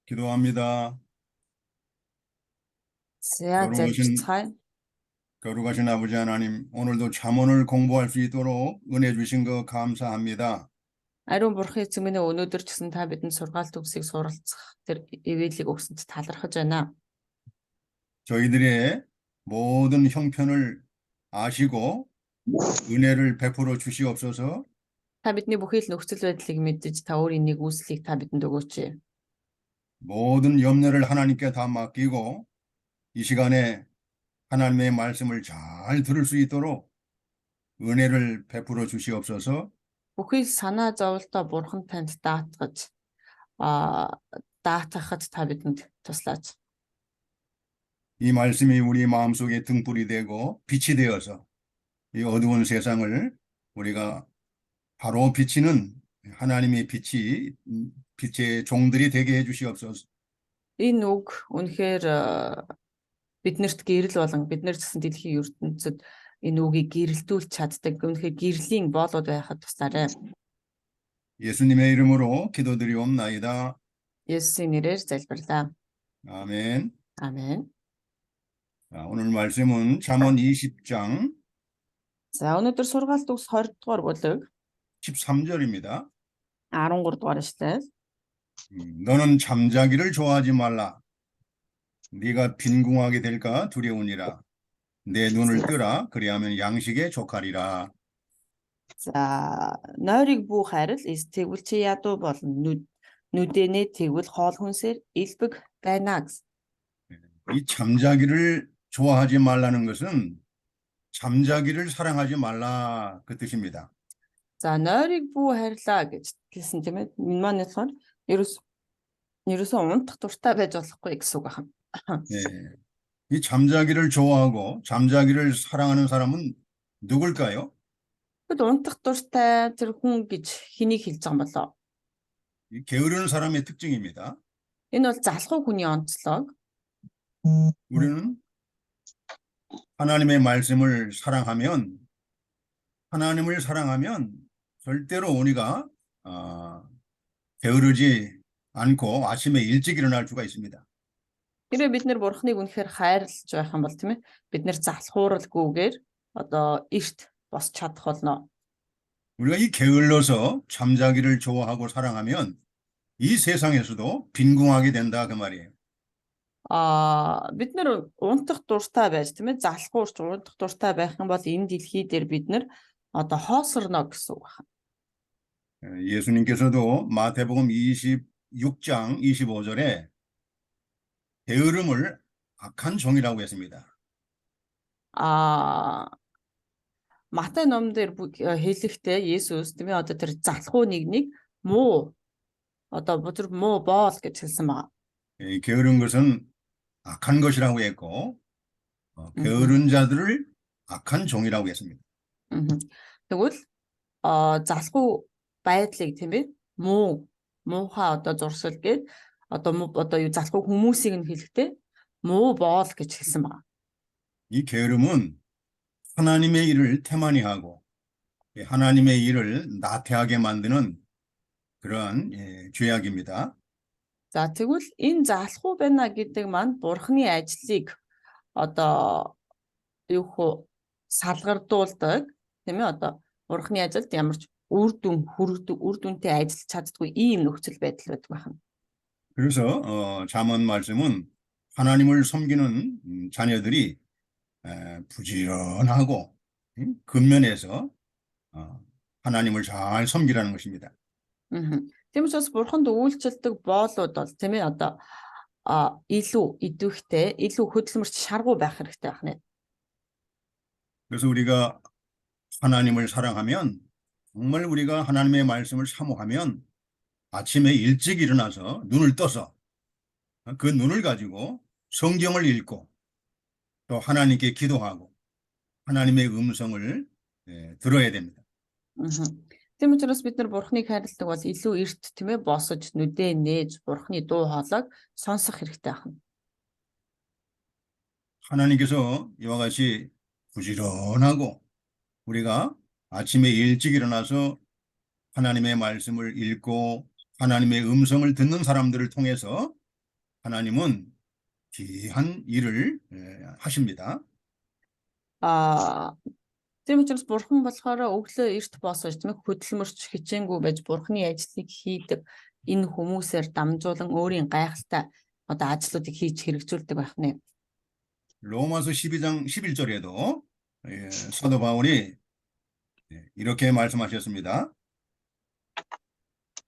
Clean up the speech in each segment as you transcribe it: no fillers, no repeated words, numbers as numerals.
기도합니다. За 거룩하신, залбирцгаая. 거룩하신 아버지 하나님, 오늘도 잠언을 공부할 수 있도록 은혜 주신 거 감사합니다. Ариун Бурхан эцэг минь өнөөдөр ч гэсэн та бидэнд сургаалт үгсийг суралцах тэр ивэлийг өгсөнд талархаж байна. 저희들의 모든 형편을 아시고 은혜를 베풀어 주시옵소서. Та бидний бүхий л нөхцөл байдлыг мэдэж та өөрийн нэг үүслийг та бидэнд өгөөч. 모든 염려를 하나님께 다 맡기고 이 시간에 하나님의 말씀을 잘 들을 수 있도록 은혜를 베풀어 주시옵소서. Бүхий л санаа зовлтоо Бурхан танд даатгаж а даатгахад та бидэнд туслаач. 이 말씀이 우리 마음속에 등불이 되고 빛이 되어서 이 어두운 세상을 우리가 바로 비치는 하나님의 빛이 빛의 종들이 되게 해주시옵소서. Энэ үг үнэхээр биднэрт гэрэл болон бид нар гэсэн дэлхийн ертөнцид энэ үгийг гэрэлтүүлж чаддаг. Үнэхээр гэрлийн боолууд байхад тусаарай. 예수님의 이름으로 기도드리옵나이다. Есүсийн нэрээр залбирлаа. 아멘. 아멘. 오늘 말씀은 잠언 20장 За өнөөдөр сургаалт үгс 20 дугаар бүлэг 13절입니다. 13 дугаар эшлэл. 너는 잠자기를 좋아하지 말라. 네가 빈궁하게 될까 두려우니라. 내 눈을 뜨라. 그리하면 양식에 족하리라. За нойрыг бүү хайрал эс тэгвэл чи ядуу болно. Нүдэнэ тэгвэл хоол хүнсээр илбэг байна гэсэн. 이 잠자기를 좋아하지 말라는 것은 잠자기를 사랑하지 말라 그 뜻입니다. За нойрыг бүү хайрлаа гэж хэлсэн тийм ээ. Энэ маань болохоор ерөөсөө унтах дуртай байж болохгүй гэсэн үг байна. 네. 이 잠자기를 좋아하고 잠자기를 사랑하는 사람은 누굴까요? Тэгэд унтах дуртай тэр хүн гэж хэнийг хэлж байгаа юм болоо? 이 게으른 사람의 특징입니다. Энэ бол залхуу хүний онцлог. 우리는 하나님의 말씀을 사랑하면 절대로 우리가 게으르지 않고 아침에 일찍 일어날 수가 있습니다. Хэрвээ бид нэр бурхныг үнэхээр хайрлаж байх юм бол тийм ээ бид нэр залхууралгүйгээр одоо эрт босч чадах болно. 우리가 이 게을러서 잠자기를 좋아하고 사랑하면 이 세상에서도 빈궁하게 된다 그 말이에요. Бид нэр унтах дуртай байж тийм ээ залхуурч унтах дуртай байх юм бол энэ дэлхий дээр бид нэр одоо хоосорно гэсэн үг байна. 예수님께서도 마태복음 26장 25절에 게으름을 악한 종이라고 했습니다. Матай ном дээр хэлэхдээ Есүс тийм ээ одоо тэр залхуу нэгнийг муу одоо тэр муу боол гэж хэлсэн байна. 이 게으른 것은 악한 것이라고 했고 게으른 자들을 악한 종이라고 했습니다. Тэгвэл залхуу байдлыг тийм ээ муухай одоо зуршил гээд одоо юу залхуу хүмүүсийг нь хэлэхдээ муу боол гэж хэлсэн байна. 이 게으름은 하나님의 일을 태만히 하고 하나님의 일을 나태하게 만드는 그러한 죄악입니다. За тэгвэл энэ залхуу байна гэдэг маань бурхны ажлыг одоо юу хөө салгардуулдаг тийм ээ одоо бурхны ажилд ямар ч үр дүнтэй ажиллаж чаддгүй ийм нөхцөл байдал байдаг байна. 그래서 잠언 말씀은 하나님을 섬기는 자녀들이 부지런하고 근면에서 하나님을 잘 섬기라는 것입니다. Тийм учраас бурханд үйлчлдэг боолууд бол тийм ээ одоо илүү идэвхтэй, илүү хөдөлмөрч шаргуу байх хэрэгтэй байна. 그래서 우리가 하나님을 사랑하면 정말 우리가 하나님의 말씀을 사모하면 아침에 일찍 일어나서 눈을 떠서 그 눈을 가지고 성경을 읽고 또 하나님께 기도하고 하나님의 음성을 들어야 됩니다. Тийм учраас бид нар бурхныг хайрладаг бол илүү эрт тийм ээ босож нүдээ нээж бурхны дуу хоолойг сонсох хэрэгтэй байна. 하나님께서 이와 같이 부지런하고 우리가 아침에 일찍 일어나서 하나님의 말씀을 읽고 하나님의 음성을 듣는 사람들을 통해서 하나님은 귀한 일을 하십니다. Аа тийм учраас бурхан болохоор өглөө эрт босож тийм ээ хөдөлмөрч хичээнгүй байж бурханы ажлыг хийдэг энэ хүмүүсээр дамжуулан өөрийн гайхалтай одоо ажлуудыг хийж хэрэгжүүлдэг байх нэ. 로마서 12장 11절에도 사도 바울이 이렇게 말씀하셨습니다.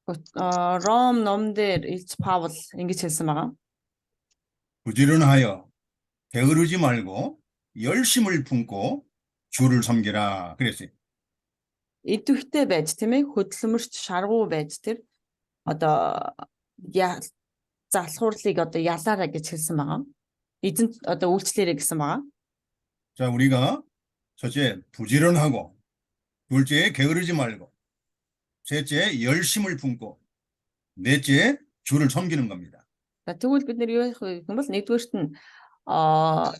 Ром номдэр Илж Паул ингэж хэлсэн байгаа. 부지런하여 게으르지 말고 열심을 품고 주를 섬기라 그랬어요. Идэвхтэй байж тийм ээ хөдөлмөрч шаргуу байж тэр одоо залхуурлыг одоо ялаараа гэж хэлсэн байгаа. Эзэнт одоо үйлчлээрэй гэсэн байгаа. 자, 우리가 첫째 부지런하고, 둘째 게으르지 말고, 셋째 열심을 품고, 넷째 주를 섬기는 겁니다. За тэгвэл бид нэр юу яах вэ гэх юм бол нэгдүгээрт нь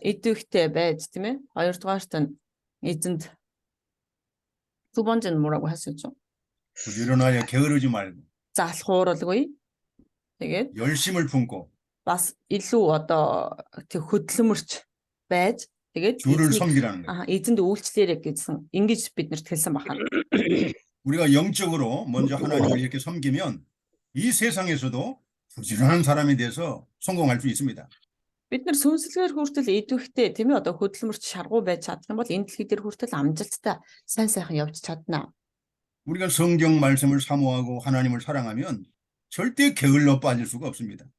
идэвхтэй байж тийм ээ хоёрдугаарт нь эзэнт 두 번째는 뭐라고 하셨죠? 부지런하여 게으르지 말고, залхууралгүй тэгээд 열심을 품고, бас илүү одоо тэг хөдөлмөрч байж тэгээд 주를 섬기라는 거예요. эзэнд үйлчлээрэй гэсэн ингэж биднэрт хэлсэн байна. 우리가 영적으로 먼저 하나님을 이렇게 섬기면 이 세상에서도 부지런한 사람이 돼서 성공할 수 있습니다. Бид нар сүнслэгээр хүртэл идэвхтэй тийм ээ одоо хөдөлмөрч шаргуу байж чадах юм бол энэ дэлхий дээр хүртэл амжилттай сайн сайхан явж чадна. 우리가 성경 말씀을 사모하고 하나님을 사랑하면 절대 게을러 빠질 수가 없습니다.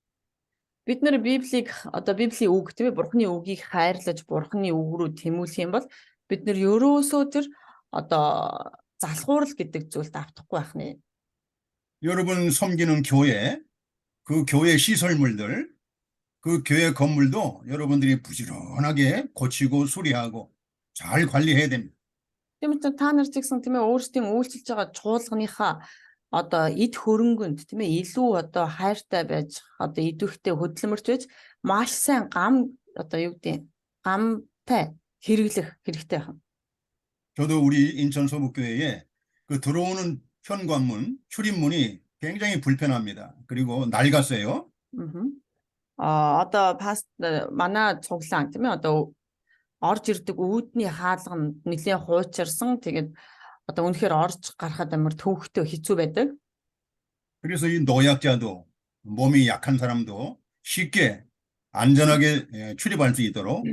Бид нар Библийг одоо Библийн үг тийм ээ Бурхны үгийг хайрлаж Бурхны үг рүү тэмүүлэх юм бол бид нар ерөөсөө тэр одоо залхуурал гэдэг зүйлд автахгүй байх нэ. 여러분 섬기는 교회, 그 교회 시설물들, 그 교회 건물도 여러분들이 부지런하게 고치고 수리하고 잘 관리해야 됩니다. Тийм учраас та нар ч гэсэн тийм ээ өөрсдийн үйлчилж байгаа чуулганыхаа одоо эд хөрөнгөнд тийм ээ илүү одоо хайртай байж одоо идэвхтэй хөдөлмөрч байж маш сайн гам одоо юу гэдэг гамтай хэрэглэх хэрэгтэй байна. 저도 우리 인천 서북교회에 그 들어오는 현관문, 출입문이 굉장히 불편합니다. 그리고 낡았어요. Одоо манай цуглаан тийм ээ одоо орж ирдэг үүдний хаалга нь нэлээд хуучирсан тэгээд одоо үнэхээр орж гарахад амар төвөгтэй хэцүү байдаг. 그래서 이 노약자도 몸이 약한 사람도 쉽게 안전하게 출입할 수 있도록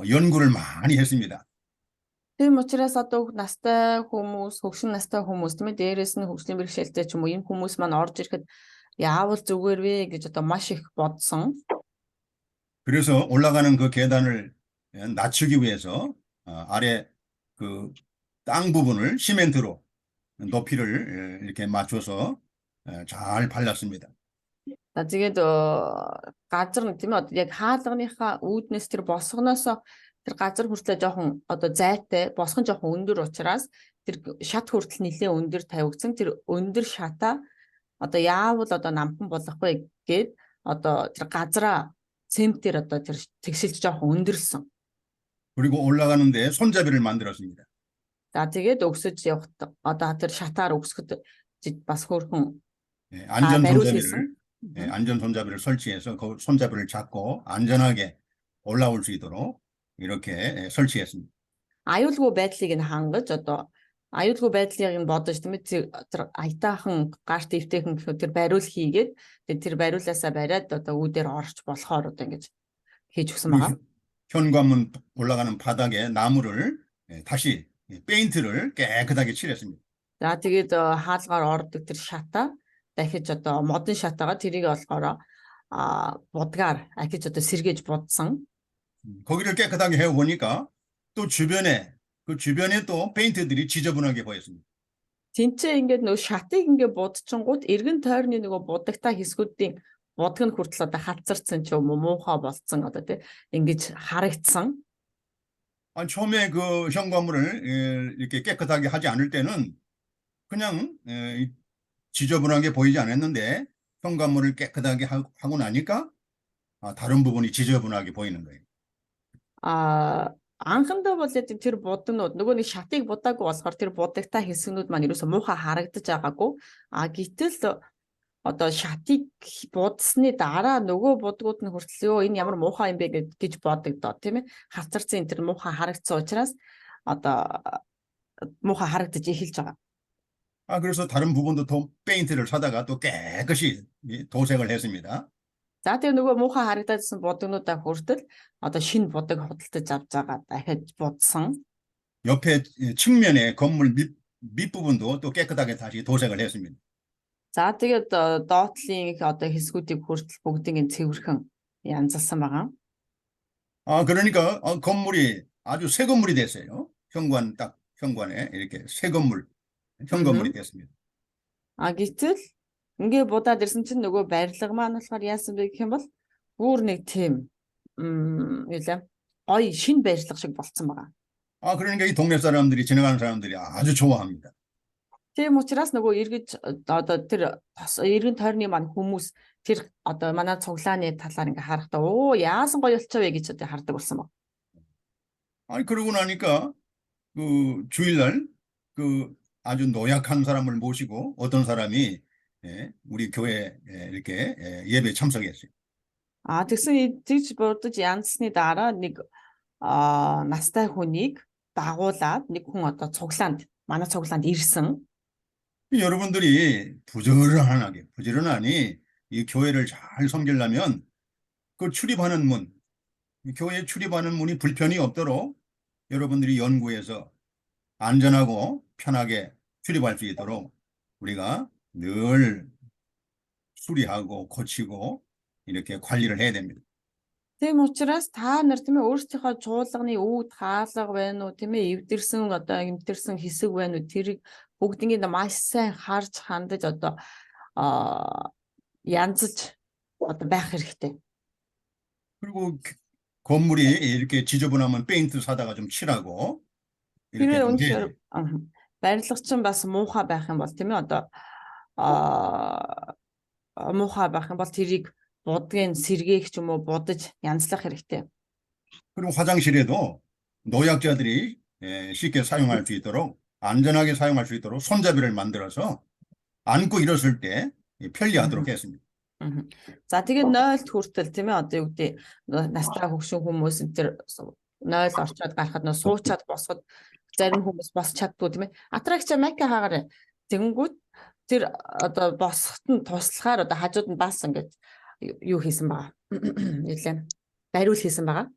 연구를 많이 했습니다. Тийм учраас одоо настай хүмүүс, хөгшин настай хүмүүс тийм ээ дээрээс нь хөгжлийн бэрхшээлтэй ч юм уу энэ хүмүүс маань орж ирэхэд яавал зүгээр вэ гэж одоо маш их бодсон. 그래서 올라가는 그 계단을 낮추기 위해서 아래 그 땅 부분을 시멘트로 높이를 이렇게 맞춰서 잘 발랐습니다. За тэгээд газар нь тийм ээ одоо яг хаалганыхаа үүднээс тэр босгоноос тэр газар хүртэл жоохон одоо зайтай босгон жоохон өндөр учраас тэр шат хүртэл нэлээд өндөр тавигдсан тэр өндөр шатаа одоо яавал одоо намхан болох вэ гэд одоо тэр газараа цементээр одоо тэр тэгшилж жоохон өндөрлсөн. 그리고 올라가는데 손잡이를 만들었습니다. За тэгээд өгсөж явахад одоо тэр шатаар өгсөхөд бас хөөрхөн 안전 손잡이를 설치해서 그 손잡이를 잡고 안전하게 올라올 수 있도록 이렇게 설치했습니다. аюулгүй байдлыг нь хангаж одоо аюулгүй байдлыг нь бодож тийм ээ тэр аятаахан гарт ивтэйхэн тэр бариул хийгээд тэр бариулаасаа бариад одоо үүдээр орч болохоор одоо ингэж хийж өгсөн байгаа. 현관문 올라가는 바닥에 나무를 다시 페인트를 깨끗하게 칠했습니다. За тэгээд хаалгаар ордог тэр шатаа дахиж одоо модон шатаага тэрийг болохоор будгаар ахиж одоо сэргээж будсан. 거기를 깨끗하게 해보니까 또 주변에 또 페인트들이 지저분하게 보였습니다. Тинчээ ингээд нөө шатыг ингээд будчихгууд эргэн тойрны нөгөө будагтаа хэсгүүдийн будг нь хүртэл одоо хацарсан ч юм уу муухай болцсон одоо тий ингэж харагдсан. 처음에 그 현관문을 이렇게 깨끗하게 하지 않을 때는 그냥 지저분하게 보이지 않았는데 현관문을 깨끗하게 하고 나니까 다른 부분이 지저분하게 보이는 거예요. Анхандаа бол тэр будагнууд нөгөө нэг шатыг будаагүй болохоор тэр будагтаа хэсгнүүд маань ерөөсөө муухай харагдаж байгаагүй. Гэтэл одоо шатыг будсны дараа нөгөө будгууд нь хүртэл ёо энэ ямар муухай юм бэ гэж бодогдоо тийм ээ. Хацарсан энэ төр муухай харагдсан учраас одоо муухай харагдаж эхэлж байгаа. 그래서 다른 부분도 페인트를 사다가 또 깨끗이 도색을 했습니다. За тэгээ нөгөө муухай харагдажсэн будгнуудаа хүртэл одоо шинэ будаг худалдаж авч байгаа дахиад будсан. 옆에 측면에 건물 밑부분도 또 깨끗하게 다시 도색을 했습니다. За тэгээд доотлын одоо хэсгүүдийг хүртэл бүгдийг цэвэрхэн янзалсан байгаа. 그러니까 건물이 아주 새 건물이 됐어요. 현관에 이렇게 새 건물, 현건물이 됐습니다. Гэтэл ингээ будаад ирсэн чинь нөгөө барилга маань болохоор яасан бэ гэх юм бол бүр нэг тийм юу гоё шинэ барилга шиг болцсон байгаа. 그러니까 이 동네 사람들이 지나가는 사람들이 아주 좋아합니다. Тийм учраас нөгөө эргэж одоо тэр эргэн тойрны маань хүмүүс тэр одоо манай цуглааны талаар ингээ харахтаа оо яасан гоё болчихоо вэ гэж одоо хардаг болсон баг. 그러고 나니까 그 주일날 그 아주 노약한 사람을 모시고 어떤 사람이 우리 교회에 이렇게 예배에 참석했어요. Тэгсэн тэгж бодож янзсны дараа нэг настай хүнийг дагуулад нэг хүн одоо манай цуглаанд ирсэн. 여러분들이 부지런하니 이 교회를 잘 섬기려면 그 교회 출입하는 문이 불편이 없도록 여러분들이 연구해서 안전하고 편하게 출입할 수 있도록 우리가 늘 수리하고 고치고 이렇게 관리를 해야 됩니다. Тийм учраас та нар тийм ээ өөрсдийнхөө чуулганы өвд хаалга байна уу тийм ээ эвдэрсэн одоо эмтэрсэн хэсэг байна уу тэрийг бүгднийг маш сайн харж хандаж одоо янзж одоо байх хэрэгтэй. 그리고 건물이 이렇게 지저분하면 페인트 사다가 좀 칠하고 이렇게 좀 해야 돼요. барилга чинь бас муухай байх юм бол тийм ээ одоо муухай байх юм бол тэрийг будгийн сэргээх ч юм уу будаж янзлах хэрэгтэй. 그리고 화장실에도 노약자들이 쉽게 사용할 수 있도록 안전하게 사용할 수 있도록 손잡이를 만들어서 앉고 일었을 때 편리하도록 했습니다. За тэгээд 0-т хүртэл тийм ээ одоо юу гэдэг настай хөгшин хүмүүс энэ төр 0 орчоод гарахад нөө суучаад босоход зарим хүмүүс босч чаддгүй тийм ээ. Аттракци майка хаагаарай. Тэнгүүд тэр одоо босоход нь туслахаар одоо хажууд нь бас ингэж юу хийсэн байгаа. Нийлээ. Бариул хийсэн байгаа.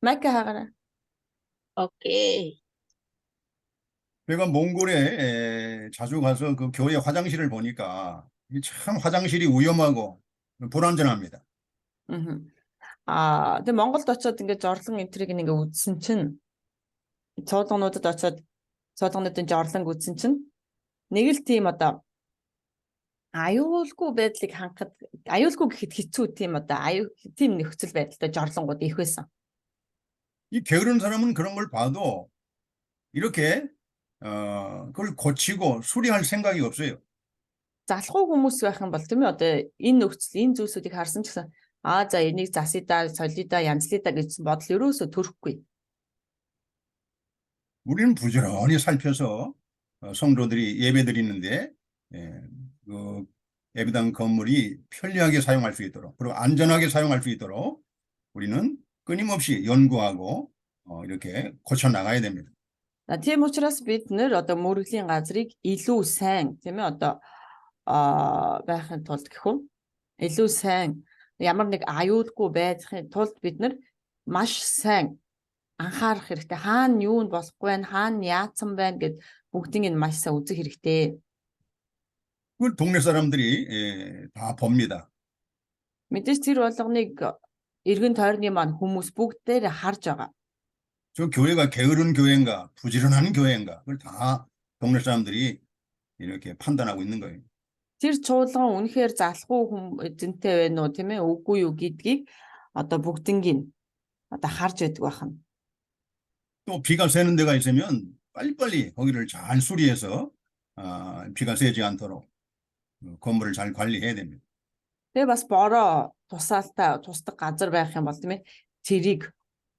майка хаагаарай. 오케이. 내가 몽골에 자주 가서 그 교회 화장실을 보니까 참 화장실이 위험하고 불안전합니다. Тэгээ Монголд очиод ингээд жорлон энтриг ингээ үзсэн чинь цоолгонуудад очиод цоолгонуудын жорлон үзсэн чинь нэг л тийм одоо аюулгүй байдлыг хангахад аюулгүй гэхэд хэцүү тийм одоо тийм нөхцөл байдалтай жорлонгууд их байсан. 이 게으른 사람은 그런 걸 봐도 이렇게 그걸 고치고 수리할 생각이 없어요. Залхуу хүмүүс байх юм бол тийм ээ одоо энэ нөхцөл энэ зүйлсүүдийг харсан ч гэсэн за энийг засъя да солио да янзлая да гэсэн бодол ерөөсөө төрөхгүй. 우리는 부지런히 살펴서 성도들이 예배드리는데 그 예배당 건물이 편리하게 사용할 수 있도록 그리고 안전하게 사용할 수 있도록 우리는 끊임없이 연구하고 이렇게 고쳐 나가야 됩니다. Тийм учраас бид нэр одоо мөрөглийн газрыг илүү сайн тийм ээ одоо байхын тулд гэхүү илүү сайн ямар нэг аюулгүй байхын тулд бид нар маш сайн анхаарах хэрэгтэй. Хаана юу нь болохгүй байна, хаана яатсан байна гэд бүгдийг нь маш сайн үзэх хэрэгтэй. 그걸 동네 사람들이 다 봅니다. Мэдээж тэр болгоныг эргэн тойрны маань хүмүүс бүгдээр харж байгаа. 저 교회가 게으른 교회인가 부지런한 교회인가 그걸 다 동네 사람들이 이렇게 판단하고 있는 거예요. Тэр чуулган үнэхээр залхуу эзэнтэй байна уу тийм ээ үгүй юу гэдгийг одоо бүгднийг одоо харж байдаг байна. 또 비가 새는 데가 있으면 빨리빨리 거기를 잘 수리해서 비가 새지 않도록 건물을 잘 관리해야 됩니다. Тэгээ бас бороо тусдаг газар байх юм бол тийм ээ тэрийг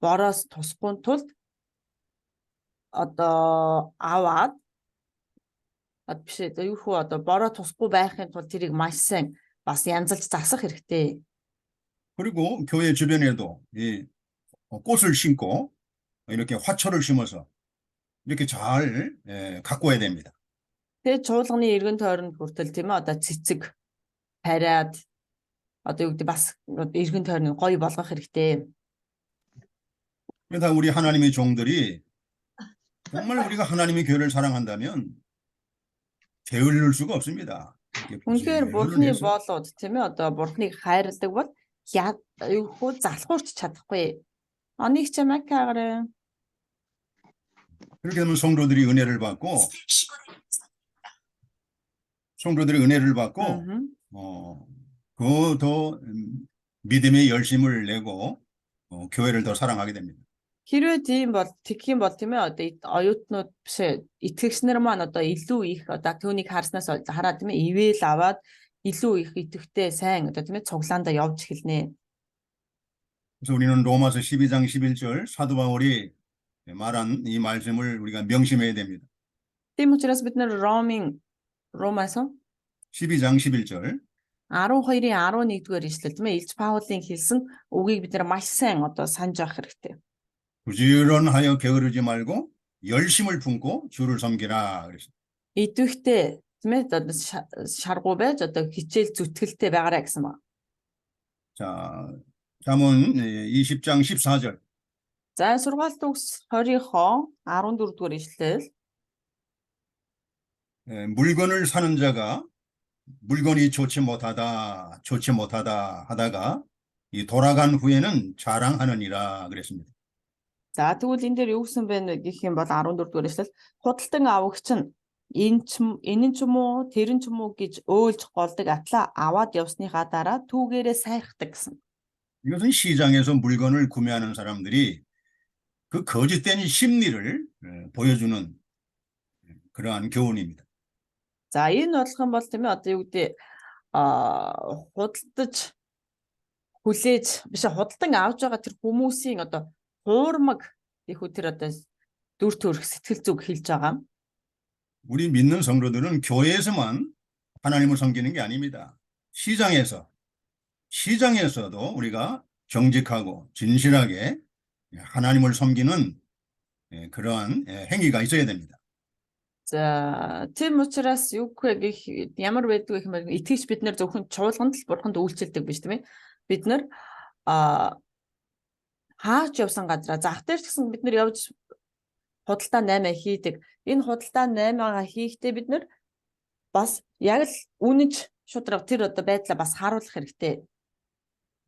бороос тусахгүй тулд одоо аваад биш ээ юу хөө одоо бороо тусахгүй байхын тулд тэрийг маш сайн бас янзалж засах хэрэгтэй. 그리고 교회 주변에도 이 꽃을 심고 이렇게 화초를 심어서 이렇게 잘 가꿔야 됩니다. Тэгээд чуулганы эргэн тойронд хүртэл тийм ээ одоо цэцэг тариад одоо юу гэдэг бас эргэн тойрны гоё болгох хэрэгтэй. 그러다 우리 하나님의 종들이 정말 우리가 하나님의 교회를 사랑한다면 게을릴 수가 없습니다. 이렇게 Үнэхээр 부지런히 бурхны 해서 боолууд тийм ээ одоо бурхныг хайрладаг бол юу хөө залхуурч чадахгүй. Онийг ч юм акаарэ. 그렇게 하면 성도들이 은혜를 받고 그 더 믿음의 열심을 내고 교회를 더 사랑하게 됩니다. Хэрвээ тийм бол тэгэх юм бол тийм ээ одоо оюутнууд биш ээ итгэгчнэр маань одоо илүү их одоо түүнийг харснаас хараад тийм ээ ивэл аваад илүү их итгэвтэй сайн одоо тийм ээ цуглаандаа явж эхэлнэ. 그래서 우리는 로마서 12장 11절 사도 바울이 말한 이 말씀을 우리가 명심해야 됩니다. Тийм учраас бид нэр Ромаас 12장 11절 12-ийн 11-р ишлэл тийм ээ Илж Паулын хэлсэн үгийг бид нар маш сайн одоо санаж авах хэрэгтэй. 부지런하여 게으르지 말고 열심을 품고 주를 섬기라 그랬습니다. Идэвхтэй тийм ээ одоо шаргуу байж одоо хичээл зүтгэлтэй байгаарай гэсэн ба. 자, 잠언 20장 14절 За сургаалт үгс 20-ийнхоо 14-р ишлэл 물건을 사는 자가 물건이 좋지 못하다 하다가 이 돌아간 후에는 자랑하느니라 그랬습니다. За тэгвэл энэ дээр юу гэсэн бэ гэх юм бол 14-р эшлэл худалдан авагч нь энэ ч юм уу тэр нь ч юм уу гэж өөлж голдог атла аваад явсныхаа дараа түүгээрээ сайхдаг гэсэн. 이것은 시장에서 물건을 구매하는 사람들이 그 거짓된 심리를 보여주는 그러한 교훈입니다. За энэ болох юм бол тийм ээ одоо юу гэдэг худалдаж хүлээж биш худалдан авч байгаа тэр хүмүүсийн одоо хуурмаг их тэр одоо дүр төрх сэтгэл зүг хэлж байгаа. 우리 믿는 성도들은 교회에서만 하나님을 섬기는 게 아닙니다. 시장에서도 우리가 정직하고 진실하게 하나님을 섬기는 그러한 행위가 있어야 됩니다. За тийм учраас юу гэх ямар байдаг гэх юм бол итгэж бид нэр зөвхөн чуулганд л бурханд үйлчлдэг биш тийм ээ. Бид нар хаач явсан газараа зах дээр ч гэсэн бид нар явж худалдаа 8 хийдэг. Энэ худалдаа 8-аа хийхдээ бид нар бас яг л үнэж шудраг тэр одоо байдлаа бас харуулах хэрэгтэй.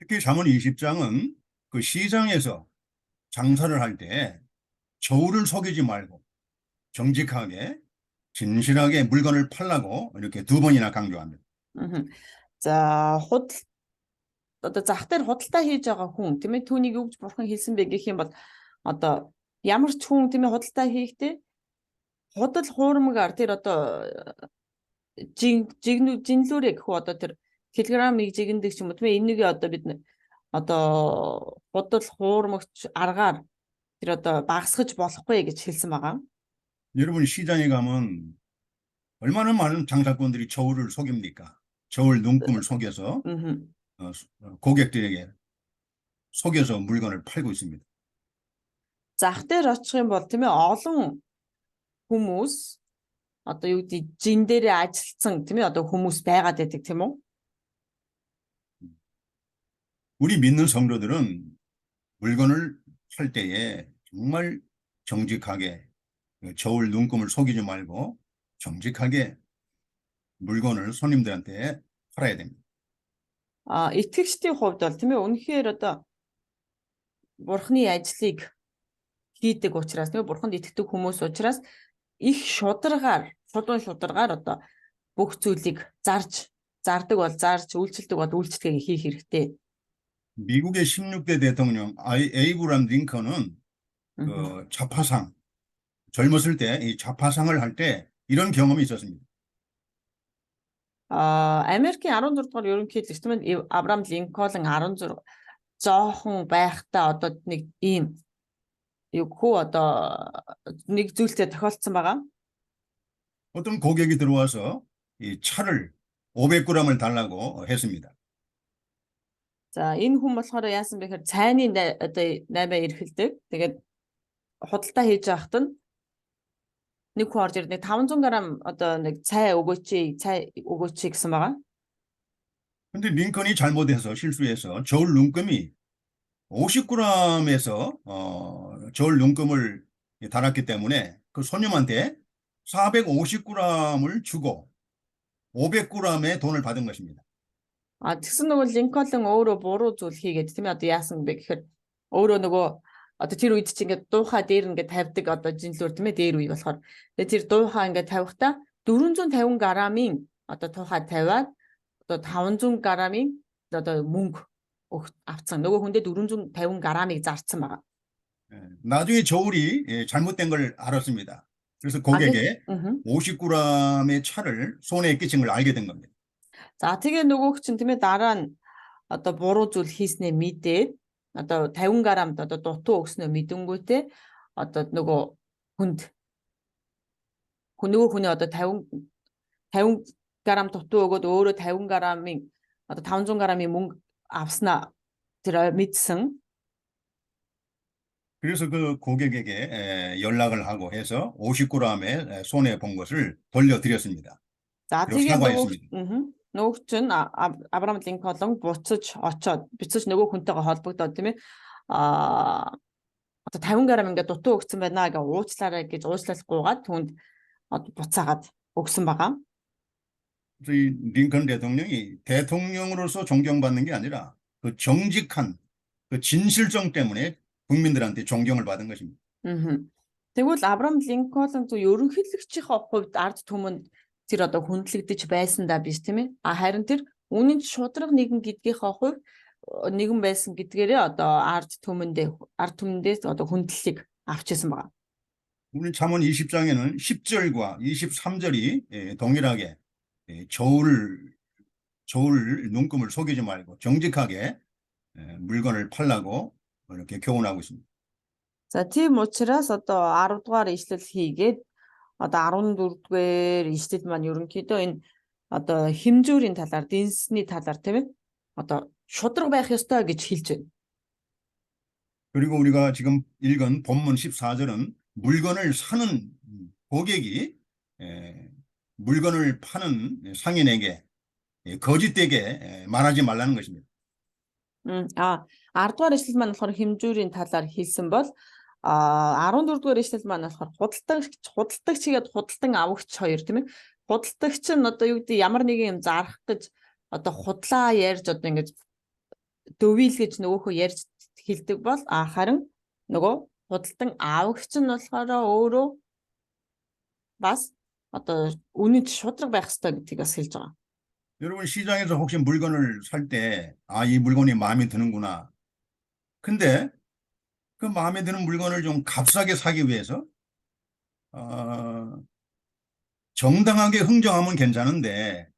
특히 잠언 20장은 그 시장에서 장사를 할 때 저울을 속이지 말고 정직하게 진실하게 물건을 팔라고 이렇게 2번이나 강조합니다. За одоо зах дээр худалдаа хийж байгаа хүн тийм ээ түүнийг юу гэж бурхан хэлсэн бэ гэх юм бол одоо ямар ч хүн тийм ээ худалдаа хийхдээ худал хуурмгаар тэр одоо жинлүүрээ гэх үү одоо тэр килограммыг жигэндэг ч юм уу тийм ээ энэнийг одоо бид одоо худал хуурмагч аргаар тэр одоо багасгаж болохгүй гэж хэлсэн байгаа. 여러분 시장에 가면 얼마나 많은 장사꾼들이 저울을 속입니까? 저울 눈금을 속여서 고객들에게 속여서 물건을 팔고 있습니다. Зах дээр очих юм бол тийм ээ олон хүмүүс одоо юу гэдэг жин дээрээ ажилласан тийм ээ одоо хүмүүс байгаад байдаг тийм үү? 우리 믿는 성도들은 물건을 살 때에 정말 정직하게 저울 눈금을 속이지 말고 정직하게 물건을 손님들한테 팔아야 됩니다. Итгэгчдийн хувьд бол тийм ээ үнэхээр одоо бурхны ажлыг хийдэг учраас тийм ээ бурханд итгэдэг хүмүүс учраас их шударгаар одоо бүх зүйлийг зардаг бол зарж үйлчлдэг бол үйлчлэгээ хийх хэрэгтэй. 미국의 16대 대통령 에이브람 링컨은 그 좌파상 젊었을 때 이 좌파상을 할 때 이런 경험이 있었습니다. Америкийн 16 дугаар ерөнхийлөгч тийм ээ Авраам Линкольн 16 жоохон байхдаа одоо нэг ийм юу хөө одоо нэг зүйлтэй тохиолдсон байгаа. 어떤 고객이 들어와서 이 차를 500g을 달라고 했습니다. За энэ хүн болохоор яасан бэ гэхээр цайны одоо 8-аа эрхэлдэг. Тэгээд худалдаа хийж байхад нь нэг хүн орж ирдэг 500 г одоо нэг цай өгөөч гэсэн байгаа. 근데 링컨이 잘못해서 실수해서 저울 눈금이 50g에서 저울 눈금을 달았기 때문에 그 손님한테 450g을 주고 500g의 돈을 받은 것입니다. А тэгсэн нөгөө Линкольн өөрөө буруу зүйл хийгээд тийм ээ одоо яасан бэ гэхээр өөрөө нөгөө одоо тэр үед чи ингээд дуухаа дээр ингээд тавьдаг одоо жинлүүр тийм ээ дээр үе болохоор тэгээд тэр дуухаа ингээд тавихтаа 450 г-ийн одоо туухаа тавиад одоо 500 г-ийн одоо мөнгө авцсан. нөгөө хүндээ 450 г-ыг зарцсан байгаа. 나중에 저울이 잘못된 걸 알았습니다. 그래서 고객의 50g의 차를 손해에 끼친 걸 알게 된 겁니다. За тэгээ нөгөөх чинь тийм ээ дараа нь одоо буруу зүйл хийснээ мэдээд одоо 50 г-д одоо дутуу өгснөө мэдэнгүүтээ одоо нөгөө нөгөө хүний одоо 50 г дутуу өгөөд өөрөө 50 г-ийн одоо 500 г-ийн мөнгө авснаа тэр мэдсэн. 그래서 그 고객에게 연락을 하고 해서 50g의 손해 본 것을 돌려드렸습니다. За 그리고 тэгээ 사과했습니다. нөгөө чинь Абрам Линкольн буцаж очоод бицэж нөгөө хүнтэйгээ холбогдоод тийм ээ одоо 50 г ингээд дутуу өгсөн байна гэж уучлаарай гэж уучлалгүйгээд түүнд буцаагаад өгсөн байгаа. 그래서 이 링컨 대통령이 대통령으로서 존경받는 게 아니라 그 정직한 그 진실성 때문에 국민들한테 존경을 받은 것입니다. Тэгвэл Абрам Линкольн зөв ерөнхийлөгчийн хувьд ард түмэнд тэр одоо хүндлэгдэж байсан даа биш тийм ээ. Харин тэр үнэн шударга нэгэн гэдгийнхээ хувьд нэгэн байсан гэдгээрээ одоо ард түмэндээс одоо хүндлэлийг авч ирсэн байгаа. 오늘 잠언 20장에는 10절과 23절이 동일하게 저울 눈금을 속이지 말고 정직하게 물건을 팔라고 이렇게 교훈하고 있습니다. За тийм учраас одоо 10 дугаар ишлэл хийгээд одоо 14-р ишлэл маань ерөнхийдөө энэ одоо хэмжүүрийн талаар, дэнсний талаар тийм ээ одоо шудраг байх ёстой гэж хэлж байна. 그리고 우리가 지금 읽은 본문 14절은 물건을 사는 고객이 물건을 파는 상인에게 거짓되게 말하지 말라는 것입니다. 10 дугаар ишлэл маань болохоор хэмжүүрийн талаар хэлсэн бол 14 дугаар ишлэл маань болохоор худалдагч хийгээд худалдан авагч хоёр тийм ээ. Худалдагч нь одоо юу гэдэг ямар нэгэн юм зарах гэж одоо худлаа ярьж одоо ингэж дөвийл гэж нөгөөхөө ярьж хэлдэг бол харин нөгөө худалдан авагч нь болохоор өөрөө бас одоо үнэнд шудраг байх ёстой гэдгийг бас хэлж байгаа. 여러분 시장에서 혹시 물건을 살 때 이 물건이 마음에 드는구나. 근데 그 마음에 드는 물건을 좀 값싸게 사기 위해서 정당하게 흥정하면 괜찮은데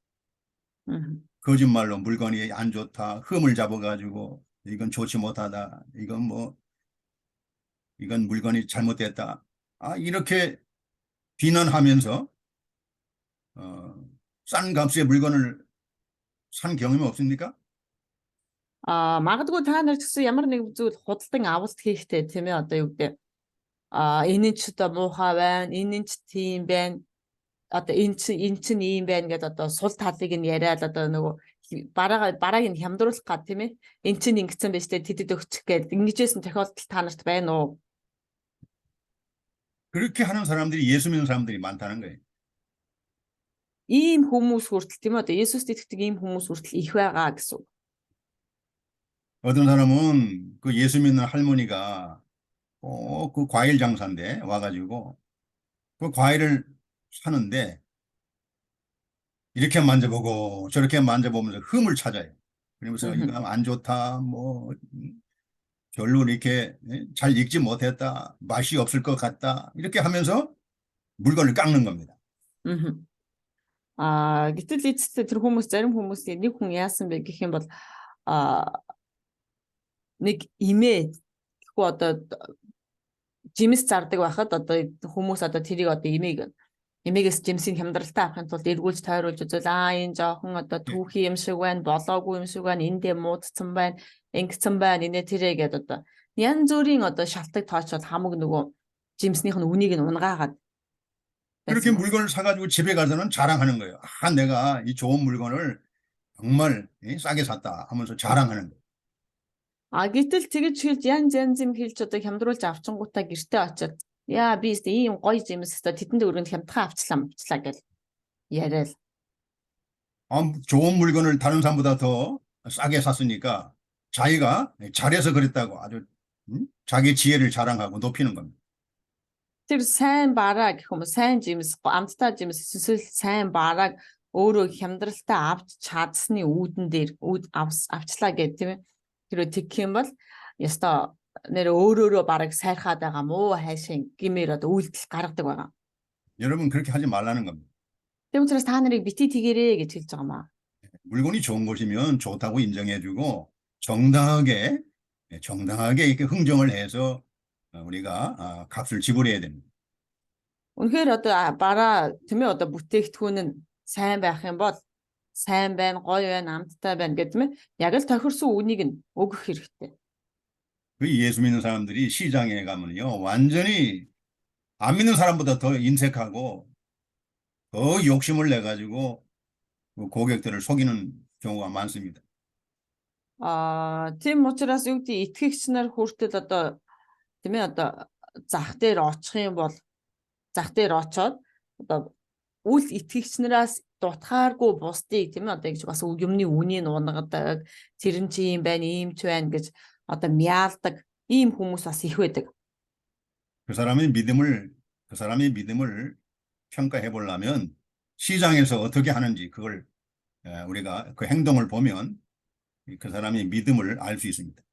거짓말로 물건이 안 좋다, 흠을 잡아가지고 이건 좋지 못하다, 이건 물건이 잘못됐다. 이렇게 비난하면서 싼 값의 물건을 산 경험이 없습니까? Магадгүй та нар ч гэсэн ямар нэг зүйл худалдан авалт хийхдээ тийм ээ одоо юу гэдэг энэ ч одоо муухай байна, энэ ч тийм байна. Одоо энэ чинь ийм байна гэдээ одоо сул талыг нь яриад одоо нөгөө барааг нь хямдруулах гад тийм ээ. Энэ чинь ингэсэн байж тээ тэдэд өгчих гээд ингэжсэн тохиолдол та нарт байна уу? 그렇게 하는 사람들이 예수 믿는 사람들이 많다는 거예요. Ийм хүмүүс хүртэл тийм ээ одоо Есүст итгэдэг ийм хүмүүс хүртэл их байгаа гэсэн. 어떤 사람은 그 예수 믿는 할머니가 그 과일 장사인데 와가지고 그 과일을 사는데 이렇게 만져보고 저렇게 만져보면서 흠을 찾아요. 그러면서 이거 안 좋다, 별로 이렇게 잘 익지 못했다, 맛이 없을 것 같다 이렇게 하면서 물건을 깎는 겁니다. Гэтэл эцэстээ тэр хүмүүс зарим хүмүүсийн нэг хүн яасан бэ гэх юм бол нэг имээ гэхгүй одоо жимс зардаг байхад одоо хүмүүс одоо тэрийг одоо имээг эмээгээс жимсийн хямдралтай авахын тулд эргүүлж тойруулж үзвэл энэ жоохон одоо түүхий юм шиг байна, болоогүй юм шиг байна, эндээ муудсан байна, ингэсэн байна, инээ тэрэ гэдэг одоо янз бүрийн одоо шалтгаан тоочвол хамаг нөгөө жимснийх нь үнийг нь унгаагаад 그렇게 байсан ба. 물건을 사가지고 집에 가서는 자랑하는 거예요. 아, 내가 이 좋은 물건을 정말 싸게 샀다 하면서 자랑하는 거예요. Гэтэл тэгэж хэлж янз юм хэлж одоо хямдруулж авчингуудаа гэртээ очиод яа би өстө ийм гоё жимс өстө тэдэнд өргөнд хямдхан авчлаа гэж яриад. 좋은 물건을 다른 사람보다 더 싸게 샀으니까 자기가 잘해서 그랬다고 아주 자기 지혜를 자랑하고 높이는 겁니다. Тэр сайн бараа гэх юм сайн жимс амттай жимс эсвэл сайн барааг өөрөө хямдралтай авч чадсны үүдэн дээр авчлаа гэдэг тийм ээ. Тэр тэгэх юм бол яста нэр өөрөөрөө бараг сайрхаад байгаа мó хайшин гимээр одоо үйлдэл гаргадаг байгаа. 여러분 그렇게 하지 말라는 겁니다. Тийм учраас та нарыг бити тэгэрээ гэж хэлж байгаа маа. 물건이 좋은 것이면 좋다고 인정해주고 정당하게 이렇게 흥정을 해서 우리가 값을 지불해야 됩니다. Үнэхээр одоо бараа тийм ээ одоо бүтээгдэхүүн нь сайн байх юм бол сайн байна, гоё байна, амттай байна гэдэг юм. Яг л тохирсон үнийг нь өгөх хэрэгтэй. 그 예수 믿는 사람들이 시장에 가면요 완전히 안 믿는 사람보다 더 인색하고 더 욕심을 내 가지고 고객들을 속이는 경우가 많습니다. Тийм учраас юу гэдэг итгэгч нар хүртэл одоо тийм ээ одоо зах дээр очих юм бол зах дээр очоод одоо үл итгэгч нараас дутхааргүй бусдыг тийм ээ одоо гэж бас юмны үнийг унгадаг тэр нь чи юм байна, ийм ч байна гэж одоо мяалдаг ийм хүмүүс бас их байдаг. 그 사람의 믿음을 평가해 보려면 시장에서 어떻게 하는지 그걸 우리가 그 행동을 보면 그 사람의 믿음을 알 수 있습니다.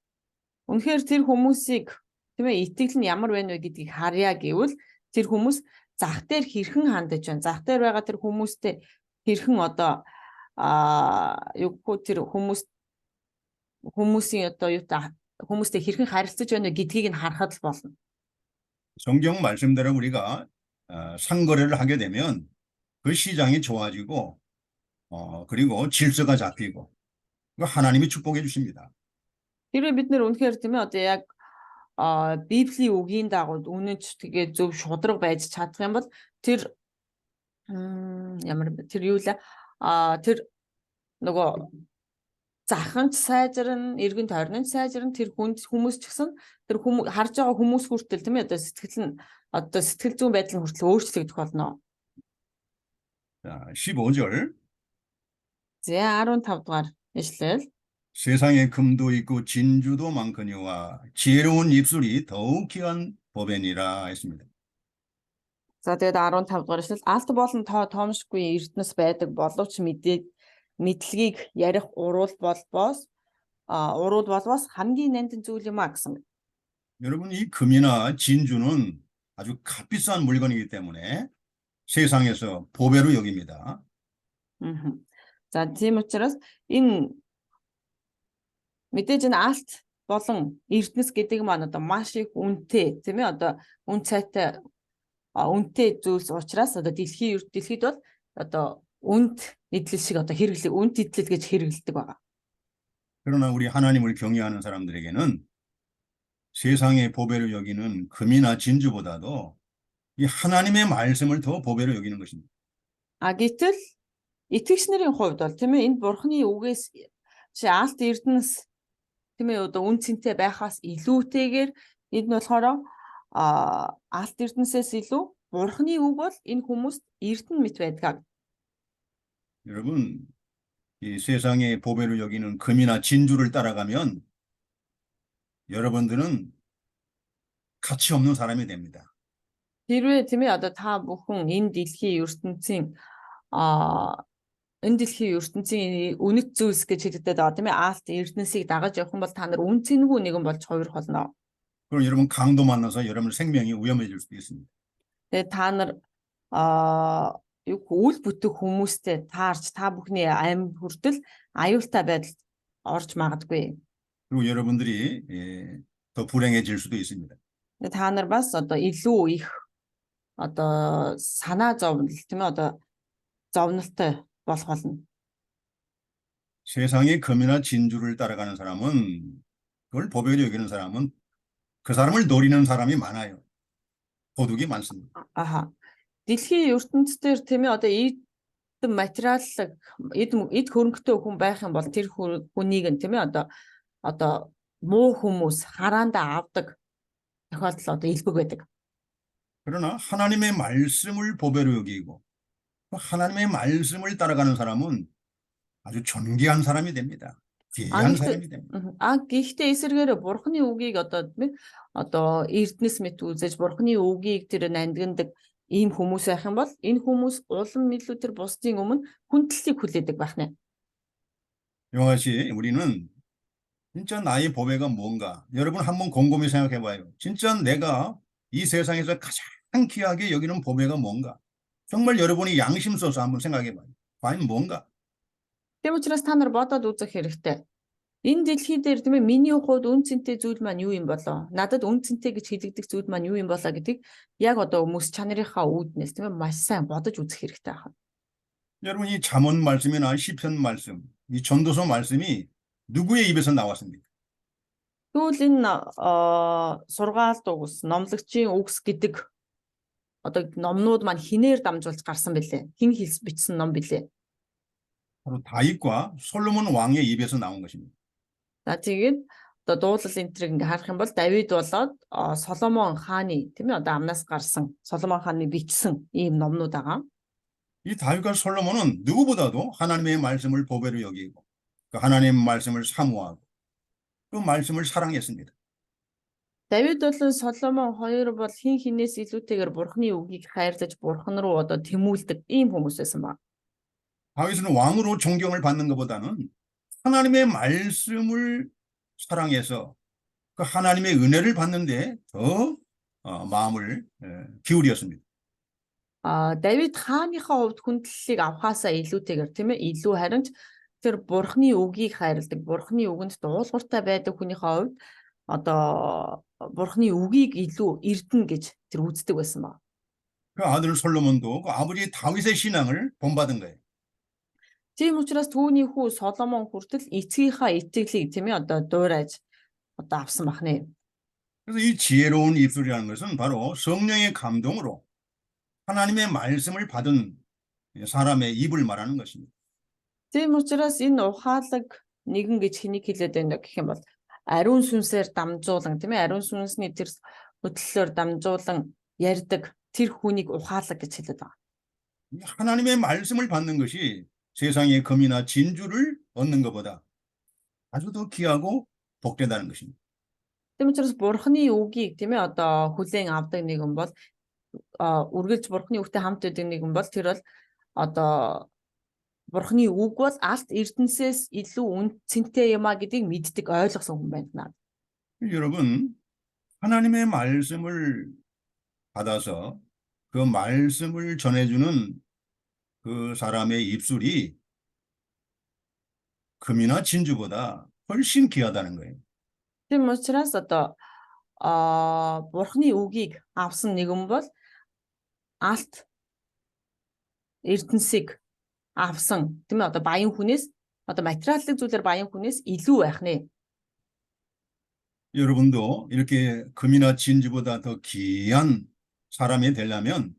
Үнэхээр тэр хүмүүсийг тийм ээ итгэл нь ямар байна вэ гэдгийг харъя гэвэл тэр хүмүүс зах дээр хэрхэн хандаж байна. Зах дээр байгаа тэр хүмүүстэй хэрхэн одоо юу тэр хүмүүсийн одоо юу та хүмүүстэй хэрхэн харилцаж байна гэдгийг нь харахад л болно. 성경 말씀대로 우리가 상거래를 하게 되면 그 시장이 좋아지고 그리고 질서가 잡히고 하나님이 축복해 주십니다. Тэрвээ бид нэр үнэхээр тийм ээ одоо яг Библийн үгийн дагуу үнэнч тэгээ зөв шудраг байж чадах юм бол тэр ямар тэр юу л тэр нөгөө заханч сайжран эргэн тойрнын сайжран тэр хүмүүс ч гэсэн тэр харж байгаа хүмүүс хүртэл тийм ээ одоо сэтгэл зүйн байдал нь хүртэл өөрчлөгдөх болно. 자, 15절. За 15 дугаар ишлэл. 세상에 금도 있고 진주도 많거니와 지혜로운 입술이 더욱 귀한 보배니라 했습니다. За тэгээд 15 дугаар ишлэл алт болон тоомшгүй эрдэнэс байдаг боловч мэдлэгийг ярих уруул болбоос хамгийн нандин зүйл юм а гэсэн. 여러분 이 금이나 진주는 아주 값비싼 물건이기 때문에 세상에서 보배로 여깁니다. За тийм учраас энэ мэдээж энэ алт болон эрдэнэс гэдэг маань одоо маш их үнэтэй тийм ээ одоо үнэтэй зүйлс учраас одоо дэлхийд бол одоо үнэт эдлэл шиг одоо үнэт эдлэл гэж хэрэгэлдэг байгаа. 그러나 우리 하나님을 경외하는 사람들에게는 세상의 보배로 여기는 금이나 진주보다도 이 하나님의 말씀을 더 보배로 여기는 것입니다. Гэтэл итгэгч нарын хувьд бол тийм ээ энэ бурхны үгээс алт эрдэнэс тийм ээ одоо үн цэнтэй байхаас илүүтэйгээр энд нь болохоор алт эрдэнэсээс илүү бурхны үг бол энэ хүмүүст эрдэнэ мэт байдаг. 여러분 이 세상의 보배로 여기는 금이나 진주를 따라가면 여러분들은 가치 없는 사람이 됩니다. Хэрвээ тийм ээ одоо та бүхэн энэ дэлхийн ертөнцийн үнэт зүйлс гэж хэлдэг байгаа тийм ээ алт эрдэнэсийг дагаж явах юм бол та нар үн цэнгүй нэгэн болж хувирах болно. 그럼 여러분 강도 만나서 여러분 생명이 위험해질 수도 있습니다. Тэгээд та нар үйл бүтэх хүмүүстэй таарч та бүхний амь хүртэл аюултай байдалд орж магадгүй. 그리고 여러분들이 더 불행해질 수도 있습니다. Та нар бас одоо илүү их одоо санаа зовнил тийм ээ одоо зовнилтой болох болно. 세상의 금이나 진주를 따라가는 사람은, 그걸 보배로 여기는 사람은 그 사람을 노리는 사람이 많아요. 도둑이 많습니다. Аха. Дэлхийн ертөнцийн тийм ээ одоо эд материаллаг эд хөрөнгөтэй хүн байх юм бол тэр хүнийг нь тийм ээ одоо муу хүмүүс хараандаа авдаг тохиолдол одоо илбэг байдаг. 그러나 하나님의 말씀을 보배로 여기고 또 하나님의 말씀을 따라가는 사람은 아주 존귀한 사람이 됩니다. 귀한 사람이 됩니다. Гэхдээ эсэргээр бурхны үгийг одоо эрдэнэс мэт үзэж бурхны үгийг тэр нандиндаг ийм хүмүүс байх юм бол энэ хүмүүс улам илүү тэр бусдын өмнө хүндлэлийг хүлээдэг байх нэ. 이와 같이 우리는 진짜 나의 보배가 뭔가 여러분 한번 곰곰이 생각해 봐요. 진짜 내가 이 세상에서 가장 귀하게 여기는 보배가 뭔가? 정말 여러분이 양심 써서 한번 생각해 봐요. 과연 뭔가? Тийм учраас та нар бодоод үзэх хэрэгтэй. Энэ дэлхий дээр тийм ээ миний хувьд үнцэнтэй зүйл маань юу юм болоо? Надад үнцэнтэй гэж хэлэгдэх зүйл маань юу юм болоо гэдгийг яг одоо хүмүүс чанарынхаа үүднээс тийм ээ маш сайн бодож үзэх хэрэгтэй байна. 여러분 이 잠언 말씀이나 시편 말씀, 이 전도서 말씀이 누구의 입에서 나왔습니까? Тэгвэл энэ сургаалт үгс, номлогчийн үгс гэдэг одоо номнууд маань хинээр дамжуулж гарсан бэлээ? Хин бичсэн ном бэлээ? 바로 다윗과 솔로몬 왕의 입에서 나온 것입니다. За тэгээд одоо дуулал энтрийг ингээ харах юм бол Давид болоод Соломон хааны тийм ээ одоо амнаас гарсан Соломон хааны бичсэн ийм номнууд байгаа. 이 다윗과 솔로몬은 누구보다도 하나님의 말씀을 보배로 여기고 그 하나님의 말씀을 사모하고 그 말씀을 사랑했습니다. Давид болон Соломон хоёр бол хин хинээс илүүтэйгээр Бурхны үгийг хайрлаж Бурхан руу одоо тэмүүлдэг ийм хүмүүс байсан ба. 다윗은 왕으로 존경을 받는 것보다는 하나님의 말씀을 사랑해서 그 하나님의 은혜를 받는데 더 마음을 기울였습니다. Давид хааныхаа хувьд хүндлэлийг авахаасаа илүүтэйгээр тийм ээ илүү харин ч тэр Бурхны үгийг хайрладаг, Бурхны үгэнд дуулууртай байдаг хүнийхээ хувьд одоо Бурхны үгийг илүү эрдэнэ гэж тэр үздэг байсан ба. 그 아들 솔로몬도 그 아버지 다윗의 신앙을 본받은 거예요. Тийм учраас түүний хүү Соломон хүртэл эцгийнхаа итгэлийг тийм ээ одоо дуурайж одоо авсан бахнэ. 그래서 이 지혜로운 입술이라는 것은 바로 성령의 감동으로 하나님의 말씀을 받은 사람의 입을 말하는 것입니다. Тийм учраас энэ ухаалаг нэгэн гэж хэнийг хэлээд байна гэх юм бол ариун сүнсээр дамжуулан тийм ээ ариун сүнсний тэр хөтлөлөөр дамжуулан ярьдаг тэр хүнийг ухаалаг гэж хэлээд байгаа. 하나님의 말씀을 받는 것이 세상의 금이나 진주를 얻는 것보다 아주 더 귀하고 복되다는 것입니다. Тийм учраас Бурхны үгийг тийм ээ одоо хүлээн авдаг нэгэн бол үргэлж Бурхны үгтэй хамт байдаг нэгэн бол тэр бол одоо Бурхны үг бол алт эрдэнэсээс илүү үнцэнтэй юм а гэдгийг мэддэг ойлгосон хүн байна. 여러분 하나님의 말씀을 받아서 그 말씀을 전해주는 그 사람의 입술이 금이나 진주보다 훨씬 귀하다는 거예요. Тийм учраас одоо Бурхны үгийг авсан нэгэн бол алт эрдэнсийг авсан тийм ээ одоо баян хүнээс одоо материаллык зүйлээр баян хүнээс илүү байх нэ. 여러분도 이렇게 금이나 진주보다 더 귀한 사람이 되려면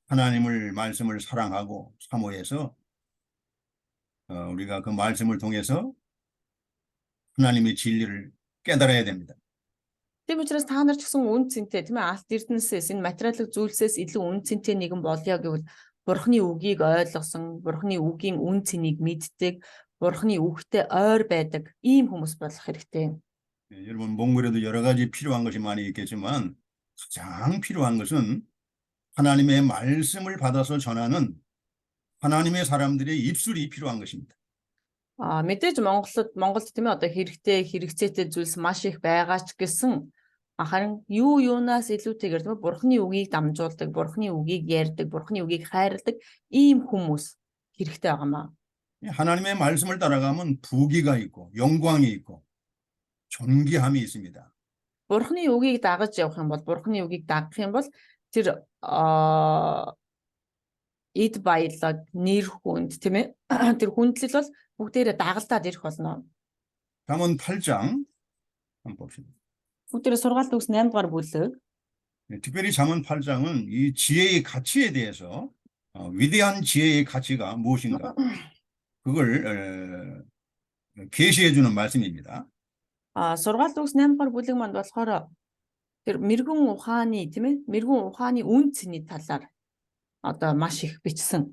하나님을 말씀을 사랑하고 사모해서 우리가 그 말씀을 통해서 하나님의 진리를 깨달아야 됩니다. Тийм учраас та нар ч гэсэн үн цэнтэй тийм ээ алт эрдэнэсээс энэ материаллык зүйлсээс илүү үн цэнтэй нэгэн болъё гэвэл Бурхны үгийг ойлгосон, Бурхны үгийн үн цэнийг мэддэг, Бурхны үгтэй ойр байдаг ийм хүмүүс болох хэрэгтэй. 여러분 몽골에도 여러 가지 필요한 것이 많이 있겠지만 가장 필요한 것은 하나님의 말씀을 받아서 전하는 하나님의 사람들의 입술이 필요한 것입니다. Мэдээж Монголд тийм ээ одоо хэрэгцээтэй зүйлс маш их байгаа ч гэсэн харин юунаас илүүтэйгээр тийм ээ Бурхны үгийг дамжуулдаг, Бурхны үгийг ярьдаг, Бурхны үгийг хайрладаг ийм хүмүүс хэрэгтэй байгаамаа. 하나님의 말씀을 따라가면 부귀가 있고 영광이 있고 존귀함이 있습니다. Бурхны үгийг дагаж явах юм бол, Бурхны үгийг дагах юм бол тэр эд баялаг, нэр хүнд тийм ээ. Тэр хүндлэл бол бүгдээрээ дагалдаад ирэх болно. 잠언 8장 한번 봅시다. Бүгдээрээ сургаалт өгс 8 дугаар бүлэг. 특별히 잠언 8장은 이 지혜의 가치에 대해서 위대한 지혜의 가치가 무엇인가 그걸 계시해 주는 말씀입니다. Сургаалт өгс 8 дугаар бүлэг манд болохоор тэр мэрэгүн ухааны тийм ээ, мэрэгүн ухааны үн цэний талаар одоо маш их бичсэн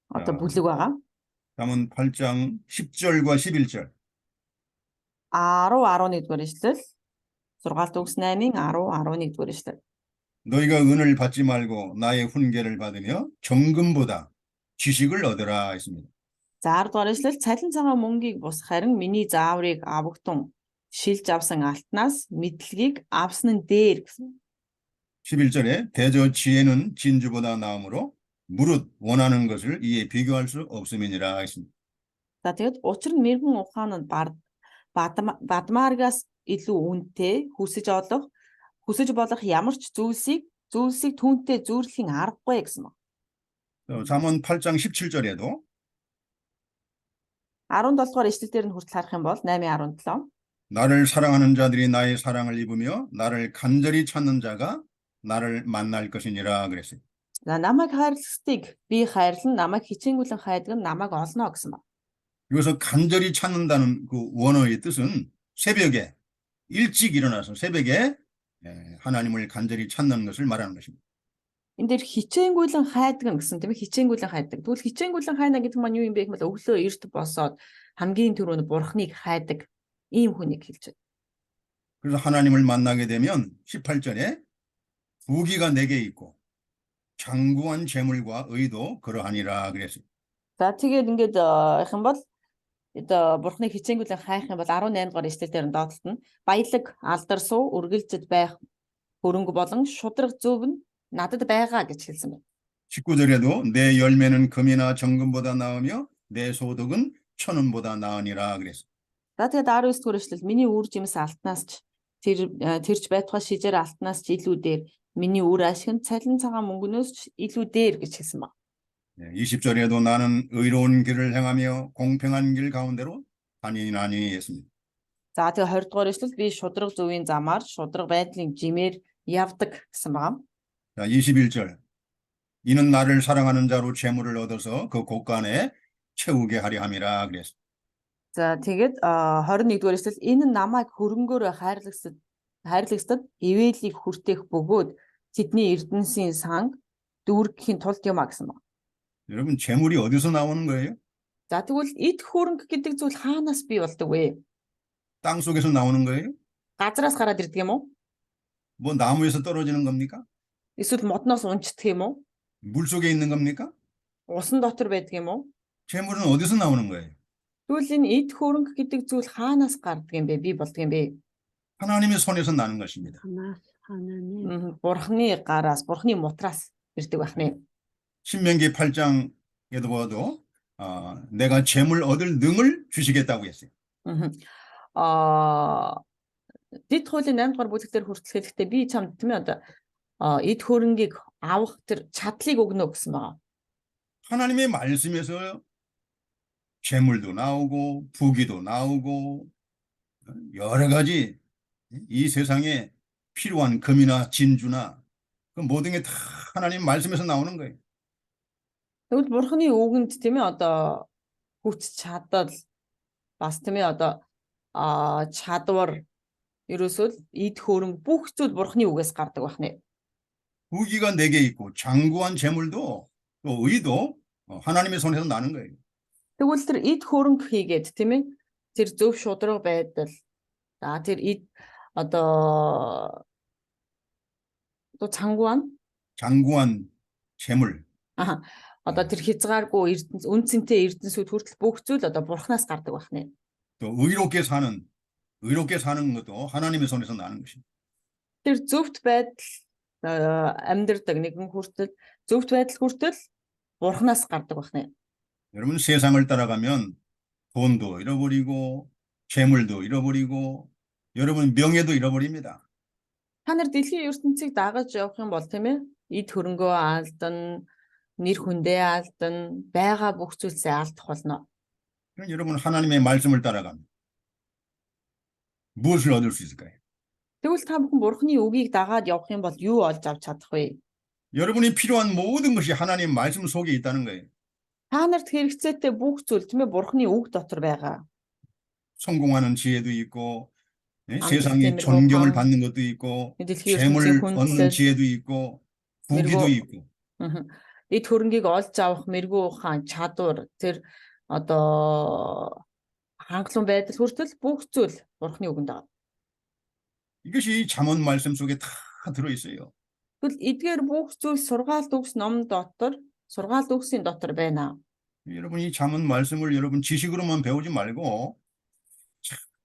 одоо бүлэг байгаа. 잠언 8장 10절과 11절. 10-11 дугаар ишлэл. Сургаалт өгс 8-ын 10-11 дугаар ишлэл. 너희가 은을 받지 말고 나의 훈계를 받으며 정금보다 지식을 얻으라 했습니다. За 10 дугаар ишлэл цалин цагаан мөнгийг бус харин миний зааврыг авагтун шилж авсан алтнаас мэдлэгийг авсан нь дээр гэсэн. 11절에 대저 지혜는 진주보다 나음으로 무릇 원하는 것을 이에 비교할 수 없음이니라 했습니다. За тэгэд учир нь мэрэгэн ухаан нь бадмааргаас илүү үнэтэй хүсэж болох ямар ч зүйлсийг түүнтэй зүйрлэхийн аргагүй гэсэн байна. 잠언 8장 17절에도 17 дугаар ишлэл дээр нь хүртэл харах юм бол 8:17. 나를 사랑하는 자들이 나의 사랑을 입으며 나를 간절히 찾는 자가 나를 만날 것이니라 그랬어요. За намайг хайрлагсдыг би хайрлан намайг хичээнгүйлэн хайдаг нь намайг олно гэсэн байна. 여기서 간절히 찾는다는 그 원어의 뜻은 새벽에 일찍 일어나서 새벽에 하나님을 간절히 찾는 것을 말하는 것입니다. Энд дээр хичээнгүйлэн хайдаг гэсэн тийм ээ, хичээнгүйлэн хайдаг. Тэгвэл хичээнгүйлэн хайна гэдэг маань юу юм бэ гэвэл өглөө эрт босоод хамгийн түрүүнд бурхныг хайдаг ийм хүнийг хэлж байна. 그래서 하나님을 만나게 되면 18절에 부귀가 내게 있고 장구한 재물과 의도 그러하니라 그랬어요. За тэгээд ингээд их юм бол бурхныг хичээнгүйлэн хайх юм бол 18 дугаар ишлэл дээр нь доотлолт нь баялаг, алдар суу, үргэлжид байх хөрөнгө болон шудраг зөв нь надад байгаа гэж хэлсэн байна. 19절에도 내 열매는 금이나 정금보다 나으며 내 소득은 천원보다 나으니라 그랬어요. За тэгээд 19 дугаар ишлэл миний үр жимс алтнаас ч тэрч байтугай шижээр алтнаас ч илүү дээр миний үр ашиг нь цалин цагаан мөнгнөөс ч илүү дээр гэж хэлсэн байна. 20절에도 나는 의로운 길을 행하며 공평한 길 가운데로 다니나니 했습니다. За тэгээд 20 дугаар ишлэл би шудраг зөвийн замаар шудраг байдлын жимээр явдаг гэсэн байна. 자, 21절. 이는 나를 사랑하는 자로 재물을 얻어서 그 곳간에 채우게 하려 함이라 그랬어요. За тэгээд 21 дугаар эшлэл энэ нь намайг хөрөнгөөр хайрлагсад ивэлийг хүртэх бөгөөд тэдний эрдэнсийн сан дүүргэхийн тулд юм а гэсэн байна. 여러분 재물이 어디서 나오는 거예요? За тэгвэл эд хөрөнгө гэдэг зүйл хаанаас бий болдог вэ? 땅 속에서 나오는 거예요? Газраас гараад ирдэг юм уу? 뭐 나무에서 떨어지는 겁니까? Эсвэл модноос унцдаг юм уу? 물 속에 있는 겁니까? Усан дотор байдаг юм уу? 재물은 어디서 나오는 거예요? Тэгвэл энэ эд хөрөнгө гэдэг зүйл хаанаас гардаг юм бэ? Бий болдог юм бэ? 하나님의 손에서 나는 것입니다. 하나님. Бурхны гараас, бурхны мутраас ирдэг байх нэ. 신명기 8장에도 봐도 내가 재물 얻을 능을 주시겠다고 했어요. Дэд хуулийн 8 дугаар бүлэгтэр хүртэл хэлэхдээ би чамд тийм ээ эд хөрөнгийг авах тэр чадлыг өгнө гэсэн байна. 하나님의 말씀에서 재물도 나오고 부귀도 나오고 여러 가지 이 세상에 필요한 금이나 진주나 그 모든 게 다 하나님 말씀에서 나오는 거예요. Тэгвэл бурхны үгэнд тийм ээ хүч чадал бас тийм ээ чадвар ерөөсөө эд хөрөнгө бүх зүйл бурхны үгээс гардаг байх нэ. 부귀가 내게 있고 장구한 재물도 또 의도 하나님의 손에서 나는 거예요. Тэгвэл тэр эд хөрөнгө хийгээд тийм ээ тэр зөв шудраг байдал тэр эд 또 장구한 재물. Тэр хязгааргүй үнцэнтэй эрдэнсүүд хүртэл бүх зүйл бурхнаас гардаг байх нэ. 또 의롭게 사는 것도 하나님의 손에서 나는 것입니다. Тэр зөвхт байдал амьдрдаг нэгэн хүртэл зөвхт байдал хүртэл бурхнаас гардаг байх нэ. 여러분 세상을 따라가면 돈도 잃어버리고 재물도 잃어버리고 여러분 명예도 잃어버립니다. Та нар дэлхийн ертөнцийг дагаж явах юм бол тийм ээ эд хөрөнгөө алдан, нэр хүндээ алдан, байгаа бүх зүйлсээ алдах болно. 그럼 여러분 하나님의 말씀을 따라가면 무엇을 얻을 수 있을까요? Тэгвэл та бүхэн Бурхны үгийг дагаад явах юм бол юу олж авч чадах вэ? 여러분이 필요한 모든 것이 하나님 말씀 속에 있다는 거예요. Та нарт хэрэгцээтэй бүх зүйл тийм ээ Бурхны үг дотор байгаа. 성공하는 지혜도 있고, 예? 암 세상에 시스템으로 존경을 방- 받는 것도 있고, дэлхийн 재물 ертөнцийн 얻는 хүндлэл, 지혜도 있고, 부귀도 그리고 있고. эд хөрөнгийг олж авах мэрэгүү ухаан чадвар тэр одоо хангалуун байдал хүртэл бүх зүйл Бурхны үгэнд байгаа. 이것이 잠언 말씀 속에 다 들어 있어요. Тэгвэл эдгээр бүх зүйл сургаалт өгс ном дотор, сургаалт өгсийн дотор байна. 여러분이 잠언 말씀을 여러분 지식으로만 배우지 말고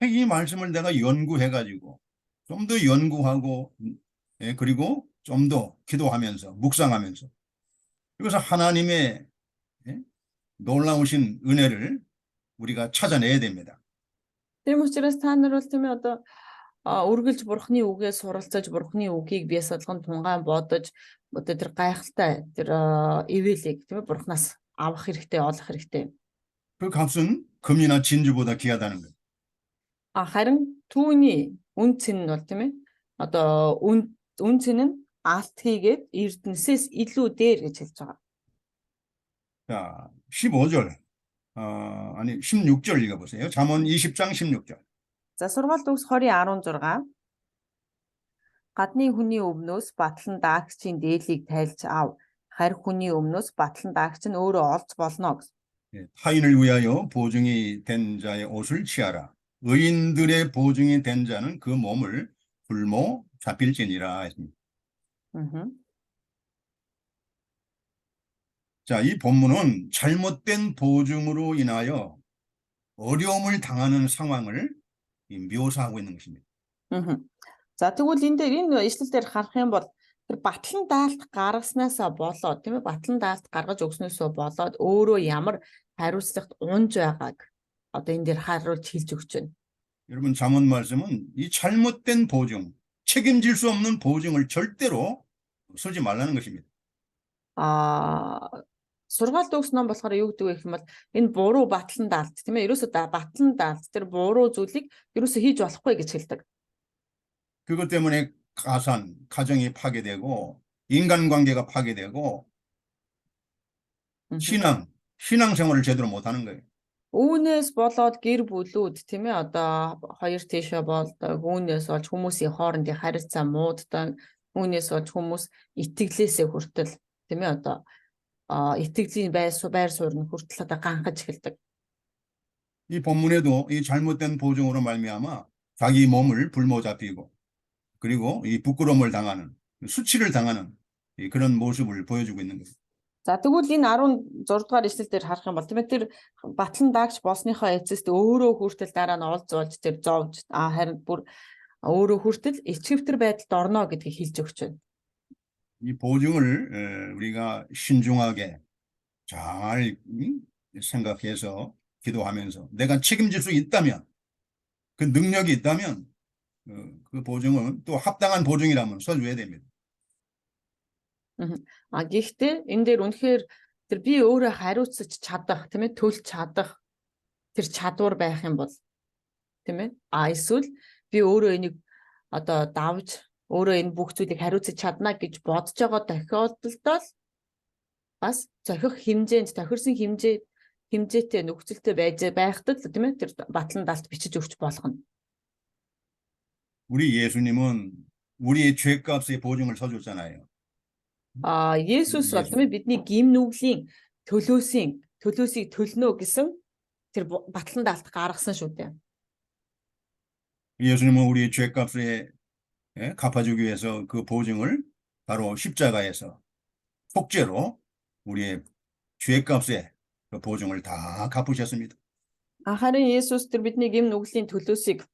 이 말씀을 내가 연구해가지고 좀 더 연구하고, 예, 그리고 좀 더 기도하면서 묵상하면서 여기서 하나님의, 예, 놀라우신 은혜를 우리가 찾아내야 됩니다. Тийм учраас та нар бол тийм ээ одоо үргэлж Бурхны үгээ суралцаж, Бурхны үгийг бие солгон тунгаан бодож, одоо тэр гайхалтай тэр ивэлийг тийм ээ Бурхнаас авах хэрэгтэй, олох хэрэгтэй. 그 값은 금이나 진주보다 귀하다는 거예요. Харин түүний үн цэн нь бол тийм ээ одоо үн цэн нь алт хийгээд эрдэнэсээс илүү дээр гэж хэлж байгаа. 자, 15절, 아니 16절 읽어보세요. 잠언 20장 16절. За сургаалт өгс 20:16 гадны хүний өмнөөс батлан даагчийн дээлийг тайлж ав. Харь хүний өмнөөс батлан даагч нь өөрөө олж болно гэсэн. 예, 타인을 위하여 보증이 된 자의 옷을 취하라. 의인들의 보증이 된 자는 그 몸을 굶어 잡힐지니라 했습니다. 자, 이 본문은 잘못된 보증으로 인하여 어려움을 당하는 상황을 묘사하고 있는 것입니다. За тэгвэл энэ ишлэл дээр харах юм бол тэр батлан даалт гаргаснаасаа болоод тийм ээ батлан даалт гаргаж өгснөөсөө болоод өөрөө ямар хариуцлагт унж байгааг одоо энэ дээр харуулж хэлж өгч байна. 여러분 잠언 말씀은 이 잘못된 보증, 책임질 수 없는 보증을 절대로 쓰지 말라는 것입니다. Сургаалт өгс ном болохоор юу гэдэг вэ гэх юм бол энэ буруу батлан даалт тийм ээ ерөөсөө батлан даалт тэр буруу зүйлийг ерөөсөө хийж болохгүй гэж хэлдэг. 그것 때문에 가정이 파괴되고 인간관계가 파괴되고 신앙생활을 제대로 못하는 거예요. Үүнээс болоод гэр бүлүүд тийм ээ одоо хоёр тийшээ болдог. Үүнээс болж хүмүүсийн хоорондын харилцаа мууддаг. Үүнээс болж хүмүүс итгэлээсээ хүртэл тийм ээ одоо итгэлийн байр суурь нь хүртэл одоо ганхаж эхэлдэг. 이 본문에도 이 잘못된 보증으로 말미암아 자기 몸을 굶어 잡히고 그리고 이 부끄러움을 당하는 수치를 당하는 그런 모습을 보여주고 있는 것입니다. За тэгвэл энэ 16 дугаар ишлэл дээр харах юм бол тийм ээ тэр батлан даагч болсныхоо эцэст өөрөө хүртэл дараа нь олж зуулж тэр зовж харин бүр өөрөө хүртэл ичгэвтер байдалд орно гэдгийг хэлж өгч байна. 이 보증을 우리가 신중하게 잘 생각해서 기도하면서 내가 책임질 수 있다면 그 능력이 있다면 그 보증은 또 합당한 보증이라면 써줘야 됩니다. Гэхдээ энэ дээр үнэхээр тэр би өөрөө хариуцаж чадах тийм ээ төлж чадах тэр чадвар байх юм бол тийм ээ эсвэл би өөрөө энийг одоо давж өөрөө энэ бүх зүйлийг хариуцаж чадна гэж бодож байгаа тохиолдолд бас зохих хэмжээнд тохирсон хэмжээтэй нөхцөлтэй байхдаа тийм ээ тэр батлан даалт бичиж өгч болох нь. 우리 예수님은 우리의 죄값의 보증을 서줬잖아요. Есүс бол тийм ээ бидний гим нүглийн төлөөсийг төлнө гэсэн тэр батлан даалт гаргасан шүү дээ. 예수님은 우리의 죄값에 갚아주기 위해서 그 보증을 바로 십자가에서 속죄로 우리의 죄값에 그 보증을 다 갚으셨습니다. Харин Есүс тэр бидний гим нүглийн төлөөсийг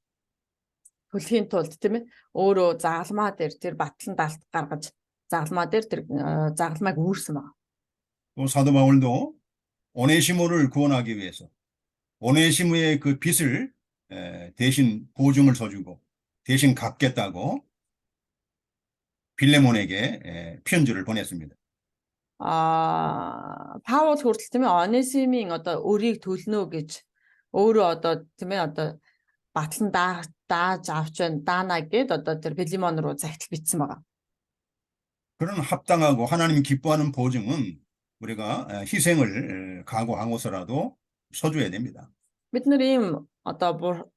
төлөхийн тулд тийм ээ өөрөө загалмаа дээр тэр батлан даалт гаргаж загалмаа дээр тэр загалмайг үүрсэн байна. 또 사도 바울도 오네시모를 구원하기 위해서 오네시모의 그 빚을 대신 보증을 서주고 대신 갚겠다고 빌레몬에게 편지를 보냈습니다. Паул хүртэл тийм ээ Онесимийн одоо өрийг төлнө гэж өөрөө одоо тийм ээ одоо батлан дааж авч байна даана гэд одоо тэр Пилемон руу загтал бичсэн байгаа. 그런 합당하고 하나님이 기뻐하는 보증은 우리가 희생을 각오하고서라도 서줘야 됩니다. Бид нар ийм одоо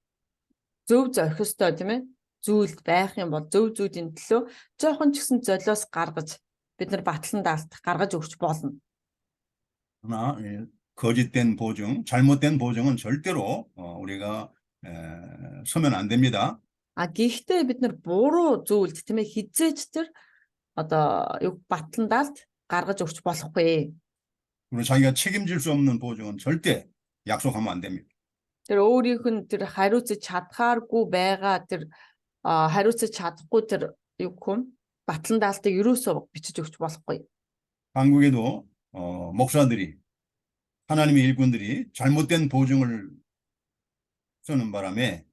зөв зохистой тийм ээ зүйл байх юм бол зөв зүйлийн төлөө жоохон ч гэсэн золиос гаргаж бид нар батлан даалтах гаргаж өгч болно. 그러나 거짓된 보증, 잘못된 보증은 절대로 우리가 서면 안 됩니다. Гэхдээ бид нар буруу зүйлд тийм ээ хизээч тэр одоо юу батлан даалт гаргаж өгч болохгүй. 그리고 자기가 책임질 수 없는 보증은 절대 약속하면 안 됩니다. Тэр өөрийнх нь тэр хариуцаж чадхааргүй байгаа тэр хариуцаж чадахгүй тэр юу хүм батлан даалтыг юусоо бичиж өгч болохгүй. 한국에도 목사들이 하나님의 일꾼들이 잘못된 보증을 쓰는 바람에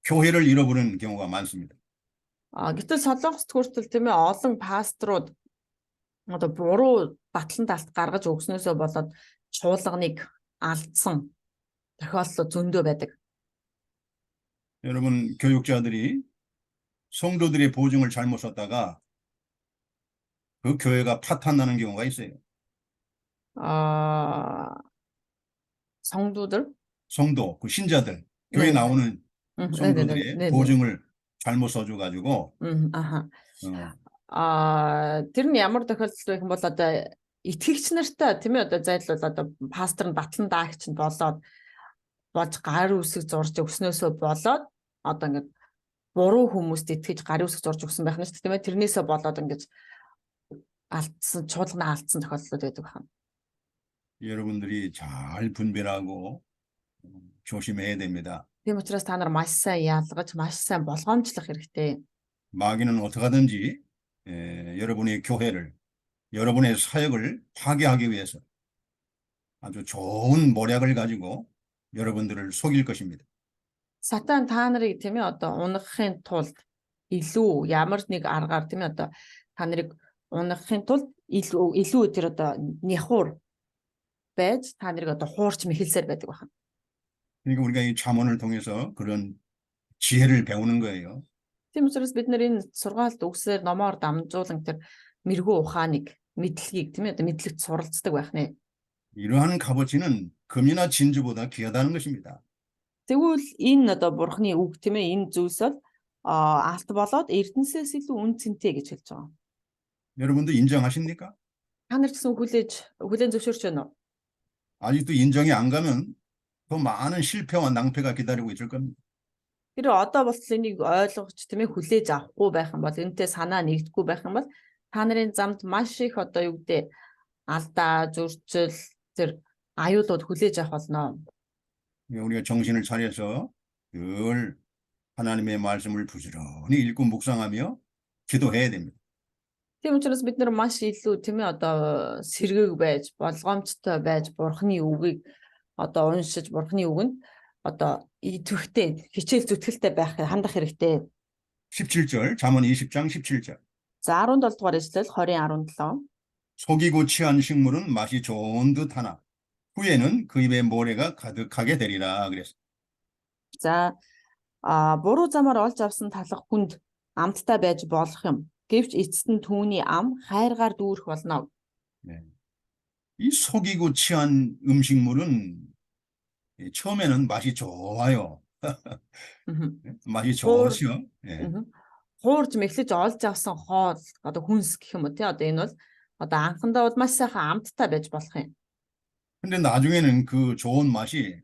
교회를 잃어버리는 경우가 많습니다. Гэтэл Солонгост хүртэл тийм ээ олон пасторууд одоо буруу батлан даалт гаргаж өгснөөсөө болоод чуулганыг алдсан тохиолдол зөндөө байдаг. 여러분 교육자들이 성도들의 보증을 잘못 썼다가 그 교회가 파탄나는 경우가 있어요. 성도들? 성도, 그 신자들, 교회 네. 나오는 성도들의 네. 보증을 잘못 써줘가지고 Тэр нь ямар тохиолдол байх юм бол одоо итгэгч нартай тийм ээ одоо зайлшгүй одоо пастор нь батлан даагч нь болоод болж гар үсэг зурж өгснөөсөө болоод одоо ингээд буруу хүмүүст итгэж гар үсэг зурж өгсөн байх нь шүү дээ тийм ээ тэрнээсээ болоод ингээд алдсан чуулгана алдсан тохиолдлууд байдаг байна. 여러분들이 잘 분별하고 조심해야 됩니다. Тийм учраас та нар маш сайн ялгаж маш сайн болгоомжлох хэрэгтэй. 마귀는 어떻게 하든지 여러분의 교회를 여러분의 사역을 파괴하기 위해서 아주 좋은 모략을 가지고 여러분들을 속일 것입니다. Сатан та нарыг тийм ээ одоо унахын тулд илүү ямар нэг аргаар тийм ээ одоо та нарыг унахын тулд илүү тэр одоо няхуур байж та нарыг одоо хуурч мэхэлсээр байдаг байна. 그러니까 우리가 이 잠언을 통해서 그런 지혜를 배우는 거예요. Тийм учраас бид нар энэ сургаалт үгсээр номоор дамжуулан тэр мэрэгүү ухааныг мэдлэгийг тийм ээ одоо мэдлэгт суралцдаг байх нэ. 이러한 값어치는 금이나 진주보다 귀하다는 것입니다. Тэгвэл энэ одоо бурхны үг тийм ээ энэ зүйлс бол алт болоод эрдэнэсээс илүү үн цэнтэй гэж хэлж байгаа. 여러분도 인정하십니까? Та нар гэсэн хүлээн зөвшөөрч байна уу? 아직도 인정이 안 가면 더 많은 실패와 낭패가 기다리고 있을 겁니다. Тэр одоо болтол энийг ойлгож тийм ээ хүлээж авахгүй байх юм бол энэтэй санаа нэгдэхгүй байх юм бол та нарын замд маш их одоо юу гэдэг алдаа, зөрчил тэр аюулууд хүлээж авах болно. 우리가 정신을 차려서 늘 하나님의 말씀을 부지런히 읽고 묵상하며 기도해야 됩니다. Тийм учраас бид нар маш илүү тийм ээ одоо сэргээг байж, болгоомжтой байж бурхны үгийг одоо уншиж бурхны үгэнд одоо идэвхтэй хичээл зүтгэлтэй байх хандах хэрэгтэй. 17절 잠언 20장 17절 За 17 дугаар эшлэл 20:17 속이고 취한 식물은 맛이 좋은 듯 하나 후에는 그 입에 모래가 가득하게 되리라 그랬어요. За буруу замаар олж авсан талах хүнд амттай байж болох юм. Гэвч эцэст нь түүний ам хайргаар дүүрэх болно. 네. 이 속이고 취한 음식물은 처음에는 맛이 좋아요. 맛이 좋죠. 예. Хуурж мэхлэж олж авсан хоол одоо хүнс гэх юм уу тий одоо энэ бол одоо анхандаа бол маш сайхан амттай байж болох юм. 근데 나중에는 그 좋은 맛이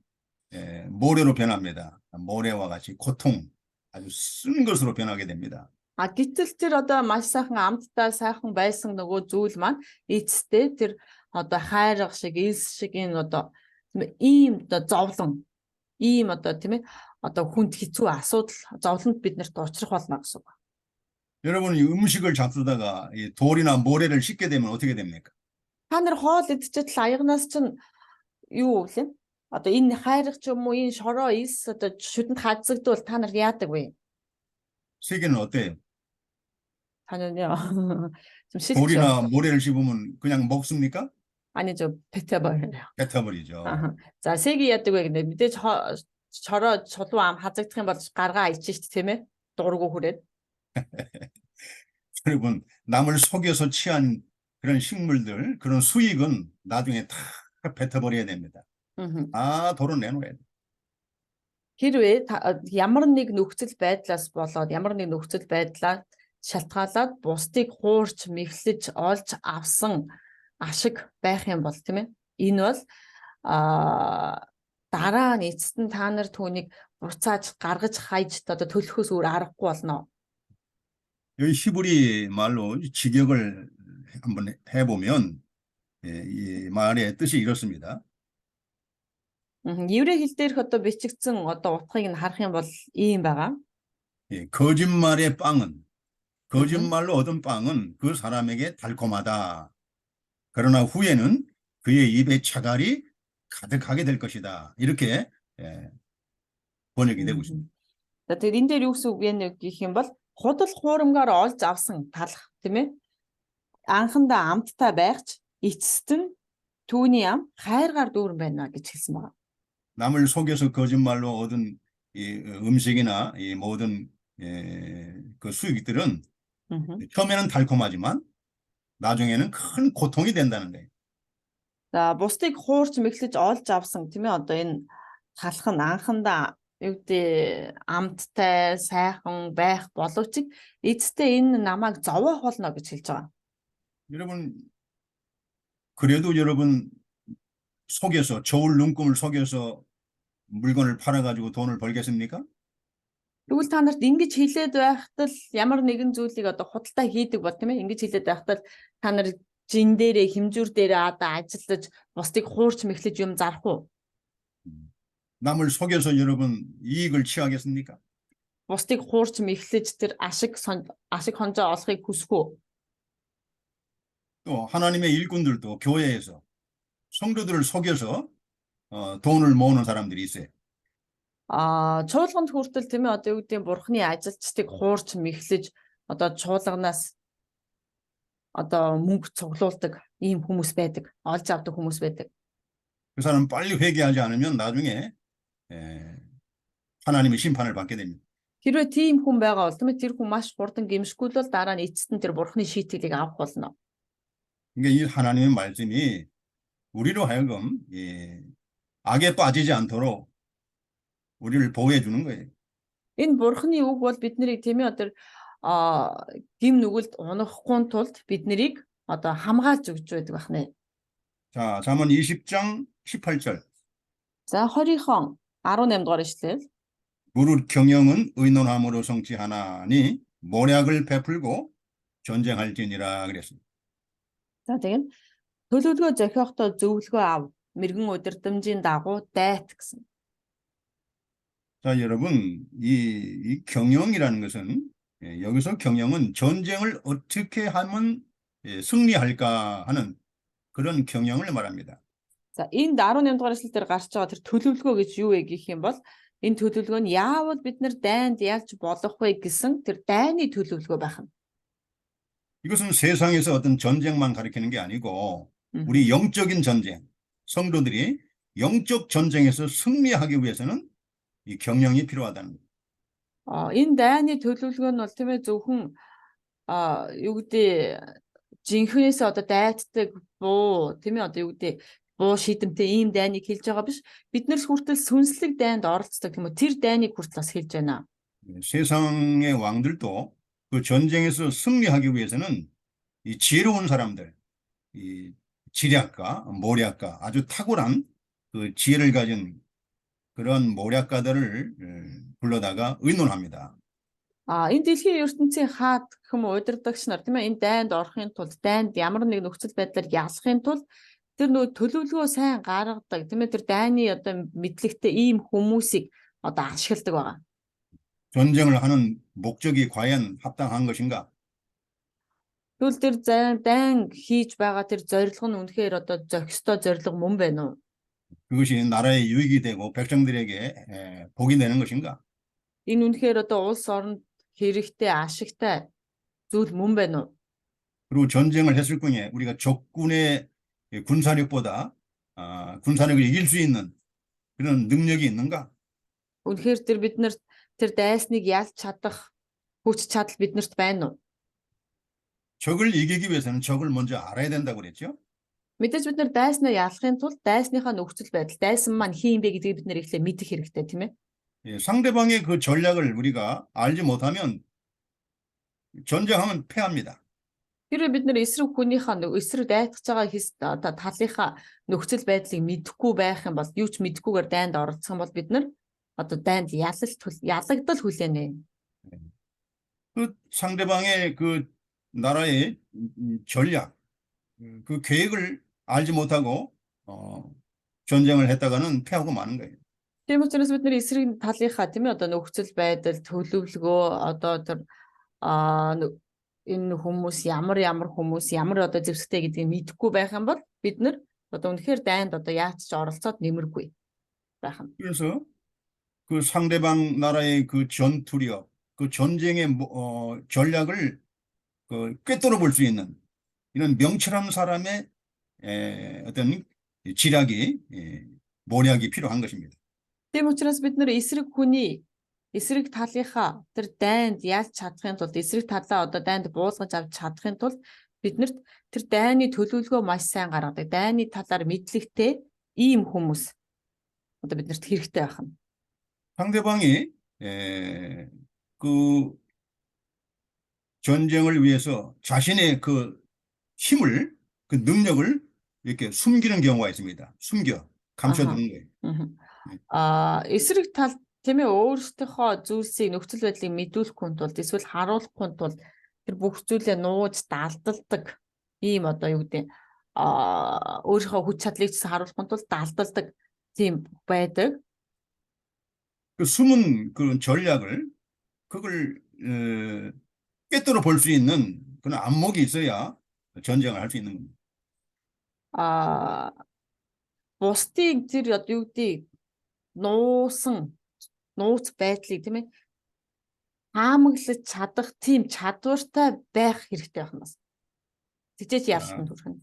모래로 변합니다. 모래와 같이 고통, 아주 쓴 것으로 변하게 됩니다. Гэтэл тэр одоо маш сайхан амттай сайхан байсан нөгөө зүйл маань эцэстээ тэр одоо хайрга шиг, элс шиг энэ одоо ийм одоо зовлон, ийм одоо тийм ээ одоо хүнд хэцүү асуудал зовлонд бид нарт учрах болно гэсэн үг. 여러분 음식을 잡수다가 이 돌이나 모래를 씹게 되면 어떻게 됩니까? Та нар хоол идчихэл аягнаас чинь юу вэ? Одоо энэ хайрга ч юм уу энэ шороо элс одоо шүдэнд хазагдвал та нар яадаг вэ? 세계는 어때요? 당연히요. 좀 싫죠. 돌이나 모래를 씹으면 그냥 먹습니까? 아니죠. 뱉어버려요. 뱉어버리죠. 아하. За 세기 яадаг вэ гэдэг мэдээж чороо чулуу ам хазагдах юм бол гаргаа ичж шүү дээ тийм ээ. Дургу хүрээд. 여러분, 남을 속여서 취한 그런 식물들, 그런 수익은 나중에 다 뱉어버려야 됩니다. Мгм. 도로 내놓아야 돼. Хэрвээ ямар нэг нөхцөл байдлаас болоод ямар нэг нөхцөл байдлаа шалтгаалаад бусдыг хуурч мэхлэж олж авсан ашиг байх юм бол тийм ээ. Энэ бол дараа нь эцэст нь та нар түүнийг буцааж гаргаж хайж одоо төлөхөөс өөр аргагүй болно. 여기 히브리 말로 직역을 한번 해보면 이 말의 뜻이 이렇습니다. Еврей хэл дээрх одоо бичигдсэн одоо утгыг нь харах юм бол ийм байгаа. 거짓말의 빵은 거짓말로 얻은 빵은 그 사람에게 달콤하다. 그러나 후에는 그의 입에 차갈이 가득하게 될 것이다. 이렇게 번역이 되고 있습니다. За тэгээд энэ дээр юу гэсэн үг вэ гэх юм бол худал хуурамгаар олж авсан талах тийм ээ. Анхандаа амттай байхч эцэст нь түүний ам хайргаар дүүрэн байна гэж хэлсэн байна. 남을 속여서 거짓말로 얻은 이 음식이나 이 모든 그 수익들은 처음에는 달콤하지만 나중에는 큰 고통이 된다는 거예요. За бусдыг хуурч мэхлэж олж авсан тийм ээ одоо энэ талах нь анхандаа юу гэдэг амттай сайхан байх боловч эцэстээ энэ намайг зовоох болно гэж хэлж байгаа. 여러분 그래도 여러분 속여서 좋을 눈금을 속여서 물건을 팔아가지고 돈을 벌겠습니까? Тэгвэл та нарт ингэж хэлээд байхад л ямар нэгэн зүйлийг одоо худалдаа хийдэг бол тийм ээ ингэж хэлээд байхад л та нар жин дээрээ хэмжүүр дээрээ одоо ажиллаж бусдыг хуурч мэхлэж юм зарах уу? 남을 속여서 여러분 이익을 취하겠습니까? Бусдыг хуурч мэхлэж тэр ашиг хонжоо олохыг хүсэх үү? 또 하나님의 일꾼들도 교회에서 성도들을 속여서 돈을 모으는 사람들이 있어요. Чуулганд хүртэл тийм ээ одоо юу гэдэг бурхны ажилчдыг хуурч мэхлэж одоо чуулганаас одоо мөнгө цуглуулдаг ийм хүмүүс байдаг. Олж авдаг хүмүүс байдаг. 그 사람은 빨리 회개하지 않으면 나중에 하나님의 심판을 받게 됩니다. Хэрвээ тийм хүн байгаа бол тийм ээ тэр хүн маш хурдан гэмшгүй л дараа нь эцэст нь тэр бурхны шийтгэлийг авах болно. 그러니까 이 하나님의 말씀이 우리로 하여금 악에 빠지지 않도록 우리를 보호해 주는 거예요. Энэ бурхны үг бол биднийг тийм ээ одоо гим нүгэлд унахгүй тулд биднийг одоо хамгаалж өгч байдаг байна. 자, 잠언 20장 18절. За 20хон 18 дугаар ишлэл. 무릇 경영은 의논함으로 성취하나니 모략을 베풀고 전쟁할지니라 그랬습니다. За тийм төлөвлөгөө зохиохдоо зөвлөгөө ав. Мэргэн удирдамжийн дагуу дайт гэсэн. 자, 여러분, 이 경영이라는 것은 여기서 경영은 전쟁을 어떻게 하면 승리할까 하는 그런 경영을 말합니다. За энд 18 дугаар эшлэл дээр гарч байгаа тэр төлөвлөгөө гэж юу вэ гэх юм бол энэ төлөвлөгөө нь яавал бид нар дайнд ялж болох вэ гэсэн тэр дайны төлөвлөгөө байх нь. 이것은 세상에서 어떤 전쟁만 가리키는 게 아니고 우리 영적인 전쟁, 성도들이 영적 전쟁에서 승리하기 위해서는 이 경영이 필요하다는 거예요. Энэ дайны төлөвлөгөө нь бол тийм ээ зөвхөн юу гэдэг жинхэнээс одоо дайддаг буу тийм ээ одоо юу гэдэг буу шийдэмтэй ийм дайныг хэлж байгаа биш. Бид нар хүртэл сүнслэг дайнд оролцдог тийм үү тэр дайныг хүртэл бас хэлж байна. 세상의 왕들도 그 전쟁에서 승리하기 위해서는 이 지혜로운 사람들, 이 지략가, 모략가, 아주 탁월한 그 지혜를 가진 그런 모략가들을 불러다가 의논합니다. Энэ дэлхийн ертөнцийн хаад гэх юм уу удирдагч нар тийм ээ энэ дайнд орохын тулд дайнд ямар нэг нөхцөл байдлаар ялахын тулд тэр нөгөө төлөвлөгөө сайн гаргадаг тийм ээ тэр дайны одоо мэдлэгтэй ийм хүмүүсийг одоо ашигладаг байгаа. 전쟁을 하는 목적이 과연 합당한 것인가? Тэгвэл тэр дайн хийж байгаа тэр зорилго нь үнэхээр одоо зохистой зорилго мөн байна уу? 그것이 나라의 유익이 되고 백성들에게 복이 되는 것인가? Энэ үнэхээр одоо улс оронд хэрэгтэй, ашигтай зүйл мөн байна уу? 그리고 전쟁을 했을 경우에 우리가 적군의 군사력보다 군사력을 이길 수 있는 그런 능력이 있는가? Үнэхээр тэр биднэрт тэр дайсныг ялж чадах хүч чадал биднэрт байна уу? 적을 이기기 위해서는 적을 먼저 알아야 된다고 그랬죠. Мэдээж бид нар дайснаа ялахын тулд дайсныхаа нөхцөл байдал, дайсан маань хин бэ гэдгийг бид нар эхлээ мэдэх хэрэгтэй тийм ээ. 예, 상대방의 그 전략을 우리가 알지 못하면 전쟁하면 패합니다. Хэрвээ бид нар эсрэг хүнийхээ эсрэг дайтгаж байгаа одоо талынхаа нөхцөл байдлыг мэдэхгүй байх юм бол юу ч мэдэхгүйгээр дайнд оролцох юм бол бид нар одоо дайнд ялагдал хүлээнэ. 그 상대방의 그 나라의 전략, 그 계획을 알지 못하고 전쟁을 했다가는 패하고 마는 거예요. Тийм учраас бид нар эсрэг талынхаа тийм ээ одоо нөхцөл байдал, төлөвлөгөө одоо тэр энэ хүмүүс ямар хүмүүс ямар одоо зэвсэгтэй гэдгийг мэдэхгүй байх юм бол бид нар одоо үнэхээр дайнд одоо яаж ч оролцоод нэмэргүй байх нь. 그래서 그 상대방 나라의 그 전투력, 그 전쟁의 전략을 그 꿰뚫어 볼 수 있는 이런 명철한 사람의 어떤 지략이 모략이 필요한 것입니다. Тийм учраас бид нар эсрэг талынхаа тэр дайнд яаж чадахын тулд эсрэг талаа одоо дайнд буулгаж авч чадахын тулд биднэрт тэр дайны төлөвлөгөө маш сайн гаргадаг. Дайны талаар мэдлэгтэй ийм хүмүүс одоо биднэрт хэрэгтэй байх нь. 상대방이 그 전쟁을 위해서 자신의 그 힘을, 그 능력을 이렇게 숨기는 경우가 있습니다. 숨겨, 감춰두는 거예요. Эсрэг тал тийм ээ өөрсдийнхөө зүйлсийг нөхцөл байдлыг мэдүүлэхгүй тулд эсвэл харуулахгүй тулд тэр бүх зүйлээ нууж далдалдаг ийм одоо юу гэдэг өөрийнхөө хүч чадлыг ч харуулахгүй тулд далдалдаг тийм байдаг. 그 숨은 그 전략을 그걸 꿰뚫어 볼 수 있는 그런 안목이 있어야 전쟁을 할 수 있는 겁니다. Бусдыг тэр одоо юу гэдэг нууц байдлыг тийм ээ таамаглаж чадах тийм чадвартай байх хэрэгтэй байх нь бас. Тэгжээч ялсан төрх нь.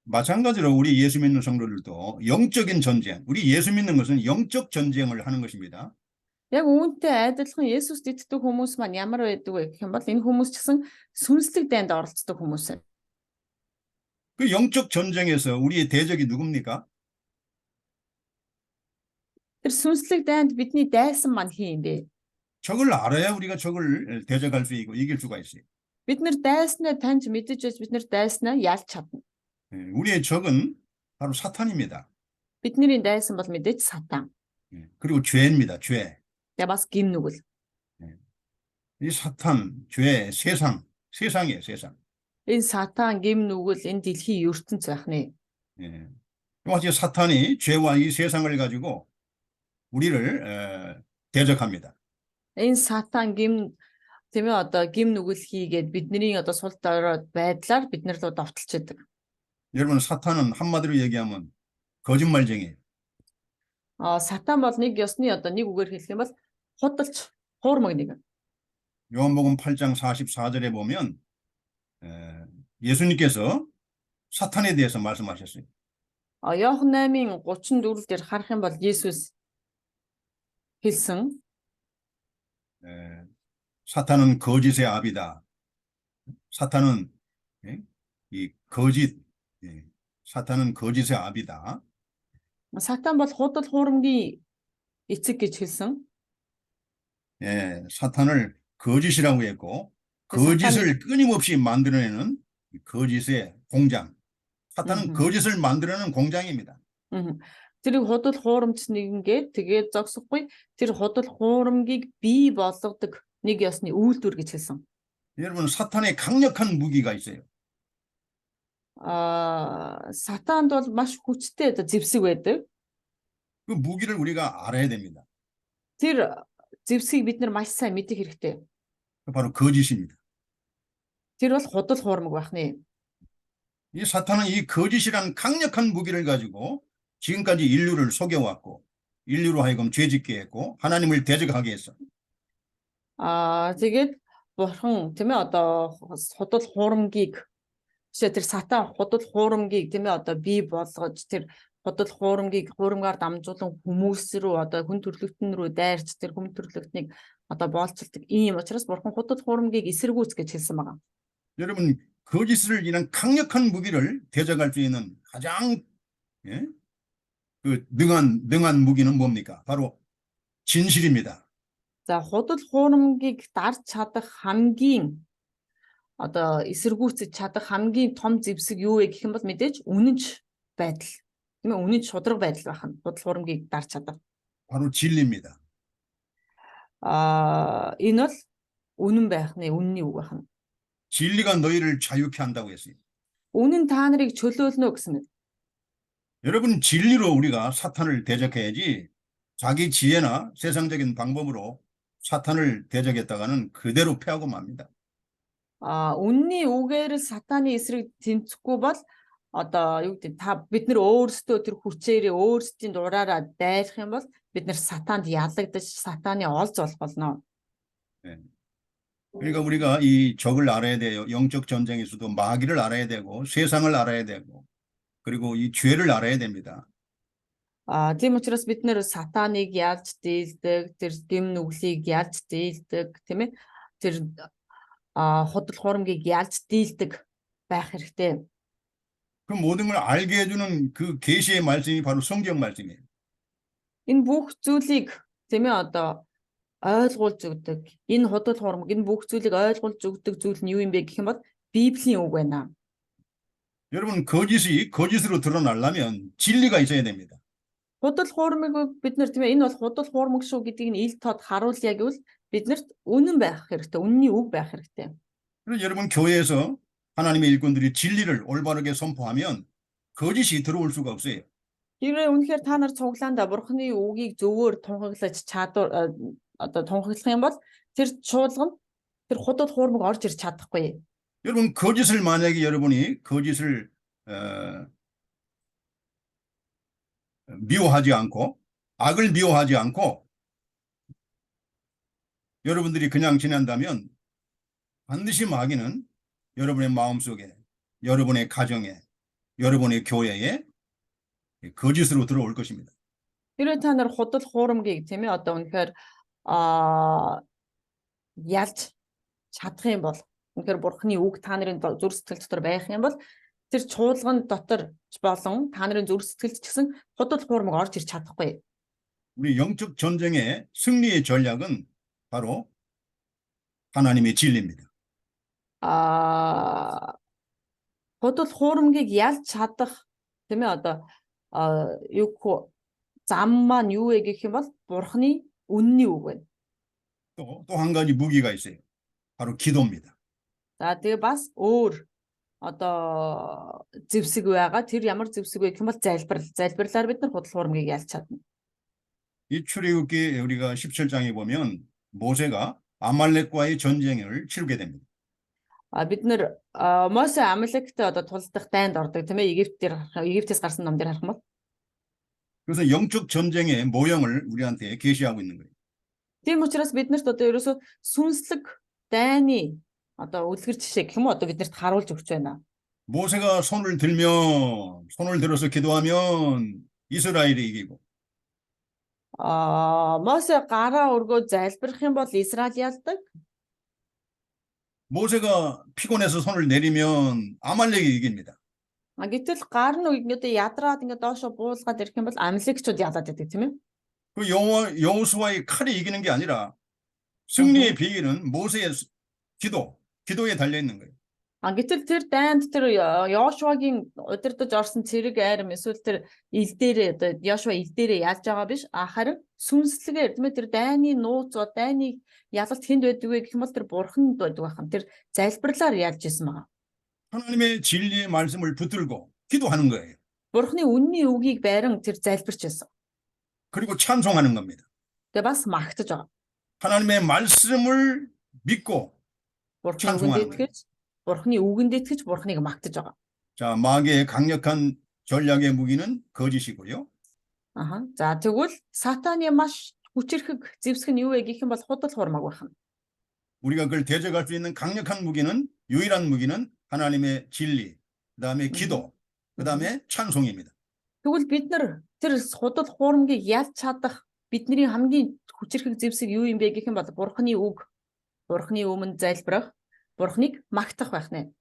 마찬가지로 우리 예수 믿는 성도들도 영적인 전쟁, 우리 예수 믿는 것은 영적 전쟁을 하는 것입니다. Яг үүнтэй адилхан Есүст итгэдэг хүмүүс маань ямар байдаг вэ гэх юм бол энэ хүмүүс ч гэсэн сүнслэг дайнд оролцдог хүмүүс. 그 영적 전쟁에서 우리의 대적이 누굽니까? Тэр сүнслэг дайнд бидний дайсан маань хин юм бэ? 적을 알아야 우리가 적을 대적할 수 있고 이길 수가 있어요. Бид нар дайснаа таньж мэдэж байж бид нар дайснаа ялж чадна. 우리의 적은 바로 사탄입니다. Бидний дайсан бол мэдээж сатан. 그리고 죄입니다. 죄. Тэгээ бас гим нүгэл. 이 사탄, 죄, 세상이에요. 세상. Энэ сатан, гим нүгэл энэ дэлхийн ертөнц байх нэ. 마치 사탄이 죄와 이 세상을 가지고 우리를 대적합니다. Энэ сатан гим тийм ээ одоо гим нүгэл хийгээд бидний одоо сул дорой байдлаар бид нар руу довтолж идэг. 여러분 사탄은 한마디로 얘기하면 거짓말쟁이에요. Сатан бол нэг ёсны одоо нэг үгээр хэлэх юм бол худалч, хуурмаг нэг. 요한복음 8장 44절에 보면 예수님께서 사탄에 대해서 말씀하셨어요. Иохан 8:34 дээр харах юм бол Есүс хэлсэн 사탄은 거짓의 아비다. 사탄은 이 거짓, 사탄은 거짓의 아비다. Сатан бол худал хуурмгийн эцэг гэж хэлсэн. 사탄을 거짓이라고 했고 거짓을 끊임없이 만들어내는 거짓의 공장. 사탄은 거짓을 만들어내는 공장입니다. Тэр худал хуурамч нэгнгээд тэгээд зогсохгүй тэр худал хуурамгийг бий болгодог нэг ёсны үйлдвэр гэж хэлсэн. 여러분 사탄의 강력한 무기가 있어요. Сатанд бол маш хүчтэй зэвсэг байдаг. 그 무기를 우리가 알아야 됩니다. Тэр зэвсгийг бид нар маш сайн мэдэх хэрэгтэй. 바로 거짓입니다. Тэр бол худал хуурмаг байх нэ. 이 사탄은 이 거짓이란 강력한 무기를 가지고 지금까지 인류를 속여왔고 인류로 하여금 죄짓게 했고 하나님을 대적하게 했어. Тэгээд бурхан тийм ээ одоо худал хуурамгийг жишээ тэр сатан худал хуурамгийг тийм ээ одоо бий болгож тэр худал хуурамгийг хуурамгаар дамжуулан хүмүүс рүү одоо хүн төрлөختн рүү дайрч тэр хүн төрлөختнийг одоо боолцолдог ийм учраас бурхан худал хуурамгийг эсэргүүц гэж хэлсэн байгаа. 여러분, 거짓을 이런 강력한 무기를 대적할 수 있는 가장 예? 그 능한 무기는 뭡니까? 바로 진실입니다. За худал хуурамгийг дарж чадах хамгийн одоо эсэргүүцэж чадах хамгийн том зэвсэг юу вэ гэх юм бол мэдээж үнэнч байдал. Тийм ээ үнэнч шудраг байдал байх нь худал хуурамгийг дарж чадах. 바로 진리입니다. Энэ бол үнэн байхны үнний үг байна. 진리가 너희를 자유케 한다고 했어요. Үнэн та нарыг чөлөөлнө гэсэн мэт. 여러분, 진리로 우리가 사탄을 대적해야지 자기 지혜나 세상적인 방법으로 사탄을 대적했다가는 그대로 패하고 맙니다. Үнний үгээр сатаны эсрэг тэмцэхгүй бол одоо юу гэдэг та бид нар өөрсдөө тэр хүчээрээ өөрсдийн дураараа дайрах юм бол бид нар сатанд ялагдаж сатаны олз болох болно. 그러니까 우리가 이 적을 알아야 돼요. 영적 전쟁에서도 마귀를 알아야 되고 세상을 알아야 되고 그리고 이 죄를 알아야 됩니다. Тийм учраас бид нэр сатаныг ялж дийлдэг, тэр дэм нүглийг ялж дийлдэг, тийм ээ. Тэр худал хурамгийг ялж дийлдэг байх хэрэгтэй. 그 모든 걸 알게 해주는 그 계시의 말씀이 바로 성경 말씀이에요. Энэ бүх зүйлийг тийм ээ одоо ойлгуулж өгдөг. Энэ худал хурамг, энэ бүх зүйлийг ойлгуулж өгдөг зүйл нь юу юм бэ гэх юм бол Библийн үг байна. 여러분, 거짓이 거짓으로 드러나려면 진리가 있어야 됩니다. Худал хуурмыг бид нар тийм ээ энэ бол худал хуурмаг шүү гэдгийг нь ил тод харуулъя гэвэл биднэрт үнэн байх хэрэгтэй, үнний үг байх хэрэгтэй. 그래서 여러분 교회에서 하나님의 일꾼들이 진리를 올바르게 선포하면 거짓이 들어올 수가 없어요. Тэрээ үнэхээр та нар цуглаанда бурхны үгийг зөвөөр тунхаглаж чадвар одоо тунхаглах юм бол тэр чуулганд тэр худал хуурмаг орж ирч чадахгүй. 여러분 거짓을 만약에 여러분이 거짓을 미워하지 않고 악을 미워하지 않고 여러분들이 그냥 지낸다면 반드시 마귀는 여러분의 마음속에 여러분의 가정에 여러분의 교회에 거짓으로 들어올 것입니다. Тэрээ та нар худал хуурмгийг тийм ээ одоо үнэхээр ялж чадах юм бол үнэхээр бурхны үг та нарын зүрх сэтгэл дотор байх юм бол тэр чуулган дотор болон та нарын зүрх сэтгэлд ч гэсэн худал хуурмаг орж ирч чадахгүй. 우리 영적 전쟁의 승리의 전략은 바로 하나님의 진리입니다. Худал хуурмгийг ялж чадах тийм ээ одоо юу зам маань юу вэ гэх юм бол бурхны үнний үг байна. 또 한 가지 무기가 있어요. 바로 기도입니다. За тэгээ бас өөр одоо зэвсэг байгаа. Тэр ямар зэвсэг вэ гэх юм бол залбирал. Залбирлаар бид нар худал хуурмгийг ялж чадна. 이 출애굽기 우리가 17장에 보면 모세가 아말렉과의 전쟁을 치르게 됩니다. Бид нар Мосе Амалектэй одоо тулдах дайнд ордог тийм ээ Египтээс гарсан ном дээр харах юм бол 그래서 영적 전쟁의 모형을 우리한테 계시하고 있는 거예요. тийм учраас биднэрт одоо ерөөсө сүнслэг дайны одоо үлгэр жишээ гэх юм уу одоо биднэрт харуулж өгч байна. 모세가 손을 들어서 기도하면 이스라엘이 이기고 Мосе гараа өргөө залбирх юм бол Израиль ялдаг. 모세가 피곤해서 손을 내리면 아말렉이 이깁니다. Гэтэл гар нь ингээд ядраад ингээд доошо буулгаад ирэх юм бол Амалекчууд ялаад байдаг тийм ээ. 그 여호수아의 칼이 이기는 게 아니라 승리의 비결은 모세의 기도에 달려 있는 거예요. Гэтэл тэр дайнд тэр Йошуагийн удирдах орсон цэрэг айрам эсвэл тэр ил дээрээ одоо Йошуа ил дээрээ ялж байгаа биш харин сүнслэгээр тийм ээ тэр дайны нууц дайны ялалт хэнд байдаг вэ гэх юм бол тэр бурханд байдаг байх. Тэр залбирлаар ялж исэн байгаа. 하나님의 진리의 말씀을 붙들고 기도하는 거예요. Бурхны үнний үгийг байран тэр залбирч байсан. 그리고 찬송하는 겁니다. Тэгээ бас магтаж байгаа. 하나님의 말씀을 믿고 Бурхны үгэнд итгэж бурхныг магтаж байгаа. 자, 마귀의 강력한 전략의 무기는 거짓이고요. За тэгвэл сатаны маш хүчирхэг зэвсэг нь юу вэ гэх юм бол худал хуурмаг байх нь. 우리가 그걸 대적할 수 있는 강력한 무기는 유일한 무기는 하나님의 진리, 그다음에 기도, 그다음에 찬송입니다. Тэгвэл бид нар тэр худал хуурмгийг ялж чадах бидний хамгийн хүчирхэг зэвсэг юу юм бэ гэх юм бол Бурхны үг, Бурхны өмнө залбирах, Бурхныг магтах байх нэ.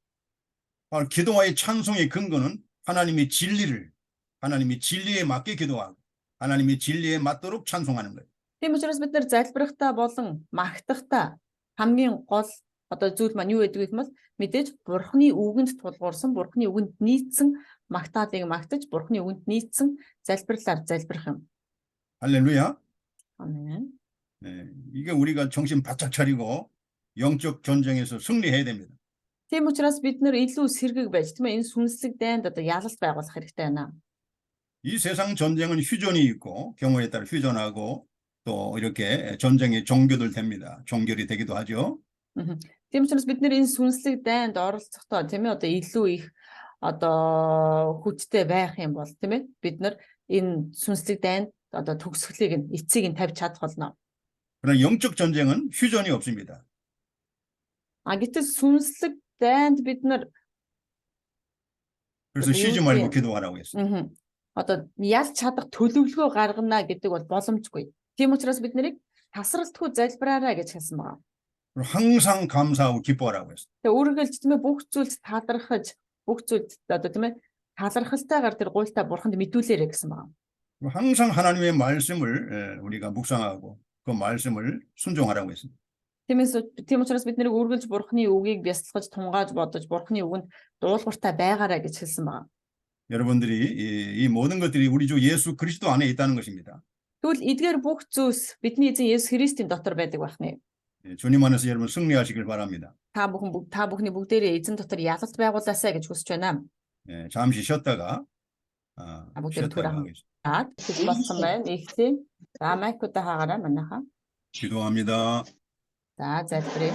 바로 기도와의 찬송의 근거는 하나님이 진리에 맞게 기도하고 하나님이 진리에 맞도록 찬송하는 거예요. Тийм учраас бид нар залбирахтаа болон магтахтаа хамгийн гол одоо зүйл маань юу гэдэг вэ гэвэл мэдээж Бурхны үгэнд тулгуурсан, Бурхны үгэнд нийцсэн магтаалыг магтаж, Бурхны үгэнд нийцсэн залбирлаар залбирах юм. 할렐루야. 아멘. 네, 이게 우리가 정신 바짝 차리고 영적 전쟁에서 승리해야 됩니다. Тийм учраас бид нар илүү сэргэг байж, тийм ээ, энэ сүнслэг дайнд одоо ялалт байгуулах хэрэгтэй байна. 이 세상 전쟁은 휴전이 있고 경우에 따라 휴전하고 또 이렇게 전쟁의 종교들 됩니다. 종결이 되기도 하죠. Тийм учраас бид нар энэ сүнслэг дайнд оролцохдоо тийм ээ одоо илүү их одоо хүчтэй байх юм бол тийм ээ бид нар энэ сүнслэг дайнд одоо төгсгөлийг нь эцийг нь тавьж чадах болно. 그러나 영적 전쟁은 휴전이 없습니다. Гэтэл сүнслэг дайнд бид нар 그래서 쉬지 말고 기도하라고 했어요. одоо ялж чадах төлөвлөгөө гаргана гэдэг бол боломжгүй. Тийм учраас бид нарыг тасралтгүй залбираарай гэж хэлсэн байна. 그리고 항상 감사하고 기뻐하라고 했어요. Тэгээ өөрөөр хэлж тийм ээ бүх зүйлд талархаж, бүх зүйлд одоо тийм ээ талархалтайгаар тэр гуйлтаа бурханд мэдүүлээрэй гэсэн байна. 그리고 항상 하나님의 말씀을 우리가 묵상하고 그 말씀을 순종하라고 했습니다. Тийм учраас бид нарыг үргэлж бурхны үгийг бясалгаж, тунгааж бодож, бурхны үгэнд дуулууртай байгаарай гэж хэлсэн байна. 여러분들이 이 모든 것들이 우리 주 예수 그리스도 안에 있다는 것입니다. Тэгвэл эдгээр бүх зүйлс бидний эзэн Есүс Христийн дотор байдаг байх нэ. 주님 안에서 여러분 승리하시길 바랍니다. Та бүхний бүгдээрээ эзэн дотор ялалт байгуулаасай гэж хүсэж байна. 잠시 쉬었다가 бүгдээ 쉬었다가 하겠습니다. гэж болсон байна. Ихтэй. За майкуудаа хаагаарай манайхаа. 기도합니다. За залбирая.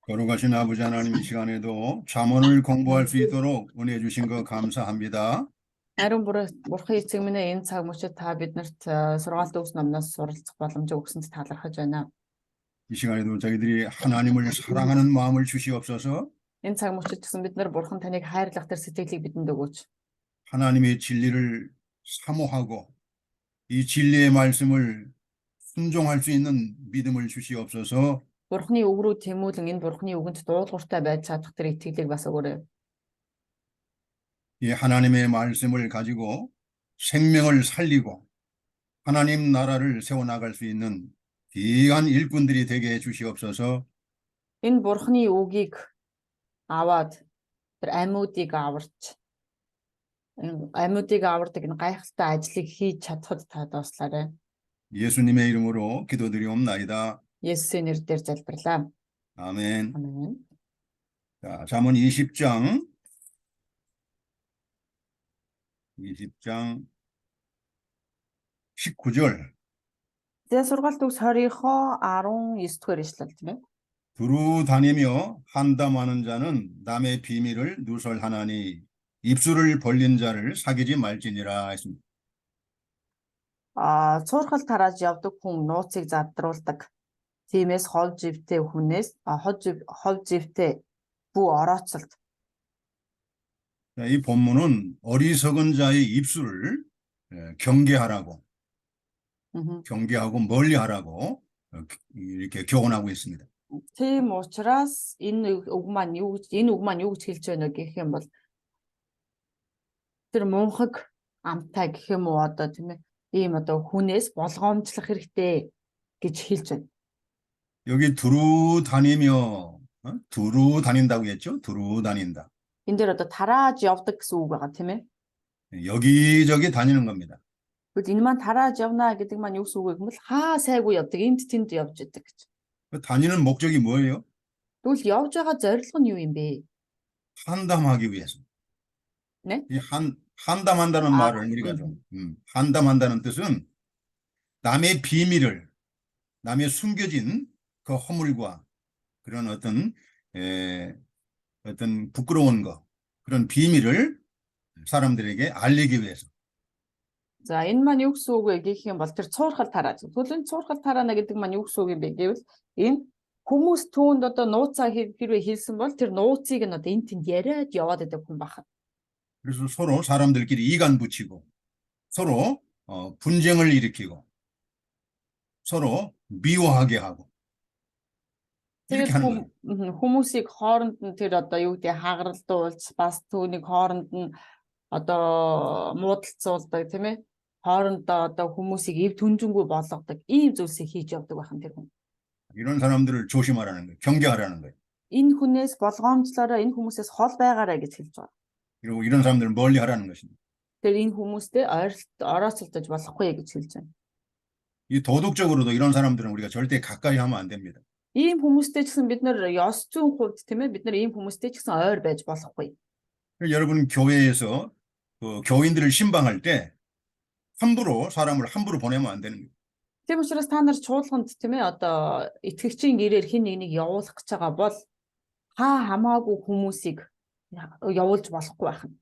거룩하신 아버지 하나님 이 시간에도 잠언을 공부할 수 있도록 은혜 주신 거 감사합니다. Ариун бурхан эцэг минь энэ цаг мөчид та биднэрт сургаалт өгс номноос суралцах боломжийг өгсөнд талархаж байна. 이 시간에도 저희들이 하나님을 사랑하는 마음을 주시옵소서. Энэ цаг мөчид гэсэн бид нар бурхан таныг хайрлах тэр сэтгэлийг бидэнд өгөөч. 하나님의 진리를 사모하고 이 진리의 말씀을 순종할 수 있는 믿음을 주시옵소서. Бурхны үг рүү тэмүүлэн энэ бурхны үгэнд дуулууртай байж чадах тэр итгэлийг бас өгөөрэй. 이 하나님의 말씀을 가지고 생명을 살리고 하나님 나라를 세워나갈 수 있는 귀한 일꾼들이 되게 해 주시옵소서. Энэ бурхны үгийг аваад тэр амьуудыг аварч амьуудыг авардаг энэ гайхалтай ажлыг хийж чадхад та туслаарай. 예수님의 이름으로 기도드리옵나이다. Есүсийн нэрээр залбирлаа. 아멘. 아멘. 자, 잠언 20장 19절. За сургаалт өгс 20-оо 19 дугаар ишлэл тийм ээ. 두루 다니며 한담하는 자는 남의 비밀을 누설하나니 입술을 벌린 자를 사귀지 말지니라 했습니다. Цуурхал тарааж явдаг хүн нууцыг задруулдаг. Тиймээс хов живтэй хүнээс хов живтэй бүү орооцолт. 이 본문은 어리석은 자의 입술을 경계하라고 경계하고 멀리하라고 이렇게 교훈하고 있습니다. Тийм учраас энэ үг маань юу гэж хэлж байна вэ гэх юм бол тэр мунхаг амтай гэх юм уу одоо тийм ээ ийм одоо хүнээс болгоомжлох хэрэгтэй гэж хэлж байна. 여기 두루 다니며 두루 다닌다고 했죠? 두루 다닌다. Энэ дээр одоо тарааж явдаг гэсэн үг байгаа тийм ээ. 여기저기 다니는 겁니다. Тэгвэл энэ маань тарааж явна гэдэг маань юу гэсэн үг вэ гэвэл хаа сайгүй явдаг, энд тэнд явж идэг гэж. 그 다니는 목적이 뭐예요? Тэгвэл явж байгаа зорилго нь юу юм бэ? 한담하기 위해서. 네? 이 한담한다는 말을 우리가 좀 한담한다는 뜻은 남의 비밀을 남의 숨겨진 그 허물과 그런 어떤 부끄러운 거 그런 비밀을 사람들에게 알리기 위해서. За энэ маань юу гэсэн үг вэ гэх юм бол тэр цуурхал тарааж. Тэгвэл энэ цуурхал тараана гэдэг маань юу гэсэн үг юм бэ гэвэл энэ Хүмүүс түүнд одоо нууцаа хэрвээ хэлсэн бол тэр нууцыг нь одоо энд тэнд яриад яваад байдаг хүн байна. 그래서 서로 사람들끼리 이간 붙이고 서로 분쟁을 일으키고 서로 미워하게 하고 이렇게 Тэгээд 하는 거예요. хүмүүсийг хооронд нь тэр одоо юу гэдэг хагаралдуулж бас түүнийг хооронд нь одоо муудалцуулдаг тийм ээ. Хоорондоо одоо хүмүүсийг эв түнжингүй болгодог ийм зүйлсийг хийж явдаг байх нь тэр хүн. 이런 사람들을 조심하라는 거예요. 경계하라는 거예요. Энэ хүнээс болгоомжлоороо энэ хүмүүсээс хол байгаарай гэж хэлж байгаа. 그리고 이런 사람들을 멀리 하라는 것입니다. Тэр энэ хүмүүстэй орооцолдож болохгүй гэж хэлж байна. 이 도덕적으로도 이런 사람들은 우리가 절대 가까이 하면 안 됩니다. Ийм хүмүүстэй ч гэсэн бид нар ёс зүйн хувьд тийм ээ бид нар ийм хүмүүстэй ч гэсэн ойр байж болохгүй. 여러분 교회에서 교인들을 신방할 때 함부로 사람을 함부로 보내면 안 되는 거예요. Тийм учраас та нар чуулганд тийм ээ одоо итгэгчийн гэрээр хэн нэгнийг явуулах гэж байгаа бол хамаагүй хүмүүсийг явуулж болохгүй байх нь.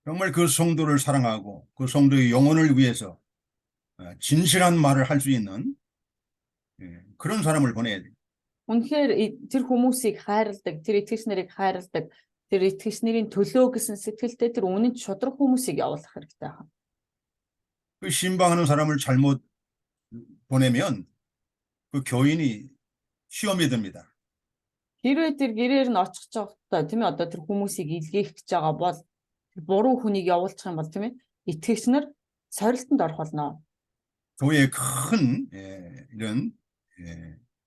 정말 그 성도를 사랑하고 그 성도의 영혼을 위해서 진실한 말을 할 수 있는 그런 사람을 보내야 돼요. Үнэхээр тэр хүмүүсийг хайрладаг, тэр итгэгч нарыг хайрладаг, тэр итгэгч нарын төлөө гэсэн сэтгэлтэй тэр үнэн шудраг хүмүүсийг явуулах хэрэгтэй байна. 그 신방하는 사람을 잘못 보내면 그 교인이 시험에 듭니다. Хэрвээ тэр гэрээр нь очих гэж байгаа тийм ээ одоо тэр хүмүүсийг илгээх гэж байгаа бол тэр буруу хүнийг явуулчих юм бол тийм ээ итгэгч нар сорилтонд орох болно. 교회에 큰 이런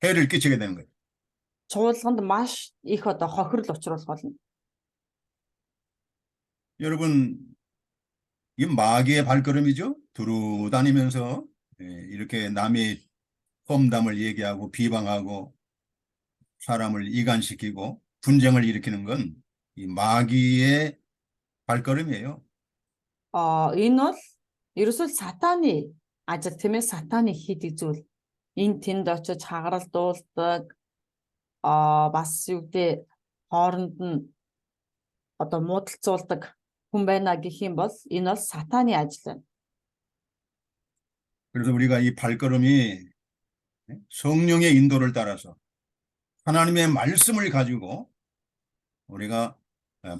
해를 끼치게 되는 거예요. Чуулганд маш их одоо хохирол учруулах болно. 여러분 이 마귀의 발걸음이죠. 두루 다니면서 이렇게 남의 험담을 얘기하고 비방하고 사람을 이간시키고 분쟁을 일으키는 건 이 마귀의 발걸음이에요. Энэ бол ерөөсөө сатаны ажил тийм ээ сатаны хийдэг зүйл. Энд тэнд очиж хагаралдуулдаг бас юу гэдэг хооронд нь одоо муудалцуулдаг хүн байна гэх юм бол энэ бол сатаны ажил байна. 그래서 우리가 이 발걸음이 성령의 인도를 따라서 하나님의 말씀을 가지고 우리가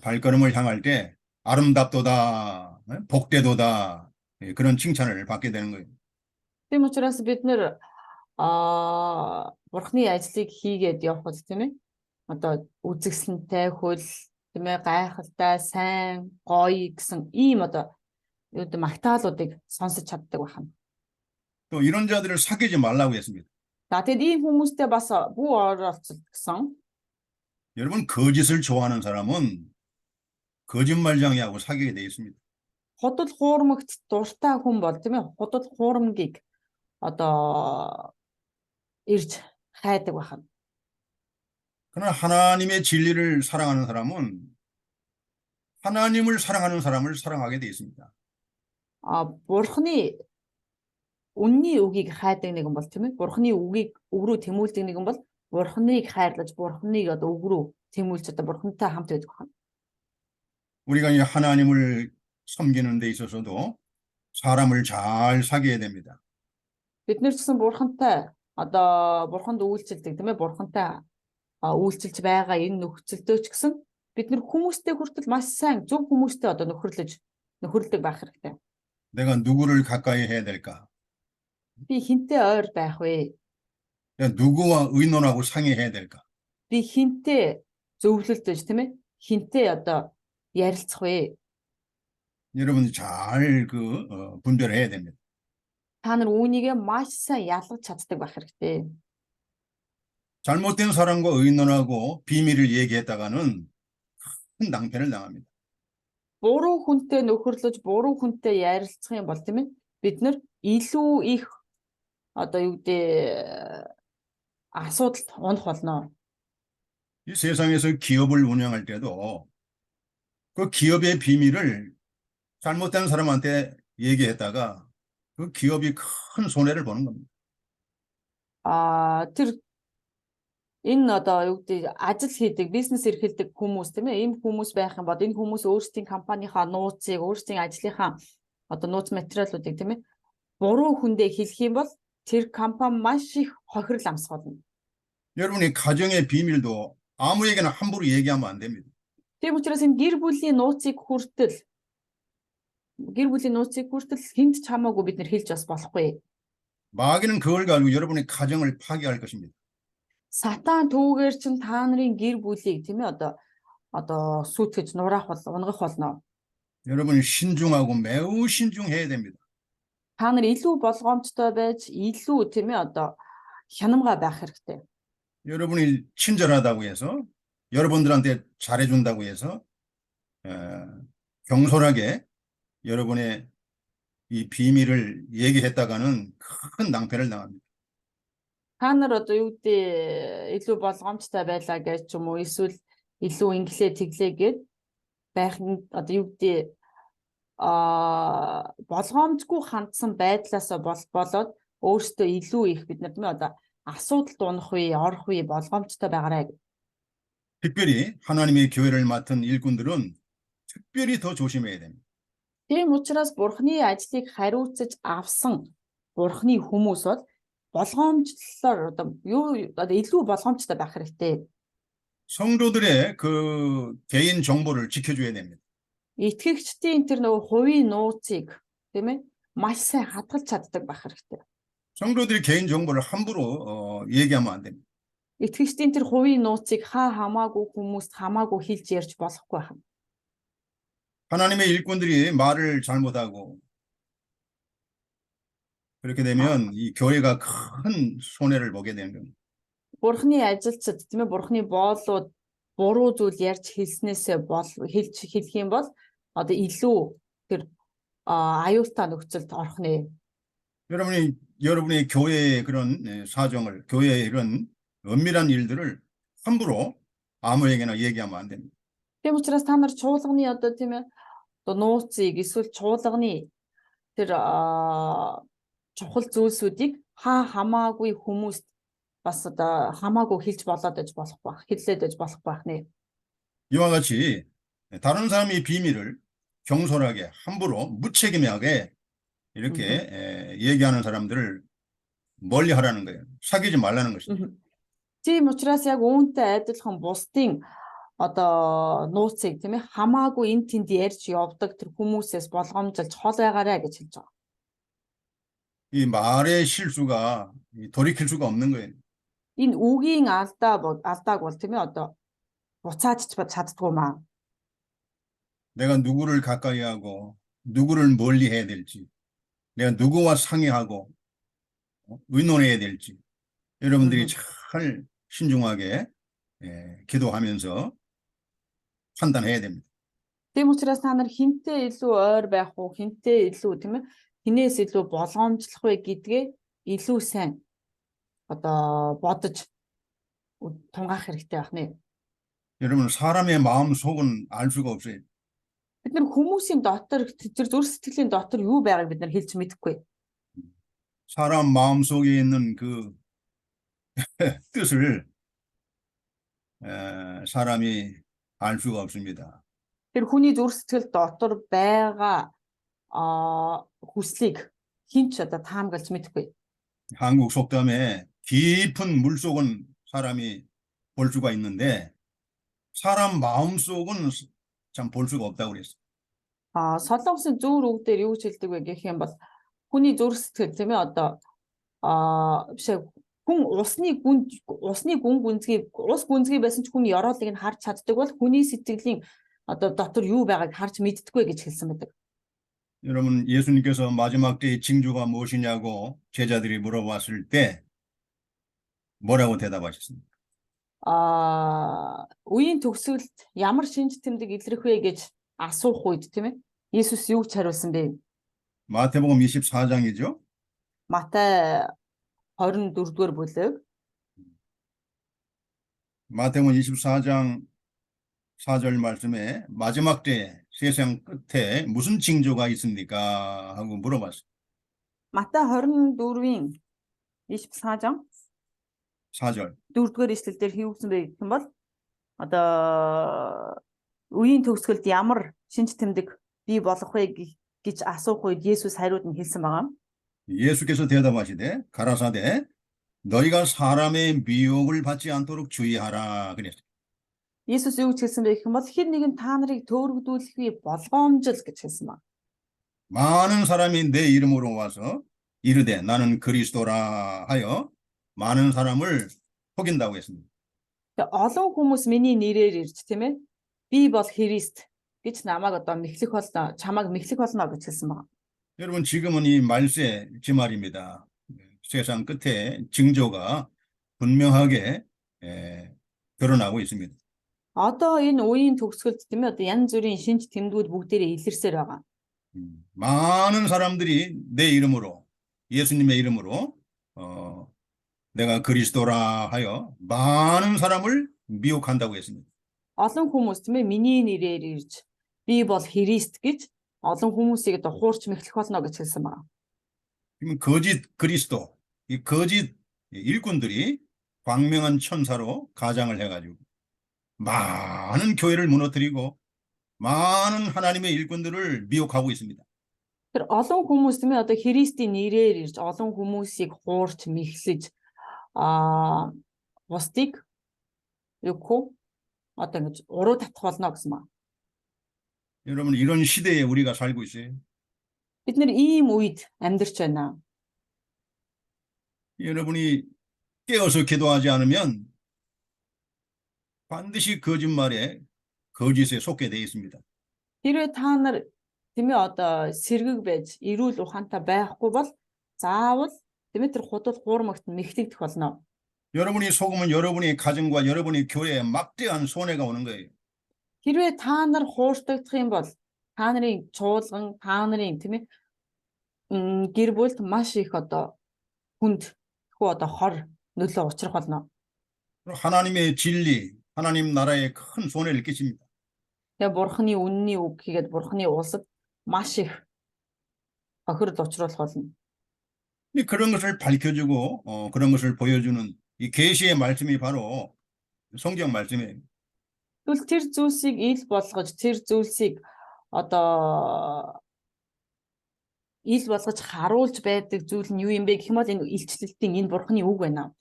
발걸음을 향할 때 아름답도다, 복되도다 그런 칭찬을 받게 되는 거예요. Тийм учраас бид нэр бурхны ажлыг хийгээд явхад тийм ээ одоо үзэгсэнтэй хөл тийм ээ гайхалтай сайн гоё гэсэн ийм одоо юу гэдэг магтаалуудыг сонсож чаддаг байна. 또 이런 자들을 사귀지 말라고 했습니다. За тэгэд ийм хүмүүстэй бас бүү оролцол гэсэн. 여러분 거짓을 좋아하는 사람은 거짓말쟁이하고 사귀게 돼 있습니다. Худал хуурмагт дуртай хүн бол тийм ээ худал хуурмгийг одоо ирж хайдаг байна. 그러나 하나님의 진리를 사랑하는 사람은 하나님을 사랑하는 사람을 사랑하게 돼 있습니다. Бурхны үнний үгийг хайдаг нэгэн бол тийм ээ бурхны үгийг өгрөө тэмүүлдэг нэгэн бол бурхныг хайрлаж бурхныг одоо өгрөө тэмүүлж одоо бурхантай хамт байдаг байна. 우리가 이 하나님을 섬기는 데 있어서도 사람을 잘 사귀어야 됩니다. Бид нар ч гэсэн бурхантай одоо бурханд үйлчлдэг тийм ээ бурхантай үйлчилж байгаа энэ нөхцөлдөө ч гэсэн бид нар хүмүүстэй хүртэл маш сайн зөв хүмүүстэй одоо нөхөрлөдөг байх хэрэгтэй. 내가 누구를 가까이 해야 될까? Би хинтээ ойр байх вэ? 내가 누구와 의논하고 상의해야 될까? Би хинтээ зөвлөлдөж тийм ээ хинтээ одоо ярилцах вэ? 여러분 잘 분별해야 됩니다. Та нар үүнийгээ маш сайн ялгаж чаддаг байх хэрэгтэй. 잘못된 사람과 의논하고 비밀을 얘기했다가는 큰 낭패를 당합니다. Буруу хүнтэй нөхөрлөж, буруу хүнтэй ярилцах юм бол тийм ээ бид нар илүү их одоо юу гэдэг асуудалд унах болно. 이 세상에서 기업을 운영할 때도 그 기업의 비밀을 잘못된 사람한테 얘기했다가 그 기업이 큰 손해를 보는 겁니다. Тэр энэ одоо юу гэдэг ажил хийдэг, бизнес эрхэлдэг хүмүүс тийм ээ ийм хүмүүс байх юм бол энэ хүмүүс өөрсдийн компанийнхаа нууцыг, өөрсдийн ажлынхаа одоо нууц материалуудыг тийм ээ буруу хүндээ хэлэх юм бол тэр компани маш их хохирол амсгуулна. 여러분이 가정의 비밀도 아무에게나 함부로 얘기하면 안 됩니다. Тийм учраас энэ гэр бүлийн нууцыг хүртэл хүнд ч хамаагүй бид нэр хэлж бас болохгүй. 마귀는 그걸 가지고 여러분의 가정을 파괴할 것입니다. Сатан түүгээр чин та нарын гэр бүлийг тийм ээ одоо сүйтгэж нураах унгах болно. 여러분이 신중하고 매우 신중해야 됩니다. Та нар илүү болгоомжтой байж илүү тийм ээ одоо хянамга байх хэрэгтэй. 여러분이 친절하다고 해서 여러분들한테 잘해준다고 해서 경솔하게 여러분의 이 비밀을 얘기했다가는 큰 낭패를 당합니다. Та нар одоо юу гэдэг илүү болгоомжтой байлаа гэж ч юм уу эсвэл илүү инглээ тэглээ гэд байх нь одоо юу гэдэг болгоомжгүй хандсан байдлаасаа болоод өөртөө илүү их бид нар тийм ээ одоо асуудалд унах үе, орох үе болгоомжтой байгаарай. 특별히 하나님의 교회를 맡은 일꾼들은 특별히 더 조심해야 됩니다. Тийм учраас Бурхны ажлыг хариуцаж авсан Бурхны хүмүүс бол болгоомжлолоор одоо илүү болгоомжтой байх хэрэгтэй. 성도들의 그 개인 정보를 지켜줘야 됩니다. Итгэгчдийн тэр нөгөө хувийн нууцыг тийм ээ маш сайн хадгалж чаддаг байх хэрэгтэй. 성도들의 개인 정보를 함부로 얘기하면 안 됩니다. Итгэгчдийн тэр хувийн нууцыг хамаагүй хүмүүст хамаагүй хэлж ярьж болохгүй байна. 하나님의 일꾼들이 말을 잘못하고 그렇게 되면 이 교회가 큰 손해를 보게 되는 겁니다. Бурхны ажилчид тийм ээ Бурхны боолууд буруу зүйл ярьж хэлснээсээ хэлэх юм бол одоо илүү тэр аюултай нөхцөлд орох нэ. 여러분의 교회의 그런 사정을, 교회의 이런 은밀한 일들을 함부로 아무에게나 얘기하면 안 됩니다. Тийм учраас та нар чуулганы одоо тийм ээ одоо нууцыг эсвэл чуулганы тэр чухал зүйлсүүдийг хамаагүй хүмүүст бас одоо хамаагүй хэлж болоод байж болох байх, хэллээд байж болох байх нэ. 이와 같이 다른 사람의 비밀을 경솔하게 함부로 무책임하게 이렇게 얘기하는 사람들을 멀리 하라는 거예요. 사귀지 말라는 것입니다. Тийм учраас яг үүнтэй адилхан бусдын одоо нууцыг тийм ээ хамаагүй эн тэнд ярьж явдаг тэр хүмүүсээс болгоомжилж хол байгаарай гэж хэлж байгаа. 이 말의 실수가 돌이킬 수가 없는 거예요. Энэ үгийн алдааг бол тийм ээ одоо буцааж чаддгүй маа. 내가 누구를 가까이 하고 누구를 멀리 해야 될지, 내가 누구와 상의하고 의논해야 될지 여러분들이 잘 신중하게 기도하면서 판단해야 됩니다. Тийм учраас та нар хинтээ илүү ойр байх уу, хинтээ илүү тийм ээ хинээс илүү болгоомжлох вэ гэдгээ илүү сайн одоо бодож тунгаах хэрэгтэй байх нэ. 여러분 사람의 마음 속은 알 수가 없어요. Бид нар хүмүүсийн дотор тэр зүрх сэтгэлийн дотор юу байгааг бид нар хэлж мэдэхгүй. 사람 마음 속에 있는 그 뜻을 사람이 알 수가 없습니다. Тэр хүний зүрх сэтгэл дотор байгаа хүслийг хинч одоо таамаглаж мэдэхгүй. 한국 속담에 깊은 물 속은 사람이 볼 수가 있는데 사람 마음 속은 참 볼 수가 없다고 그랬어요. Солонгосын зүүр үгдээр юу ч хэлдэг вэ гэх юм бол хүний зүрх сэтгэл тийм ээ одоо биш хүн ус гүнзгий байсан ч хүний ёроолыг нь харж чаддаг бол хүний сэтгэлийн одоо дотор юу байгааг харж мэддэггүй гэж хэлсэн байдаг. 여러분 예수님께서 마지막 때의 징조가 무엇이냐고 제자들이 물어봤을 때 뭐라고 대답하셨습니까? Үеийн төгсгөлд ямар шинж тэмдэг илрэх вэ гэж асуух үед тийм ээ Иесус юу ч хариулсан бэ? 마태복음 24장이죠. Матай 24-р бүлэг. 마태복음 24장 4절 말씀에 마지막 때 세상 끝에 무슨 징조가 있습니까? 하고 물어봤어요. Матай 24-ийн 24 4절. 4-р эшлэлдэр хийгдсэн бэ гэх юм бол одоо үеийн төгсгөлд ямар шинж тэмдэг бий болох вэ гэж асуух үед Есүс хариуд нь хэлсэн байгаа. 예수께서 대답하시되 가라사대 너희가 사람의 미혹을 받지 않도록 주의하라. 그랬어요. Иесус юу гэж хэлсэн бэ гэх юм бол хэд нэгэн та нарыг төөрөгдүүлэхгүй болгоомжл гэж хэлсэн ба. 많은 사람이 내 이름으로 와서 이르되 나는 그리스도라 하여 많은 사람을 속인다고 했습니다. Тэгээ олон хүмүүс миний нэрээр ирж тийм ээ. Би бол Христ гэж намайг одоо мэхлэх болно, чамайг мэхлэх болно гэж хэлсэн ба. 여러분 지금은 이 말세 지말입니다. 세상 끝에 징조가 분명하게 드러나고 있습니다. Одоо энэ үеийн төгсгөлд тийм ээ одоо янз бүрийн шинж тэмдгүүд бүгдээрээ илэрсээр байгаа. 많은 사람들이 내 이름으로 예수님의 이름으로 내가 그리스도라 하여 많은 사람을 미혹한다고 했습니다. Олон хүмүүс тийм ээ миний нэрээр ирж би бол Христ гэж олон хүмүүсийг одоо хуурч мэхлэх болно гэж хэлсэн байна. 지금 거짓 그리스도, 이 거짓 일꾼들이 광명한 천사로 가장을 해가지고 많은 교회를 무너뜨리고 많은 하나님의 일꾼들을 미혹하고 있습니다. Тэр олон хүмүүс тийм ээ одоо Христийн нэрээр ирж олон хүмүүсийг хуурч мэхлэж бусдыг юу хөө одоо ингэж уруу татах болно гэсэн байна. 여러분 이런 시대에 우리가 살고 있어요. Бид нэр ийм үед амьдарч байна. 여러분이 깨어서 기도하지 않으면 반드시 거짓말에 거짓에 속게 돼 있습니다. Хэрвээ та нар тийм ээ одоо сэргэг байж эрүүл ухаантай байхгүй бол заавал тийм ээ тэр худал хуурмагт мэхлэгдэх болно. 여러분이 속으면 여러분의 가정과 여러분의 교회에 막대한 손해가 오는 거예요. Хэрвээ та нар хуурдагдах юм бол та нарын чуулган, та нарын тийм ээ гэр бүлд маш их одоо хүнд хөө одоо хор нөлөө учрах болно. 하나님의 진리, 하나님 나라에 큰 손해를 끼칩니다. Тэгээ бурхны үнний үг хийгээд бурхны улсад маш их охирол учруулах болно. 그런 것을 밝혀주고 그런 것을 보여주는 이 계시의 말씀이 바로 성경 말씀이에요. Тэгвэл тэр зүйлсийг ил болгож, тэр зүйлсийг одоо ил болгож харуулж байдаг зүйл нь юу юм бэ гэх юм бол энэ илчлэлтийн энэ бурхны үг байна.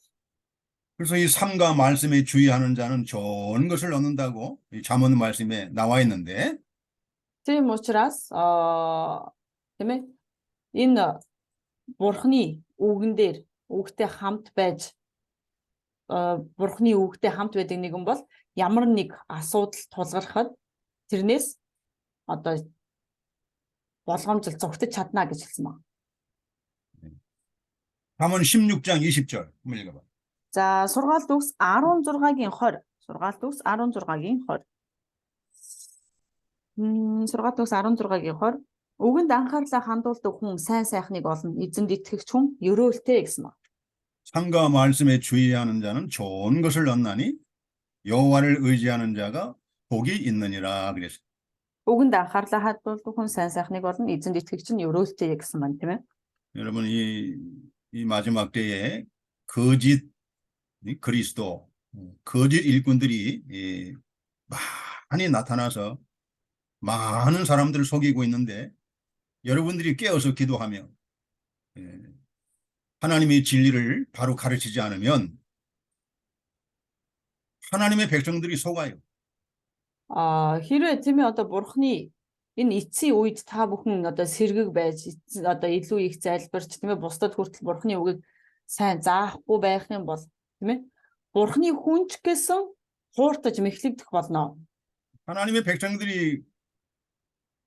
그래서 이 삶과 말씀에 주의하는 자는 좋은 것을 얻는다고 이 잠언 말씀에 나와 있는데 Тийм учраас тийм ээ энэ бурхны үгэн дээр үгтэй хамт байж бурхны үгтэй хамт байдаг нэгэн бол ямар нэг асуудал тулгархад тэрнээс одоо болгоомжл зүгтэж чадна гэж хэлсэн байна. 잠언 16장 20절 한번 읽어봐. За сургаалт үгс 16-гийн 20. Сургаалт үгс 16-гийн 20. Сургаалт үгс 16-гийн 20. Үгэнд анхаарлаа хандуулдаг хүн сайн сайхныг олно. Эзэнд итгэгч хүн ерөөлтэй гэсэн байна. 상과 말씀에 주의하는 자는 좋은 것을 얻나니 여호와를 의지하는 자가 복이 있느니라 그랬어요. Үгэнд анхаарлаа хандуулдаг хүн сайн сайхныг олно. Эзэнд итгэгч нь ерөөлтэй гэсэн байна, тийм ээ. 여러분 이 마지막 때에 거짓 그리스도, 거짓 일꾼들이 많이 나타나서 많은 사람들을 속이고 있는데 여러분들이 깨어서 기도하며 하나님의 진리를 바로 가르치지 않으면 하나님의 백성들이 속아요. Хэрвээ тийм ээ одоо бурхны энэ эцсийн үед та бүхэн одоо сэргэг байж одоо илүү их залбирч тийм ээ бусдад хүртэл бурхны үгийг сайн заахгүй байх юм бол тийм ээ бурхны хүнч гэсэн хууртаж мэхлэгдэх болно. 하나님의 백성들이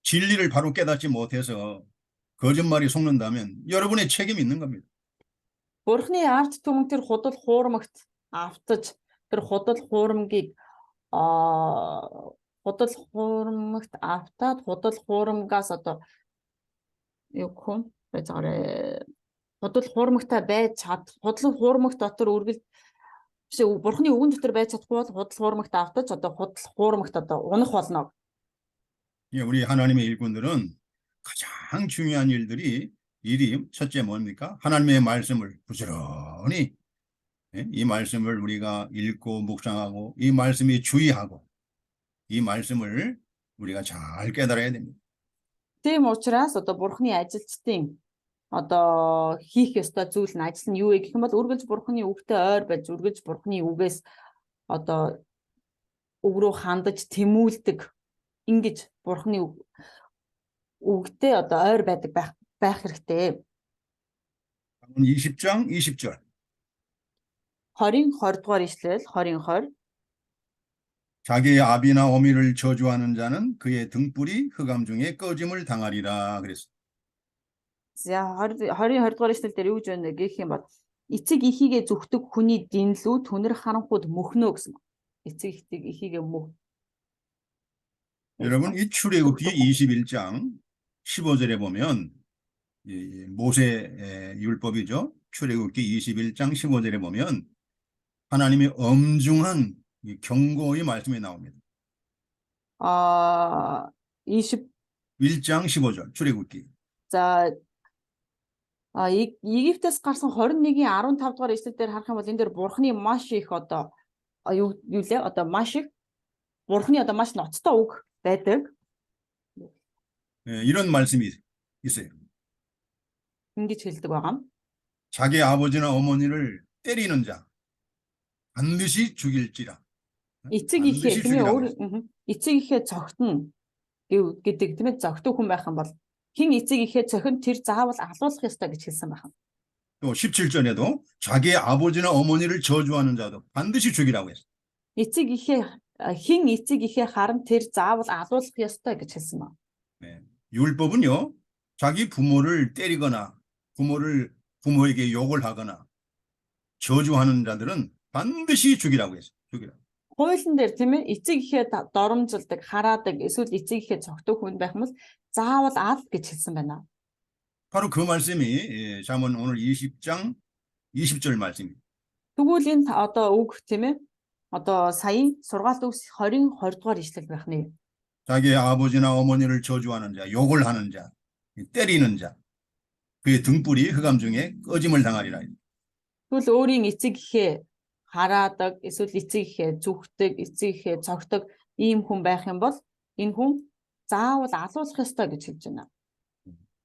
진리를 바로 깨닫지 못해서 거짓말이 속는다면 여러분의 책임이 있는 겁니다. Бурхны ард түмэн тэр худал хуурмагт автаж тэр худал хуурмгийг худал хуурмагт автаад худал хуурмгаас одоо юу гэх вэ? Худал хуурмагтай байж чад худал хуурмагт дотор үргэлж биш бурхны үгэн дотор байж чадахгүй бол худал хуурмагт автаж одоо худал хуурмагт одоо унах болно. 우리 하나님의 일꾼들은 가장 중요한 일이 첫째 뭡니까? 하나님의 말씀을 부지런히 이 말씀을 우리가 읽고 묵상하고 이 말씀이 주의하고 이 말씀을 우리가 잘 깨달아야 됩니다. Тийм учраас одоо бурхны ажилчдын одоо хийх ёстой зүйл нь ажил нь юу вэ гэх юм бол үргэлж бурхны үгтэй ойр байж үргэлж бурхны үгээс одоо үг рүү хандаж тэмүүлдэг ингэж бурхны үгтэй одоо ойр байдаг байх хэрэгтэй. 20장 20절. 20 дугаар ишлэл 20 자기의 아비나 어미를 저주하는 자는 그의 등불이 흑암 중에 꺼짐을 당하리라 그랬어. За 20 дугаар ишлэл дээр юу гэж байна гэх юм бол эцэг ихийгээ зүгтэг хүний дэнлүү түнэр харанхууд мөхнөө гэсэн. эцэг ихийгээ мөх. 여러분 이 출애굽기 21장 15절에 보면 이 모세 율법이죠. 출애굽기 21장 15절에 보면 하나님의 엄중한 이 경고의 말씀이 나옵니다. 20 1장 15절 출애굽기. За Египтээс гарсан 21-ийн 15 дугаар ишлэл дээр харах юм бол энэ дээр бурхны маш их одоо юу лээ одоо маш их бурхны одоо маш ноцтой үг байдаг. 이런 말씀이 있어요. Ингэж хэлдэг байгаа. 자기 아버지나 어머니를 때리는 자 반드시 죽일지라. Эцэг ихээ тийм ээ эцэг ихээ цогтно гэдэг тийм ээ зогтөг хүн байх юм бол хэн эцэг ихээ цохин тэр заавал алуулах ёстой гэж хэлсэн байна. 또 17절에도 자기의 아버지나 어머니를 저주하는 자도 반드시 죽이라고 했어요. Эцэг ихээ хэн эцэг ихээ харан тэр заавал алуулах ёстой гэж хэлсэн байна. 네. 율법은요, 자기 부모를 때리거나 부모에게 욕을 하거나 저주하는 자들은 반드시 죽이라고 했어요. 죽이라고. Хуулийн дээр тийм ээ эцэг ихээ доромжилдаг, хараадаг, эсвэл эцэг ихээ цогтөг хүн байх юм бол заавал ал гэж хэлсэн байна. 바로 그 말씀이 잠언 오늘 20장 20절 말씀입니다. Тэгвэл энэ одоо үг тийм ээ одоо сая сургаалт үгс 20 дугаар ишлэл байх нэ. 자기의 아버지나 어머니를 저주하는 자, 욕을 하는 자, 때리는 자, 그의 등불이 흑암 중에 꺼짐을 당하리라. Тэгвэл өөрийн эцэг ихээ хараадаг, эсвэл эцэг ихээ зүгтдэг, эцэг ихээ цогтөг ийм хүн байх юм бол энэ хүн заавал алуулах ёстой гэж хэлж байна.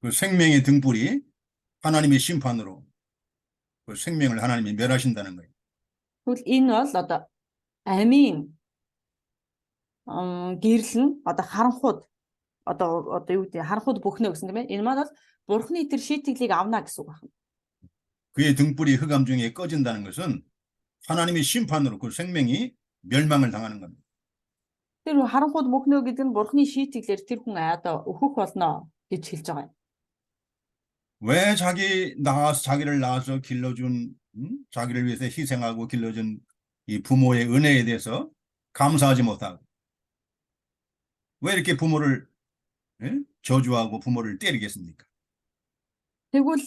그 생명의 등불이 하나님의 심판으로 그 생명을 하나님이 멸하신다는 거예요. Тэгвэл энэ бол одоо амийн гэрэл нь одоо харанхууд одоо юу гэдэг харанхууд бүхнэ гэсэн тийм ээ. Энэ маань бол бурхны тэр шийтгэлийг авна гэсэн үг байна. 그의 등불이 흑암 중에 꺼진다는 것은 하나님의 심판으로 그 생명이 멸망을 당하는 겁니다. Тэр харанхууд бүхнэ гэдэг нь бурхны шийтгэлээр тэр хүн одоо өөхөх болно гэж хэлж байгаа юм. 왜 자기를 낳아서 길러준 자기를 위해서 희생하고 길러준 이 부모의 은혜에 대해서 감사하지 못하고 왜 이렇게 부모를 저주하고 부모를 때리겠습니까? Тэгвэл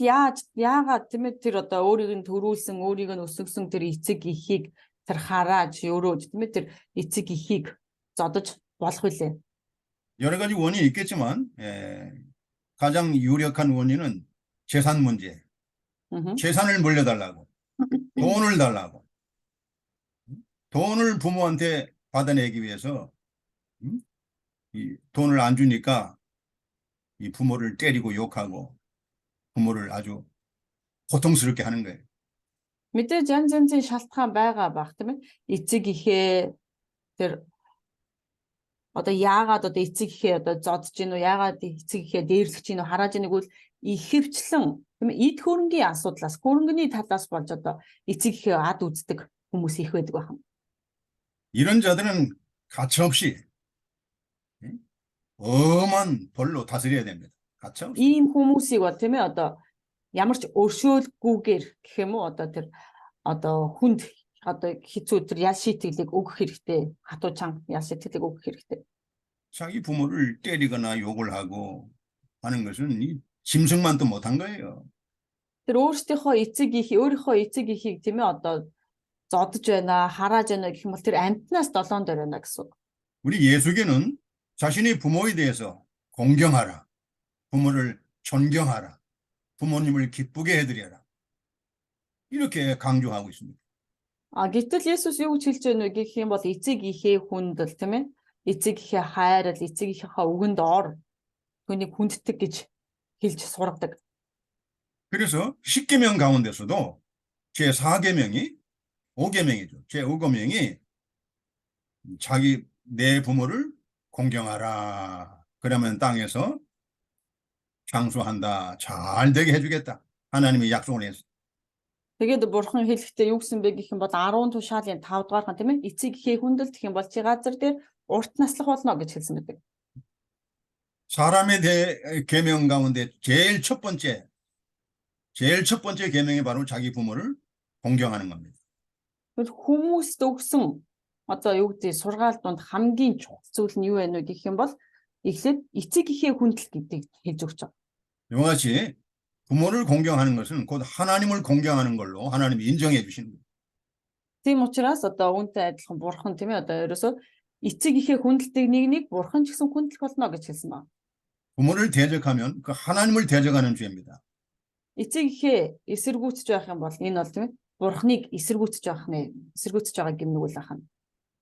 яагаад тийм ээ тэр одоо өөрийг нь төрүүлсэн, өөрийг нь өсгсөн тэр эцэг эхийг тэр харааж өрөөж тийм ээ тэр эцэг эхийг зодож болох үлээ. 여러 가지 원인이 있겠지만 가장 유력한 원인은 재산 문제. 재산을 물려달라고, 돈을 달라고, 돈을 부모한테 받아내기 위해서 이 돈을 안 주니까 이 부모를 때리고 욕하고 부모를 아주 고통스럽게 하는 거예요. Мэдээж янз шалтгаан байгаа бах тийм ээ. Эцэг ихээ тэр одоо яагаад одоо эцэг ихээ одоо зодж гин үү, яагаад эцэг ихээ дээрлэх гин үү, харааж гинэг үл ихэвчлэн тийм ээ эд хөрөнгийн асуудлаас, хөрөнгөний талаас болж одоо эцэг ихээ ад үздэг хүмүүс их байдаг байна. 이런 자들은 가차없이 엄한 벌로 다스려야 됩니다. 가차없이. Ийм хүмүүсийг бол тийм ээ одоо ямар ч өршөөлгүйгээр гэх юм уу одоо тэр одоо хүнд одоо хэцүү тэр ял шийтгэлийг өгөх хэрэгтэй. Хатуу чанга ял шийтгэлийг өгөх хэрэгтэй. 자기 부모를 때리거나 욕을 하고 하는 것은 이 짐승만도 못한 거예요. Тэр өөрийнхөө эцэг эхийг тийм ээ одоо зодж байна, харааж байна гэх юм бол тэр амьтнаас долоон дээр байна гэсэн. 우리 예수계는 자신의 부모에 대해서 공경하라. 부모를 존경하라. 부모님을 기쁘게 해드려라. 이렇게 강조하고 있습니다. Гэтэл Есүс юу гэж хэлж байна вэ гэх юм бол эцэг эхээ хүндэл тийм ээ. Эцэг эхээ хайрал, эцэг эхийнхээ үгэнд ор түүнийг хүнддэг гэж хэлж сургадаг. 그래서 10계명 가운데서도 제4계명이 5계명이죠. 제5계명이 자기 내 부모를 공경하라. 그러면 땅에서 장수한다. 잘 되게 해주겠다. 하나님이 약속을 했어요. Тэгээд бурхан хэлэхдээ юу гэсэн бэ гэх юм бол 10 тушаалын 5 дугаар хан тийм ээ эцэг эхээ хүндэлт гэх юм бол чи газар дээр урт наслах болно гэж хэлсэн байдаг. 사람의 계명 가운데 제일 첫 번째 계명이 바로 자기 부모를 공경하는 겁니다. Тэгвэл хүмүүст өгсөн одоо юу гэдэг сургаал донд хамгийн чухал зүйл нь юу вэ гэх юм бол эхлээд эцэг эхээ хүндэлт гэдгийг хэлж өгч байгаа. 이와 같이 부모를 공경하는 것은 곧 하나님을 공경하는 걸로 하나님이 인정해 주시는 거예요. Тийм учраас одоо үүнтэй адилхан бурхан тийм ээ одоо ерөөсөө эцэг эхээ хүндэлтийг нэг бурхан ч гэсэн хүндэлэх болно гэж хэлсэн байна. 부모를 대적하면 그 하나님을 대적하는 죄입니다. Эцэг эхээ эсэргүүцэж байх юм бол энэ бол тийм ээ бурханыг эсэргүүцэж байгаа гэмнүг үл ахна.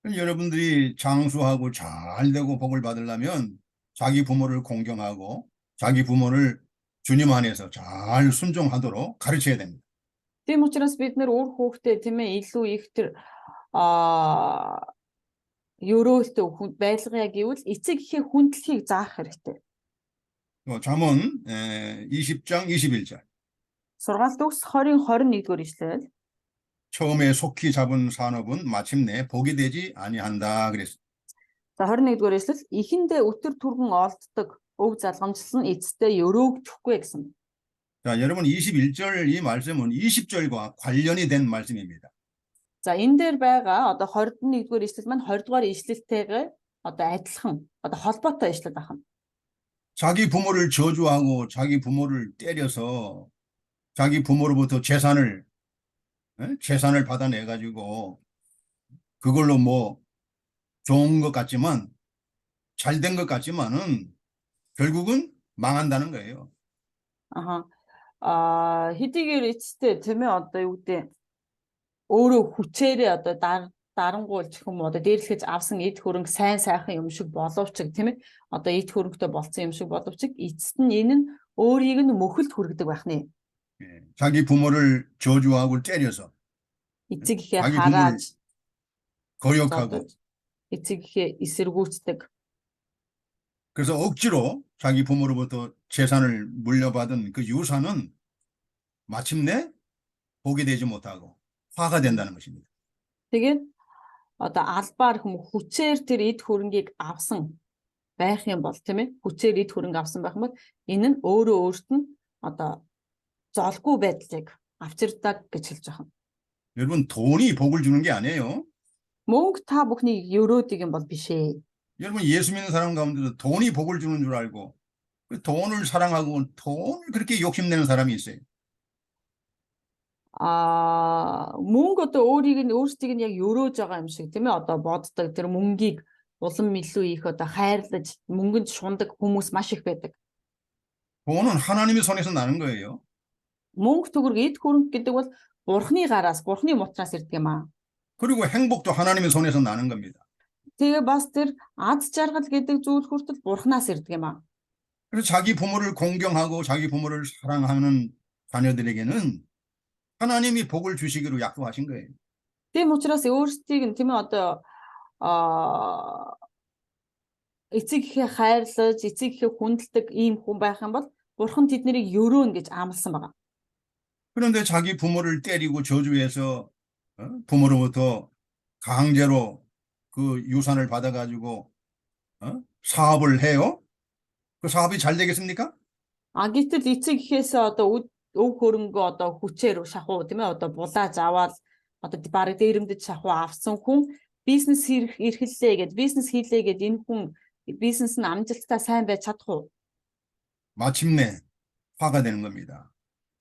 여러분들이 장수하고 잘 되고 복을 받으려면 자기 부모를 공경하고 자기 부모를 주님 안에서 잘 순종하도록 가르쳐야 됩니다. Тийм учраас бид нэр өөр хүүхдээ тийм ээ илүү их тэр ерөөлтөө байлгая гэвэл эцэг эхээ хүндлэхийг заах хэрэгтэй. 잠언 20장 21절. Сургаалт өгс 20-21-р ишлэл. 처음에 속히 잡은 산업은 마침내 복이 되지 아니한다 그랬어요. За 21-р ишлэл эхэндээ өтөр түргэн олддог өв залгамжлал нь эцэстээ өрөөгдөхгүй гэсэн. 자, 여러분 21절 이 말씀은 20절과 관련이 된 말씀입니다. За энэ дээр байгаа одоо 21-р ишлэл маань 20-р ишлэлтэйгээ одоо адилхан одоо холбоотой ишлэл байна. 자기 부모를 저주하고 자기 부모를 때려서 자기 부모로부터 재산을 받아내 가지고 그걸로 뭐 좋은 것 같지만 잘 된 것 같지만은 결국은 망한다는 거예요. Хэдийгээр эцэстээ тийм ээ одоо юу гэдэг өөрөө хүчээрээ одоо дарангуйлж хүм одоо дээрлэхэж авсан эд хөрөнгө сайн сайхан юм шиг боловч тийм ээ одоо эд хөрөнгөтэй болцсон юм шиг боловч эцэст нь энэ нь өөрийг нь мөхөлд хүргэдэг байх нэ. 자기 부모를 저주하고 때려서 эцэг ихээ 자기 хараад 거역하고 эцэг ихээ эсэргүүцдэг. 그래서 억지로 자기 부모로부터 재산을 물려받은 그 유산은 마침내 복이 되지 못하고 화가 된다는 것입니다. Тэгээд одоо албаар хүм хүчээр тэр эд хөрөнгийг авсан байх юм бол тийм ээ хүчээр эд хөрөнгө авсан байх юм бол энэ нь өөрөө өөрт нь одоо золгүй байдлыг авчирдаг гэж хэлж байгаа. 여러분 돈이 복을 주는 게 아니에요. Мөнгө та бүхнийг өрөөдөг юм бол биш ээ. 여러분 예수 믿는 사람 가운데도 돈이 복을 주는 줄 알고 그 돈을 사랑하고 돈을 그렇게 욕심내는 사람이 있어요. Мөнгө одоо өөрсдийг нь яг өрөөж байгаа юм шиг тийм ээ одоо боддог тэр мөнгийг улам илүү их одоо хайрлаж мөнгөнд шундаг хүмүүс маш их байдаг. 돈은 하나님의 손에서 나는 거예요. Мөнгө төгрөг эд хөрөнгө гэдэг бол бурхны гараас бурхны мутраас ирдэг юм аа. 그리고 행복도 하나님의 손에서 나는 겁니다. Тэгээ бас тэр аз жаргал гэдэг зүйл хүртэл бурхнаас ирдэг юм аа. 그래서 자기 부모를 공경하고 자기 부모를 사랑하는 자녀들에게는 하나님이 복을 주시기로 약속하신 거예요. Тийм учраас өөрсдийг нь тийм ээ одоо эцэг ихээ хайрлаж эцэг ихээ хүндэлдэг ийм хүн байх юм бол бурхан тэднийг өрөөнө гэж амласан байна. 그런데 자기 부모를 때리고 저주해서 부모로부터 강제로 그 유산을 받아가지고 사업을 해요. 그 사업이 잘 되겠습니까? Гэтэл эцэг ихээсээ одоо өв хөрөнгөө одоо хүчээр шахуу тийм ээ одоо булааж аваад одоо бараг дээрэмдэж шахуу авсан хүн бизнес эрхэллээ гэд бизнес хийлээ гэд энэ хүн бизнес нь амжилттай сайн байж чадах уу? 마침내 화가 되는 겁니다.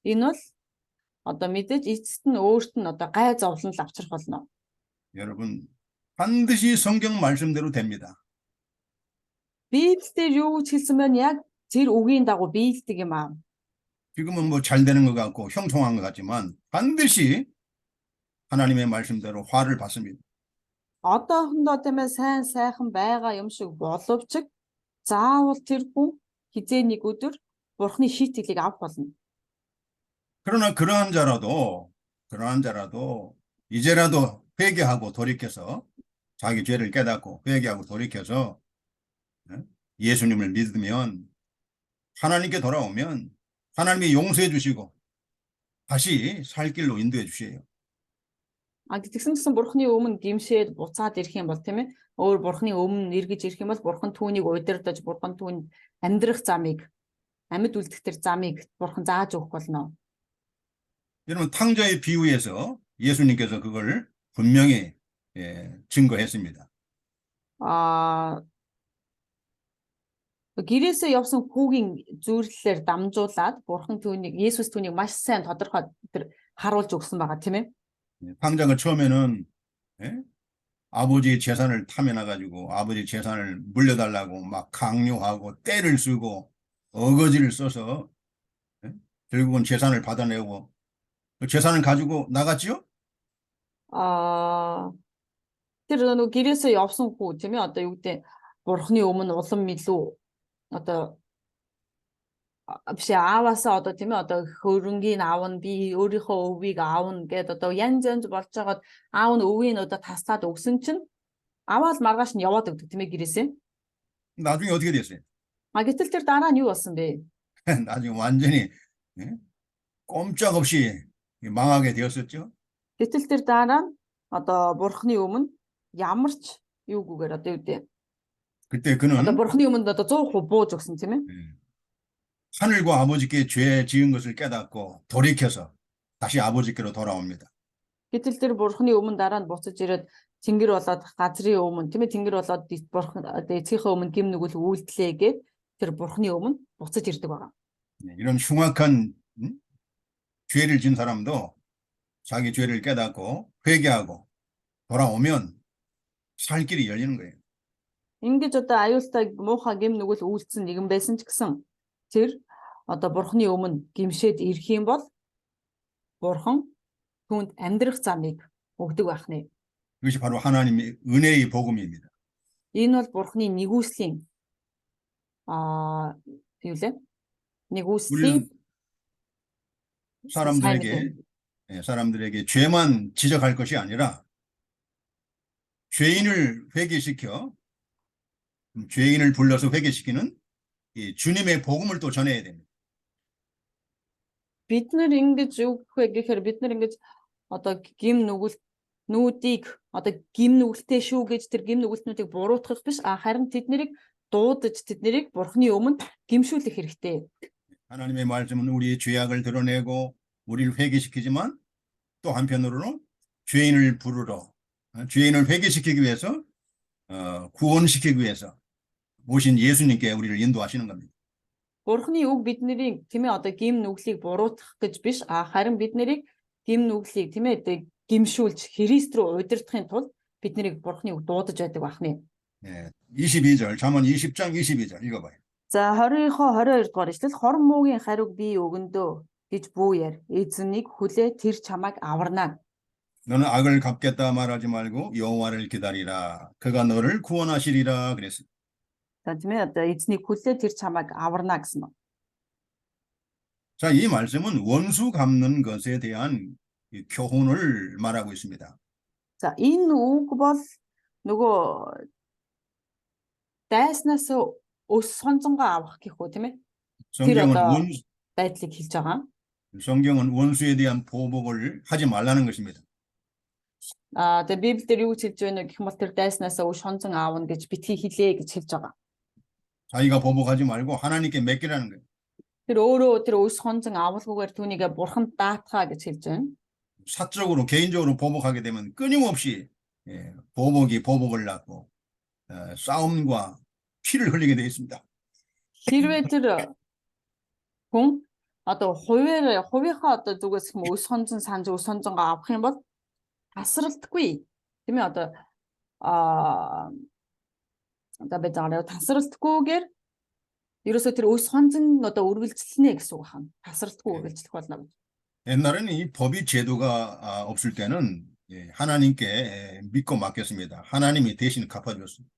Энэ бол одоо мэдээж эцэст нь өөрт нь одоо гай зовлон л авчрах болно. 여러분 반드시 성경 말씀대로 됩니다. Библиэлд юу гэж хэлсэн байна? Яг тэр үгийн дагуу биелдэг юм аа. 지금은 뭐 잘 되는 것 같고 형통한 것 같지만 반드시 하나님의 말씀대로 화를 받습니다. Одоохондоо тийм ээ сайн сайхан байгаа юм шиг боловч заавал тэр хүн хизээ нэг өдөр бурхны шийтгэлийг авах болно. 그러나 그러한 자라도 이제라도 회개하고 돌이켜서 자기 죄를 깨닫고 회개하고 돌이켜서 예? 예수님을 믿으면 하나님께 돌아오면 하나님이 용서해 주시고 다시 살 길로 인도해 주셔요. Тэгсэн гэсэн бурхны өмнө гимшээд буцаад ирэх юм бол тийм ээ өөр бурхны өмнө эргэж ирэх юм бол бурхан түүнийг удирдах бурхан түүнд амьдрах замыг амьд үлдэх тэр замыг бурхан зааж өгөх болно. 여러분 탕자의 비유에서 예수님께서 그걸 분명히 증거했습니다. Аа гэрээсээ явсан хүүгийн зүйрлэлээр дамжуулаад бурхан түүнийг Есүс түүнийг маш сайн тодорхой тэр харуулж өгсөн байгаа тийм ээ. 탕자가 처음에는 아버지 재산을 탐해놔가지고 아버지 재산을 물려달라고 막 강요하고 때를 쓰고 어거지를 써서 결국은 재산을 받아내고 그 재산을 가지고 나갔지요? Тэр нөгөө гэрээсээ явсан хүү тийм ээ одоо юу гэдэг бурхны өмнө улам илүү одоо биш ааваасаа одоо тийм ээ одоо хөрөнгийн аавн би өөрийнхөө өвийг аавна гэд одоо янз янз болж байгаад аав нь өвийг одоо таслаад өгсөн чинь аваад маргааш нь яваад өгдөг тийм ээ гэрээсээ. 나중에 어떻게 됐어요? Гэтэл тэр дараа нь юу болсон бэ? 나중에 완전히 꼼짝없이 망하게 되었었죠. Гэтэл тэр дараа нь одоо бурхны өмнө ямар ч юугүйгээр одоо юу гэдэг 그때 одоо 그는 бурхны өмнө одоо 100% бууж өгсөн тийм ээ. 하늘과 아버지께 죄 지은 것을 깨닫고 돌이켜서 다시 아버지께로 돌아옵니다. Гэтэл тэр бурхны өмнө дараа нь буцаж ирээд тэнгэр болоод газрын өмнө тийм ээ тэнгэр болоод бурхан одоо эцгийнхээ өмнө гим нүгэл үйлдлээ гэд тэр бурхны өмнө буцаж ирдэг байгаа. 이런 흉악한 죄를 진 사람도 자기 죄를 깨닫고 회개하고 돌아오면 살 길이 열리는 거예요. Ингэж одоо аюултай муухай гим нүгэл үйлдсэн нэгэн байсан ч гэсэн тэр одоо бурхны өмнө гимшээд ирэх юм бол бурхан түүнд амьдрах замыг өгдөг байх нэ. 이것이 바로 하나님의 은혜의 복음입니다. Энэ бол бурхны нэгүслийн юу лээ? 우리는 Нэгүслийн 사람들에게 죄만 지적할 것이 아니라 죄인을 회개시켜 죄인을 불러서 회개시키는 이 주님의 복음을 또 전해야 됩니다. бид нар ингэж юу гэх вэ гэхээр бид нар ингэж одоо гим нүгэлтнүүдийг одоо гим нүгэлтэй шүү гэж тэр гим нүгэлтнүүдийг буруутгах биш харин тэднийг дуудаж тэднийг бурхны өмнө гимшүүлэх хэрэгтэй. 하나님의 말씀은 우리의 죄악을 드러내고 우리를 회개시키지만 또 한편으로는 죄인을 부르러 죄인을 회개시키기 위해서 구원시키기 위해서 오신 예수님께 우리를 인도하시는 겁니다. Бурхны үг бидний тийм ээ одоо гим нүглийг буруутгах гэж биш харин биднийг гим нүглийг тийм ээ гимшүүлж Христ рүү удирдахын тулд биднийг бурхны үг дуудаж байдаг байна. 22절 잠언 20장 22절 읽어봐요. За 20-22 дугаар ишлэл хорон муугийн хариуг би өгөндөө гэж бүүяар эзнийг хүлээ тэр чамайг аварна. 너는 악을 갚겠다 말하지 말고 여호와를 기다리라. 그가 너를 구원하시리라 그랬습니다. За тийм ээ одоо эзнийг хүлээ тэр чамайг аварна гэсэн нь. 자, 이 말씀은 원수 갚는 것에 대한 이 교훈을 말하고 있습니다. За энэ үг бол нөгөө дайснаас өс сонцонгоо авах гэх үү тийм ээ. 성경은 байдлыг хэлж байгаа. 성경은 원수에 대한 보복을 하지 말라는 것입니다. Тэгээ Библиэр юу гэж хэлж байна вэ гэх юм бол тэр дайснаас өс сонцон аавна гэж битгий хэлээ гэж хэлж байгаа. 자기가 보복하지 말고 하나님께 맡기라는 거예요. Тэр өөрөө тэр өс сонцон авалгүйгээр түүнийг бурханд даатгаа гэж хэлж байна. 사적으로 개인적으로 보복하게 되면 끊임없이 보복이 보복을 낳고 싸움과 피를 흘리게 되어 있습니다. Хэрвээ тэр хүн одоо хувийнхаа одоо зүгээс хэм өс сонцон санаж өс сонцонгоо авах юм бол тасралтгүй тийм ээ одоо бэзаараа тасралтгүйгээр ерөөсөө тэр өс сонцон одоо үргэлжлэнэ гэсэн үг хаа. Тасралтгүй үргэлжлэх болно гэж. 옛날에는 이 법이 제도가 없을 때는 하나님께 믿고 맡겼습니다. 하나님이 대신 갚아줬습니다.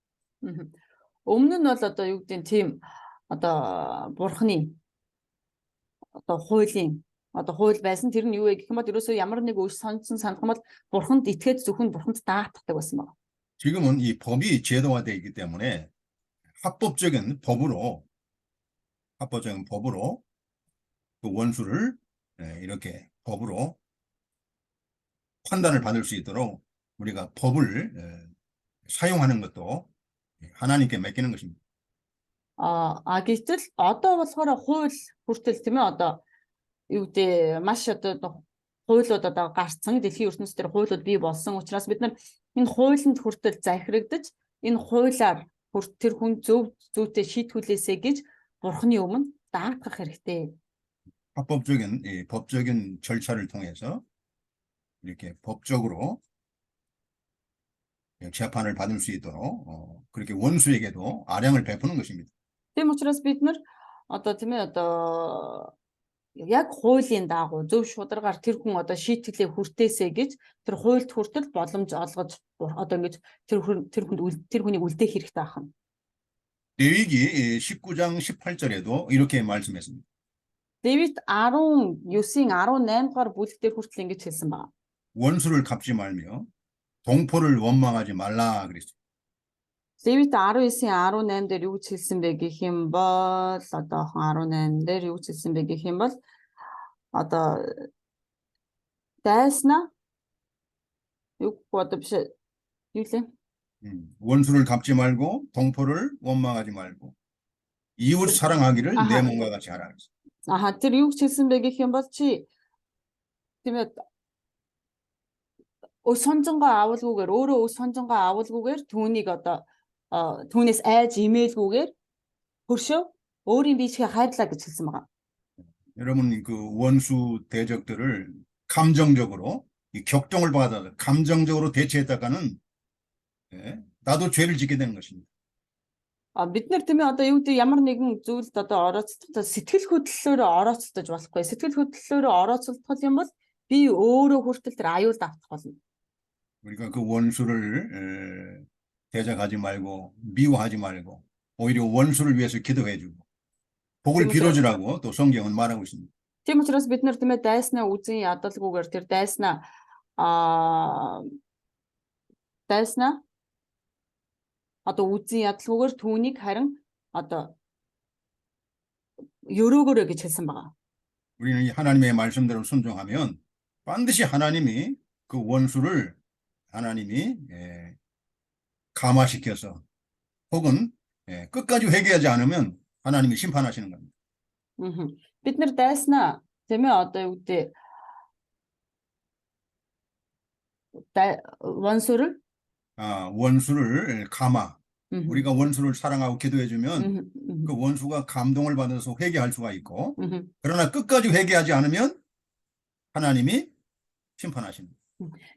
Өмнө нь бол одоо юу гэдэг тийм одоо бурхны одоо хуулийн одоо хууль байсан тэр нь юу вэ гэх юм бол ерөөсөө ямар нэг үс сонсон санах юм бол бурханд итгээд зөвхөн бурханд даатдаг байсан байна. 지금은 이 법이 제도화되어 있기 때문에 합법적인 법으로 그 원수를 이렇게 법으로 판단을 받을 수 있도록 우리가 법을 사용하는 것도 하나님께 맡기는 것입니다. Гэтэл одоо болохоор хууль хүртэл тийм ээ одоо юу гэдэг маш одоо хуулиуд одоо гарцсан дэлхийн ертөнцийн дээр хуулиуд бий болсон учраас бид нар энэ хуулинд хүртэл захирагдаж энэ хуулиар тэр хүн зүйтэй шийтгүүлээсэ гэж бурхны өмнө даатгах хэрэгтэй. 합법적인 법적인 절차를 통해서 이렇게 법적으로 재판을 받을 수 있도록 그렇게 원수에게도 아량을 베푸는 것입니다. Тийм учраас бид нар одоо тийм ээ одоо яг хуулийн дагуу зөв шударгаар тэр хүн одоо шийтгэлээ хүртээсэ гэж тэр хуульд хүртэл боломж олгож одоо ингэж тэр хүнийг үлдээх хэрэгтэй байна. 레위기 19장 18절에도 이렇게 말씀했습니다. Дэвид 19-ийн 18 дугаар бүлэгтэр хүртэл ингэж хэлсэн байна. 원수를 갚지 말며 동포를 원망하지 말라 그랬어요. Дэвид 19-ийн 18 дээр юу гэж хэлсэн бэ гэх юм бол одоохон 18 дээр юу гэж хэлсэн бэ гэх юм бол одоо дайснаа юу одоо биш юу лээ 원수를 갚지 말고 동포를 원망하지 말고 이웃 사랑하기를 내 몸과 같이 하라 그랬어요. тэр юу гэж хэлсэн бэ гэх юм бол чи тийм ээ өө сонжонгоо авалгүйгээр өөрөө өө сонжонгоо авалгүйгээр түүнийг одоо түүнээс айж имээлгүйгээр хөршөө өөрийн биечгээ хайрлаа гэж хэлсэн байгаа. 여러분 그 원수 대적들을 감정적으로 이 격동을 받아서 감정적으로 대처했다가는 나도 죄를 짓게 되는 것입니다. Бид нар тийм ээ одоо юу гэдэг ямар нэгэн зүйлд одоо орооцолдох сэтгэл хөдлөлөөр орооцолдож болохгүй. Сэтгэл хөдлөлөөр орооцолдох юм бол би өөрөө хүртэл тэр аюулд автах болно. 우리가 그 원수를 대적하지 말고 미워하지 말고 오히려 원수를 위해서 기도해주고 복을 빌어주라고 또 성경은 말하고 있습니다. Тийм учраас бид нар тийм ээ дайснаа үзэн ядалгүйгээр тэр дайснаа одоо үзэн ядалгүйгээр түүнийг харин одоо өрөөгөөрэй гэж хэлсэн байгаа. 우리는 이 하나님의 말씀대로 순종하면 반드시 하나님이 그 원수를 하나님이 감화시켜서 혹은 끝까지 회개하지 않으면 하나님이 심판하시는 겁니다. Бид нар дайснаа тийм ээ одоо юу гэдэг 원수를 감화 우리가 원수를 사랑하고 기도해주면 그 원수가 감동을 받아서 회개할 수가 있고 그러나 끝까지 회개하지 않으면 하나님이 심판하십니다.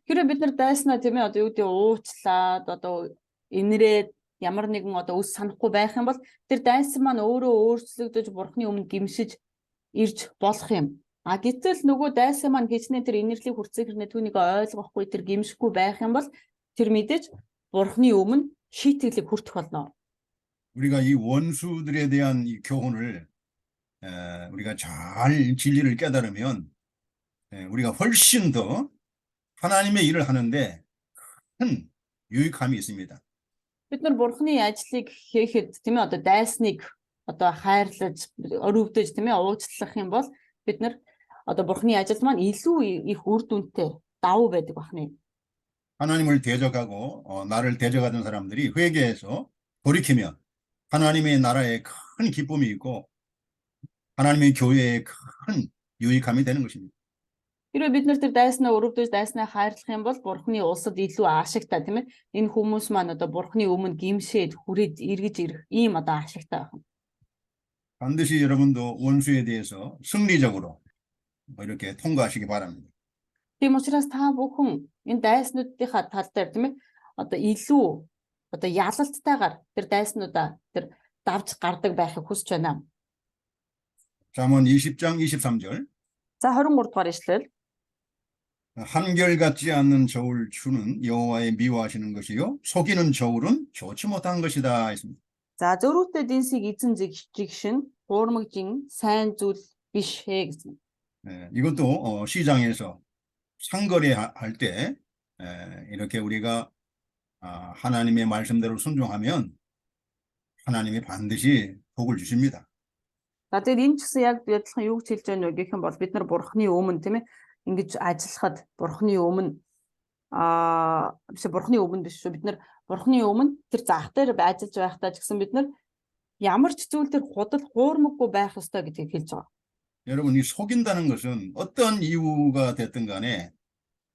Хэрэв бид нар дайснаа тийм ээ одоо юу гэдэг уучлаад одоо инрээд ямар нэгэн одоо үс санахгүй байх юм бол тэр дайсан маань өөрөө өөрчлөгдөж бурхны өмнө гимшиж ирж болох юм. Гэтэл нөгөө дайсан маань хичнээн тэр инэрлийг хүрцэх хэрнээ түүнийг ойлгохгүй тэр гимшихгүй байх юм бол тэр мэдээж бурхны өмнө шийтгэлийг хүртэх болно. 우리가 이 원수들에 대한 이 교훈을 우리가 잘 진리를 깨달으면 우리가 훨씬 더 하나님의 일을 하는데 큰 유익함이 있습니다. Бид нар бурхны ажлыг хийхэд тийм ээ одоо дайсныг одоо хайрлаж өрөвдөж тийм ээ уучлах юм бол бид нар одоо бурхны ажил маань илүү их үр дүнтэй давуу байдаг бахны. 하나님을 대적하고 나를 대적하던 사람들이 회개해서 돌이키면 하나님의 나라에 큰 기쁨이 있고 하나님의 교회에 큰 유익함이 되는 것입니다. Хэрэв бид нар тэр дайснаа өрөвдөж дайснаа хайрлах юм бол бурхны улсад илүү ашигтай тийм ээ энэ хүмүүс маань одоо бурхны өмнө гимшээд хүрээд эргэж ирэх ийм одоо ашигтай байна. 반드시 여러분도 원수에 대해서 승리적으로 이렇게 통과하시기 바랍니다. Тийм учраас та бүхэн энэ дайснуудынхаа тал дээр тийм ээ одоо илүү одоо ялалттайгаар тэр дайснуудаа тэр давж гардаг байхыг хүсэж байна. 잠언 20장 23절. За 23 дугаар ишлэл. 한결같지 않는 저울 추는 여호와의 미워하시는 것이요 속이는 저울은 좋지 못한 것이다 했습니다. За зөрүүтэй динсийг эзэн жигшин хуурмагжин сайн зүйл биш ээ гэсэн. 이것도 시장에서 상거래 할 때 이렇게 우리가 하나님의 말씀대로 순종하면 하나님이 반드시 복을 주십니다. За тэгээд энэ ч гэсэн яг адилхан юу гэж хэлж байна вэ гэх юм бол бид нар бурхны өмнө тийм ээ ингэж ажиллахад бурхны өмнө биш бурхны өмнө биш шүү бид нар бурхны өмнө тэр зах дээр ажиллаж байхдаа ч гэсэн бид нар ямар ч зүйл тэр худал хуурмаггүй байх ёстой гэдгийг хэлж байгаа. 여러분, 이 속인다는 것은 어떤 이유가 됐든 간에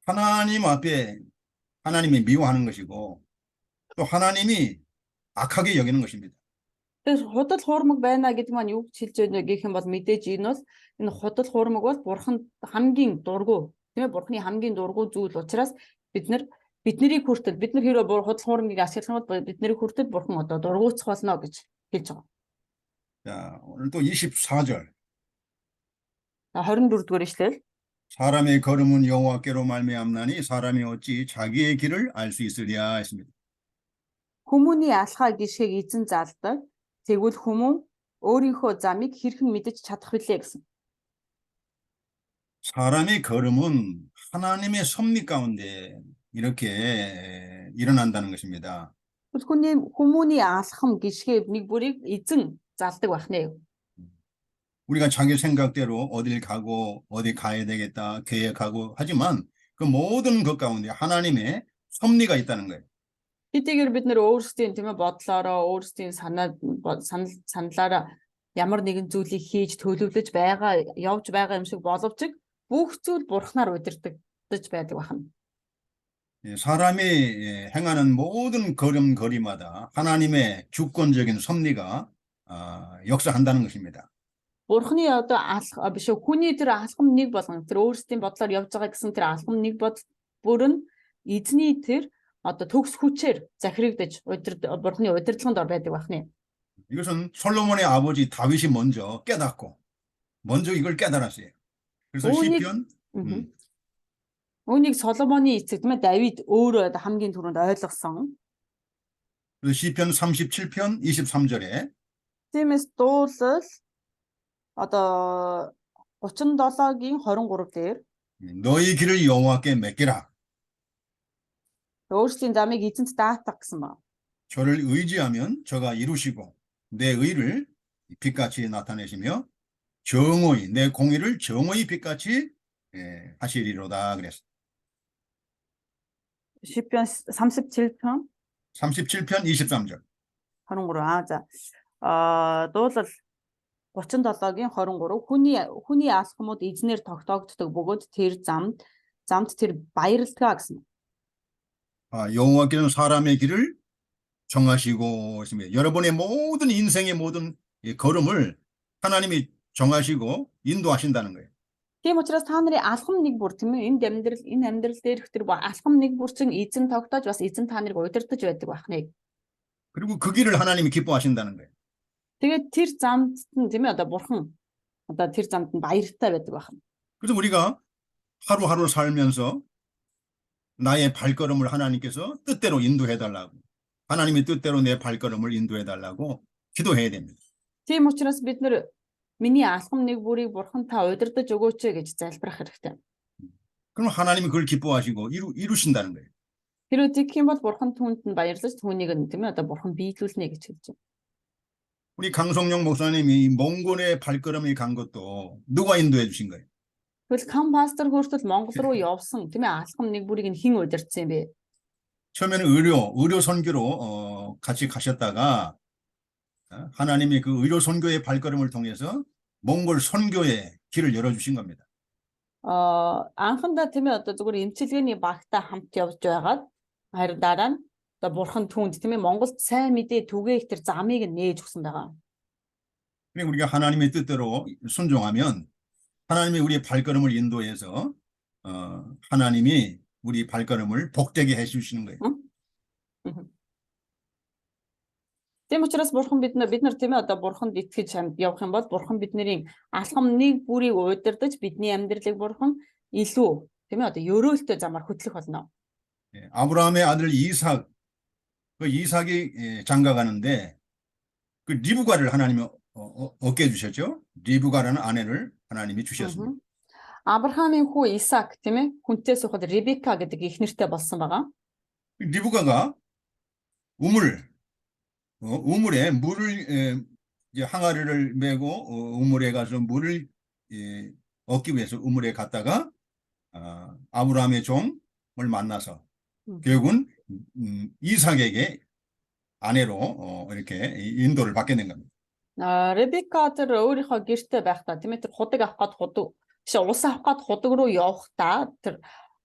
하나님 앞에 하나님이 미워하는 것이고 또 하나님이 악하게 여기는 것입니다. Тэр худал хуурмаг байна гэдэг маань юу гэж хэлж байна вэ гэх юм бол мэдээж энэ бол энэ худал хуурмаг бол бурханд хамгийн дургу тийм ээ бурхны хамгийн дургу зүйл учраас бидний хүртэл бид нар хэрэг худал хуурмгийг ашиглах бол бидний хүртэл бурхан одоо дургуутсах болно гэж хэлж байгаа. 자, 오늘 또 24절. 24 дугаар ишлэл. 사람의 걸음은 여호와께로 말미암나니 사람이 어찌 자기의 길을 알 수 있으랴 했습니다. Хүмүүний алхаа гişгийг эзэн залдаг. Тэгвэл хүмүүн өөрийнхөө замыг хэрхэн мэдэж чадах вүлээ гэсэн. 사람의 걸음은 하나님의 섭리 가운데 이렇게 일어난다는 것입니다. Хүмүүний алхам гişгээ нэг бүрийг эзэн залдаг байх нэ. 우리가 자기 생각대로 어딜 가고 어디 가야 되겠다 계획하고 하지만 그 모든 것 가운데 하나님의 섭리가 있다는 거예요. Хэдийгээр бид нэр өөрсдийн тийм ээ бодлоороо өөрсдийн саналаараа ямар нэгэн зүйлийг хийж төлөвлөж байгаа явж байгаа юм шиг боловч бүх зүйл бурхнаар удирдагдаж байдаг байна. 사람이 행하는 모든 걸음걸이마다 하나님의 주권적인 섭리가 역사한다는 것입니다. Бурхны одоо алх биш хүний тэр алхам нэг болгон тэр өөрсдийн бодлоор явж байгаа гэсэн тэр алхам нэг бүр нь эзний тэр одоо төгс хүчээр захирагдаж бурхны удирдлаганд ор байдаг байна. 이것은 솔로몬의 아버지 다윗이 먼저 깨닫고 먼저 이걸 깨달았어요. 그래서 시편 Үүнийг Соломоны эцэг тийм ээ Давид өөрөө хамгийн түрүүнд ойлгосон. 그래서 시편 37편 23절에 Тиймээс дуулал одоо 37-гийн 23 дээр 너희 길을 여호와께 맡기라. өөрсдийн замыг эзэнт даатах гэсэн ба. 저를 의지하면 저가 이루시고 내 의를 빛같이 나타내시며 정오히 내 공의를 정오히 빛같이 하시리로다 그랬어요. 시편 37편 23절 23. За. Дуулал 37-гийн 23 хүний алхмууд эзнэр тогтоогддог бөгөөд тэр замд тэр баярлалгаа гэсэн. 여호와께는 사람의 길을 정하시고 있습니다. 여러분의 모든 인생의 모든 걸음을 하나님이 정하시고 인도하신다는 거예요. Тийм учраас та нарын алхам нэг бүр тийм ээ энэ амьдрал дээрх тэр алхам нэг бүр чинь эзэн тогтоож бас эзэн та нарыг удирдах байдаг байна. 그리고 그 길을 하나님이 기뻐하신다는 거예요. Тэгээд тэр замд нь тийм ээ одоо бурхан одоо тэр замд нь баяртай байдаг байна. 그래서 우리가 하루하루 살면서 나의 발걸음을 하나님께서 뜻대로 인도해 달라고 하나님의 뜻대로 내 발걸음을 인도해 달라고 기도해야 됩니다. Тийм учраас бид нэр миний алхам нэг бүрийг бурхан та удирдах өгөөч гэж залбирах хэрэгтэй. 그럼 하나님이 그걸 기뻐하시고 이루신다는 거예요. Тэр үгийнх юм бол бурхан түүнд нь баярлаж түүнийг нь тийм ээ одоо бурхан биелүүлнэ гэж хэлж байна. 우리 강성용 목사님이 몽골의 발걸음이 간 것도 누가 인도해 주신 거예요? Тэгвэл кам пастор өөртөө Монгол руу явсан тийм ээ алхам нэг бүрийг нь хэн удирдсан юм бэ? 처음에는 의료 선교로 같이 가셨다가 하나님이 그 의료 선교의 발걸음을 통해서 몽골 선교의 길을 열어주신 겁니다. Анхандаа тийм ээ одоо зүгээр эмчилгээний багтаа хамт явж байгаад харин дараа нь одоо бурхан түүнд тийм ээ Монголд сайн мэдээ түгээх тэр замыг нээж өгсөн байгаа. 그러니까 우리가 하나님의 뜻대로 순종하면 하나님이 우리의 발걸음을 인도해서 하나님이 우리 발걸음을 복되게 해주시는 거예요. Тийм учраас бурхан бид нар тийм ээ одоо бурханд итгэж явах юм бол бурхан бидний алхам нэг бүрийг удирдах бидний амьдралыг бурхан илүү тийм ээ одоо ёроолтой замаар хөтлөх болно. 아브라함의 아들 이삭, 그 이삭이 장가 가는데 그 리브가를 하나님이 얻게 해주셨죠. 리브가라는 아내를 하나님이 주셨습니다. Авраамийн хүү Исаак тийм ээ хүнтэй сухад Ребека гэдэг их нэртэй болсон байгаа. 리브가가 우물에 물을 이제 항아리를 메고 우물에 가서 물을 얻기 위해서 우물에 갔다가 아브라함의 종을 만나서 결국은 이삭에게 아내로 이렇게 인도를 받게 된 겁니다. Ребека тэр өөрийнхөө гэртээ байхдаа тийм ээ тэр худаг авах гээд худаг биш ус авах гээд худаг руу явахдаа тэр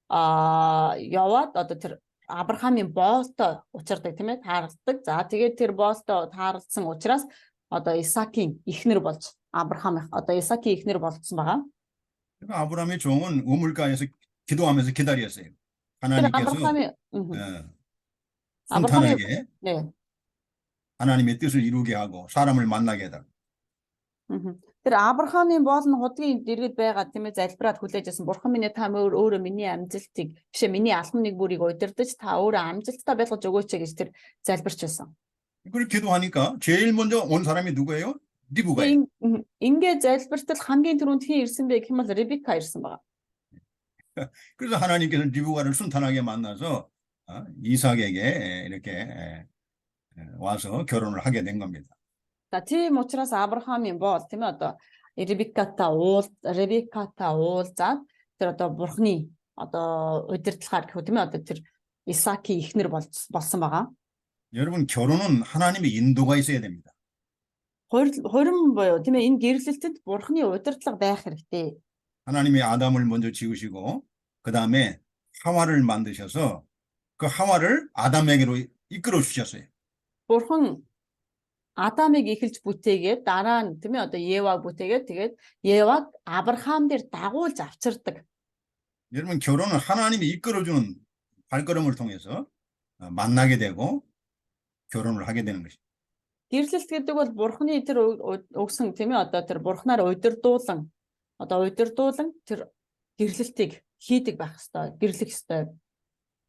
яваад одоо тэр Авраамийн боолтой учирдаг тийм ээ тааралдаг. За тэгээд тэр боолтой таарлсан учраас одоо Исаакийн эхнэр болж Авраам одоо Исаакийн эхнэр болцсон байгаа. 그러니까 아브라함의 종은 우물가에서 기도하면서 기다렸어요. Тэр 하나님께서 Авраамийн 순탄하게 네. 하나님의 뜻을 이루게 하고 사람을 만나게 해달라. Тэр Авраамийн боол нь худгийн дэргэд байгаа тийм ээ залбираад хүлээжсэн. Бурхан минь та өөрөө миний амжилтыг бишээ миний алхам нэг бүрийг удирдах та өөрөө амжилттай байлгаж өгөөч гэж тэр залбирч байсан. 그렇게 기도하니까 제일 먼저 온 사람이 누구예요? 리브가예요. Ингээ залбиртал хамгийн түрүүнд хин ирсэн бэ гэх юм бол Ребека ирсэн байгаа. 그래서 하나님께서 리브가를 순탄하게 만나서 이삭에게 이렇게 와서 결혼을 하게 된 겁니다. За тийм учраас Авраамийн боол тийм ээ одоо Ребекатай уулзаад тэр одоо бурхны одоо удирдлагаар гэх тийм ээ одоо тэр Исаакийн эхнэр болсон байгаа. 여러분 결혼은 하나님의 인도가 있어야 됩니다. Хорин буюу тийм ээ энэ гэрлэлтэд бурхны удирдлага байх хэрэгтэй. 하나님이 아담을 먼저 지으시고 그 다음에 하와를 만드셔서 그 하와를 아담에게로 이끌어 주셨어요. Бурхан Адамыг эхэлж бүтээгээд дараа нь тийм ээ одоо Еваг бүтээгээд тэгээд Еваг Авраам дээр дагуулж авчирдаг. 여러분 결혼은 하나님이 이끌어주는 발걸음을 통해서 만나게 되고 결혼을 하게 되는 것입니다. Гэрлэлт гэдэг бол бурхны тэр өгсөн тийм ээ одоо тэр бурхнаар удирдуулан тэр гэрлэлтийг хийдэг байх ёстой, гэрлэх ёстой.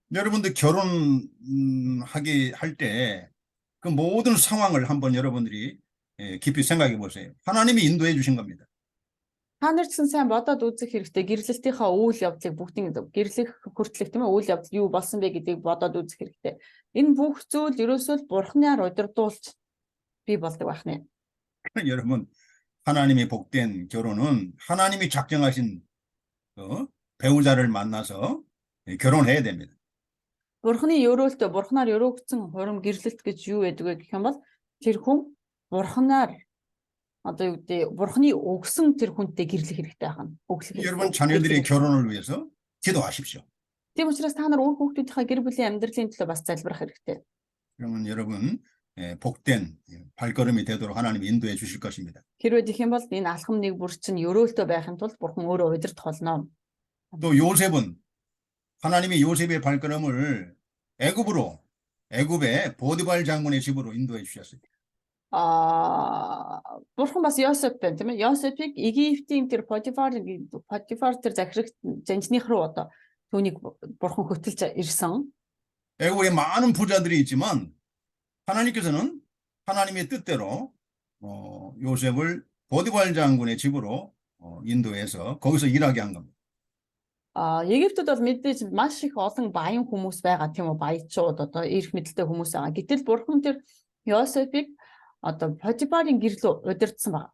여러분들 결혼하게 할 때 그 모든 상황을 한번 여러분들이 깊이 생각해 보세요. 하나님이 인도해 주신 겁니다. Та нар ч гэсэн сайн бодоод үзэх хэрэгтэй. Гэрлэлтийнхаа үйл явдлыг бүгдийг гэрлэх хүртэлх тийм ээ үйл явдал юу болсон бэ гэдгийг бодоод үзэх хэрэгтэй. Энэ бүх зүйл ерөөсөө бурхнаар удирдуулж бий болдог байх нэ. 여러분 하나님이 복된 결혼은 하나님이 작정하신 배우자를 만나서 결혼해야 됩니다. Бурхны өрөөлтөө бурхнаар өрөөгдсөн хурим гэрлэлт гэж юу байдаг вэ гэх юм бол тэр хүн бурхнаар одоо юу гэдэг бурхны өгсөн тэр хүнтэй гэрлэх хэрэгтэй байна. 여러분 자녀들의 결혼을 위해서 기도하십시오. Тийм учраас та нар өөр хүүхдүүдийнхээ гэр бүлийн амьдралын төлөө бас залбирах хэрэгтэй. 그러면 여러분 복된 발걸음이 되도록 하나님 인도해 주실 것입니다. Хэрвээ дэх юм бол энэ алхам нэг бүр чинь өрөөлтөө байхын тулд бурхан өөрөө удирдах болно. 또 요셉은 하나님이 요셉의 발걸음을 애굽의 보디발 장군의 집으로 인도해 주셨어요. Бурхан бас Йосеф байна тийм ээ. Йосефийг Египтийн тэр Потифар тэр захирагч жанжных руу одоо түүнийг бурхан хөтөлж ирсэн. 애굽에 많은 부자들이 있지만 하나님께서는 하나님의 뜻대로 요셉을 보디발 장군의 집으로 인도해서 거기서 일하게 한 겁니다. Египтэд бол мэдээж маш их олон баян хүмүүс байгаа тийм үү баячууд одоо эрх мэдэлтэй хүмүүс байгаа. Гэтэл бурхан тэр Йосефийг одоо Потифарын гэрлөө удирдсан байна.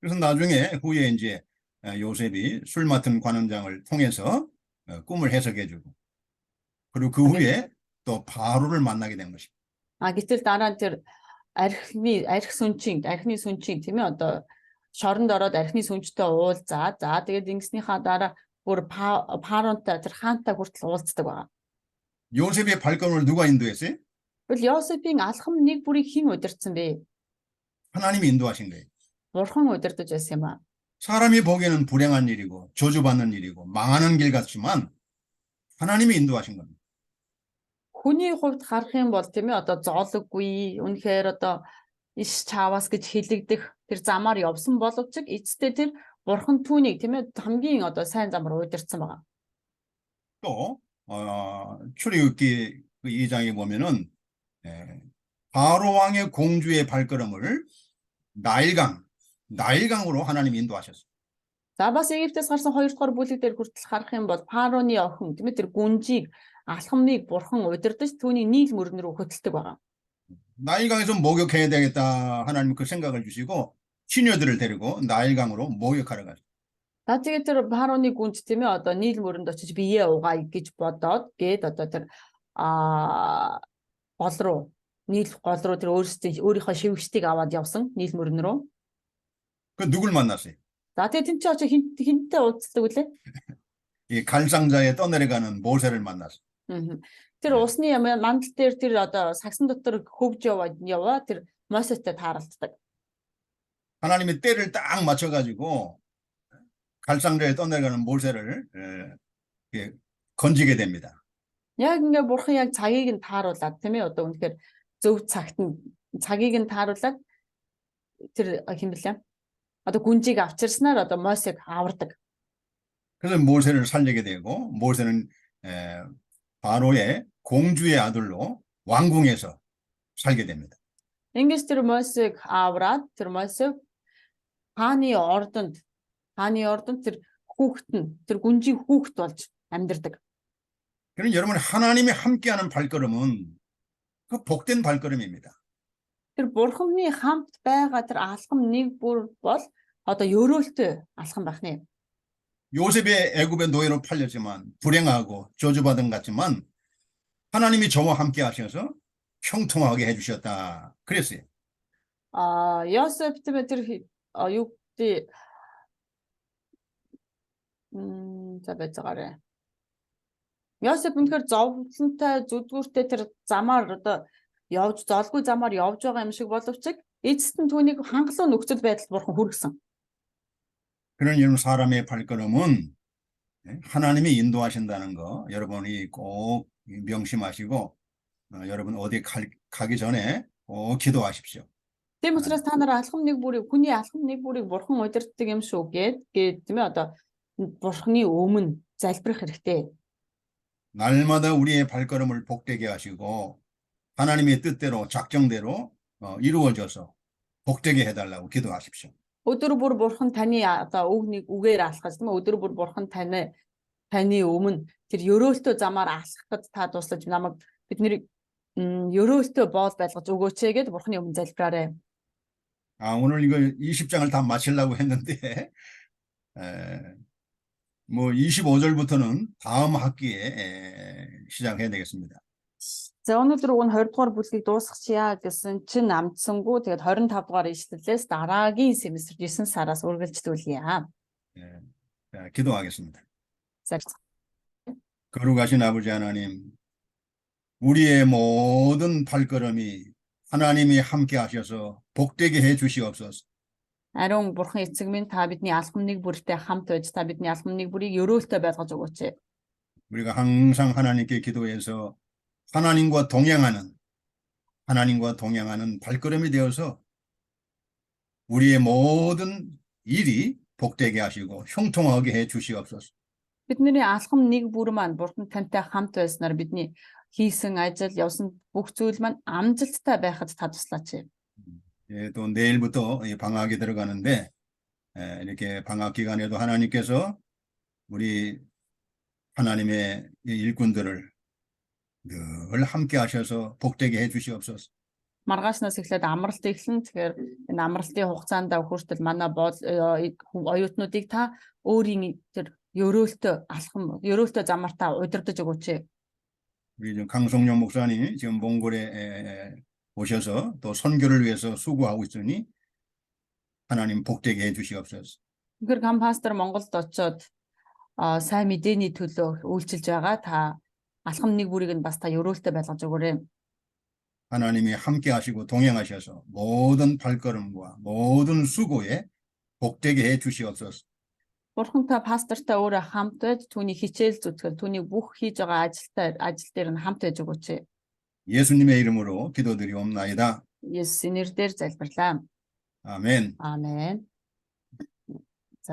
그래서 나중에 후에 이제 요셉이 술 맡은 관원장을 통해서 꿈을 해석해주고 그리고 그 후에 또 바로를 만나게 된 것입니다. Гэтэл дараа нь тэр архины сүнчийн тийм ээ одоо шоронд ороод архины сүнчтэй уулзаад за тэгээд ингэснийхаа дараа бүр 파론тай тэр хаантай хүртэл уулздаг байгаа. 요셉의 발걸음을 누가 인도했어요? Тэгвэл Йосефийн алхам нэг бүрийг хэн удирдсан бэ? 하나님이 인도하신 거예요. Бурхан удирдах байсан юм аа. 사람이 보기에는 불행한 일이고 저주받는 일이고 망하는 길 같지만 하나님이 인도하신 겁니다. Хүний хувьд харах юм бол тийм ээ одоо зоологгүй үнэхээр одоо иш чаавас гэж хэлэгдэх тэр замаар явсан боловч эцэстээ тэр бурхан түүнийг тийм ээ хамгийн одоо сайн замаар удирдсан байгаа. 또 출애굽기 2장에 보면은 바로 왕의 공주의 발걸음을 나일강으로 하나님이 인도하셨어요. За бас Египтээс гарсан 2 дугаар бүлэг дээр хүртэл харах юм бол Фароны охин тийм ээ тэр гүнжийг алхамныг бурхан удирдах түүний нийл мөрөн рүү хөтэлдэг байгаа. 나일강에서 목욕해야 되겠다. 하나님 그 생각을 주시고 시녀들을 데리고 나일강으로 목욕하러 가죠. За тэгээд тэр Фароны гүнж тийм ээ одоо нийл мөрөнд очиж биеэ угаая гэж бодоод гээд одоо тэр гол руу нийл гол руу тэр өөрийнхөө шивгчдийг аваад явсан нийл мөрөн рүү. 그 누굴 만났어요? За тэгээд тэн чинь очиж хинтээ уулздаг үлээ. 이 갈상자에 떠내려가는 모세를 만났어요. Тэр усны мандал дээр тэр одоо сагсан дотор хөвж яваа тэр Мосетэй тааралддаг. 하나님이 때를 딱 맞춰가지고 갈상자에 떠내려가는 모세를 건지게 됩니다. Яг ингээ бурхан яг цагийг нь тааруулаад тийм ээ одоо үнэхээр зөв цагт нь цагийг нь тааруулаад тэр хэм блэ одоо гүнжийг авчирснаар одоо Мосег авардаг. 그래서 모세를 살리게 되고 모세는 바로의 공주의 아들로 왕궁에서 살게 됩니다. Ингэж тэр Мосег авраад тэр Мосег хааны ордонд тэр хүүхэд нь тэр гүнжийн хүүхэд болж амьдардаг. 그럼 여러분 하나님이 함께하는 발걸음은 그 복된 발걸음입니다. Тэр бурханы хамт байгаа тэр алхам нэг бүр бол одоо ёроолтой алхам байх нэ. 요셉의 애굽의 노예로 팔렸지만 불행하고 저주받은 같지만 하나님이 저와 함께 하셔서 형통하게 해주셨다. 그랬어요. Йосеф тийм тэр юу гэдэг за байцаагаарэ. Йосеф үнэхээр зовлонтой зүдгүүртэй тэр замаар одоо явж золгүй замаар явж байгаа юм шиг боловч эцэст нь түүнийг хангалуун нөхцөл байдалд бурхан хүргэсэн. 그런 이런 사람의 발걸음은 하나님이 인도하신다는 거 여러분이 꼭 명심하시고 여러분 어디 가기 전에 꼭 기도하십시오. Тийм учраас та нар алхам нэг бүрийг хүний алхам нэг бүрийг бурхан удирддаг юм шүү гээд тийм ээ одоо бурханы өмнө залбирах хэрэгтэй. 날마다 우리의 발걸음을 복되게 하시고 하나님의 뜻대로 작정대로 이루어져서 복되게 해달라고 기도하십시오. Өдөр бүр бурхан таны одоо үгээр алхаж тийм ээ өдөр бүр бурхан таны өмнө тэр ёроолтой замаар алхахад та туслаж намайг бидний ёроолтой боол байлгаж өгөөч гэд бурханы өмнө залбираарай. 오늘 이거 20장을 다 마치려고 했는데 뭐 25절부터는 다음 학기에 시작해야 되겠습니다. За өнөөдөр уг нь 20 дугаар бүлгийг дуусгачаа гэсэн чинь амжсангүй тэгээд 25 дугаар ишлэлээс дараагийн семестр 9 сараас үргэлжлүүлье. 자, 기도하겠습니다. За 거룩하신 아버지 하나님, 우리의 모든 발걸음이 하나님이 함께 하셔서 복되게 해 주시옵소서. ариун бурхан эцэг минь та бидний алхам нэг бүртэй хамт байж та бидний алхам нэг бүрийг ёроолтой байлгаж өгөөч. 우리가 항상 하나님께 기도해서 하나님과 동행하는 발걸음이 되어서 우리의 모든 일이 복되게 하시고 형통하게 해 주시옵소서. Бидний алхам нэг бүр маань бурхан тантай хамт байснаар бидний хийсэн ажил явсан бүх зүйл маань амжилттай байхад та туслаач. 또 내일부터 방학이 들어가는데 이렇게 방학 기간에도 하나님께서 우리 하나님의 일꾼들을 늘 함께 하셔서 복되게 해 주시옵소서. Маргаашнаас эхлээд амралт эхлэн тэгэхээр энэ амралтын хугацаанд хүртэл манай оюутнуудыг та өөрийн тэр ёроолтой замаар та удирдах өгөөч. 우리 지금 강성용 목사님이 지금 몽골에 오셔서 또 선교를 위해서 수고하고 있으니 하나님 복되게 해 주시옵소서. Тэгэхээр гам пастор Монголд очоод сайн мэдээний төлөө үйлчилж байгаа та алхам нэг бүрийг нь бас та ёроолтой байлгаж өгөөрэй. 하나님이 함께 하시고 동행하셔서 모든 발걸음과 모든 수고에 복되게 해 주시옵소서. Бурхан та пастортай өөрөө хамт байж түүний хичээл зүтгэл түүний бүх хийж байгаа ажил дээр нь хамт байж өгөөч. 예수님의 이름으로 기도드리옵나이다. Есүсийн нэрээр залбирлаа. 아멘. Аамен.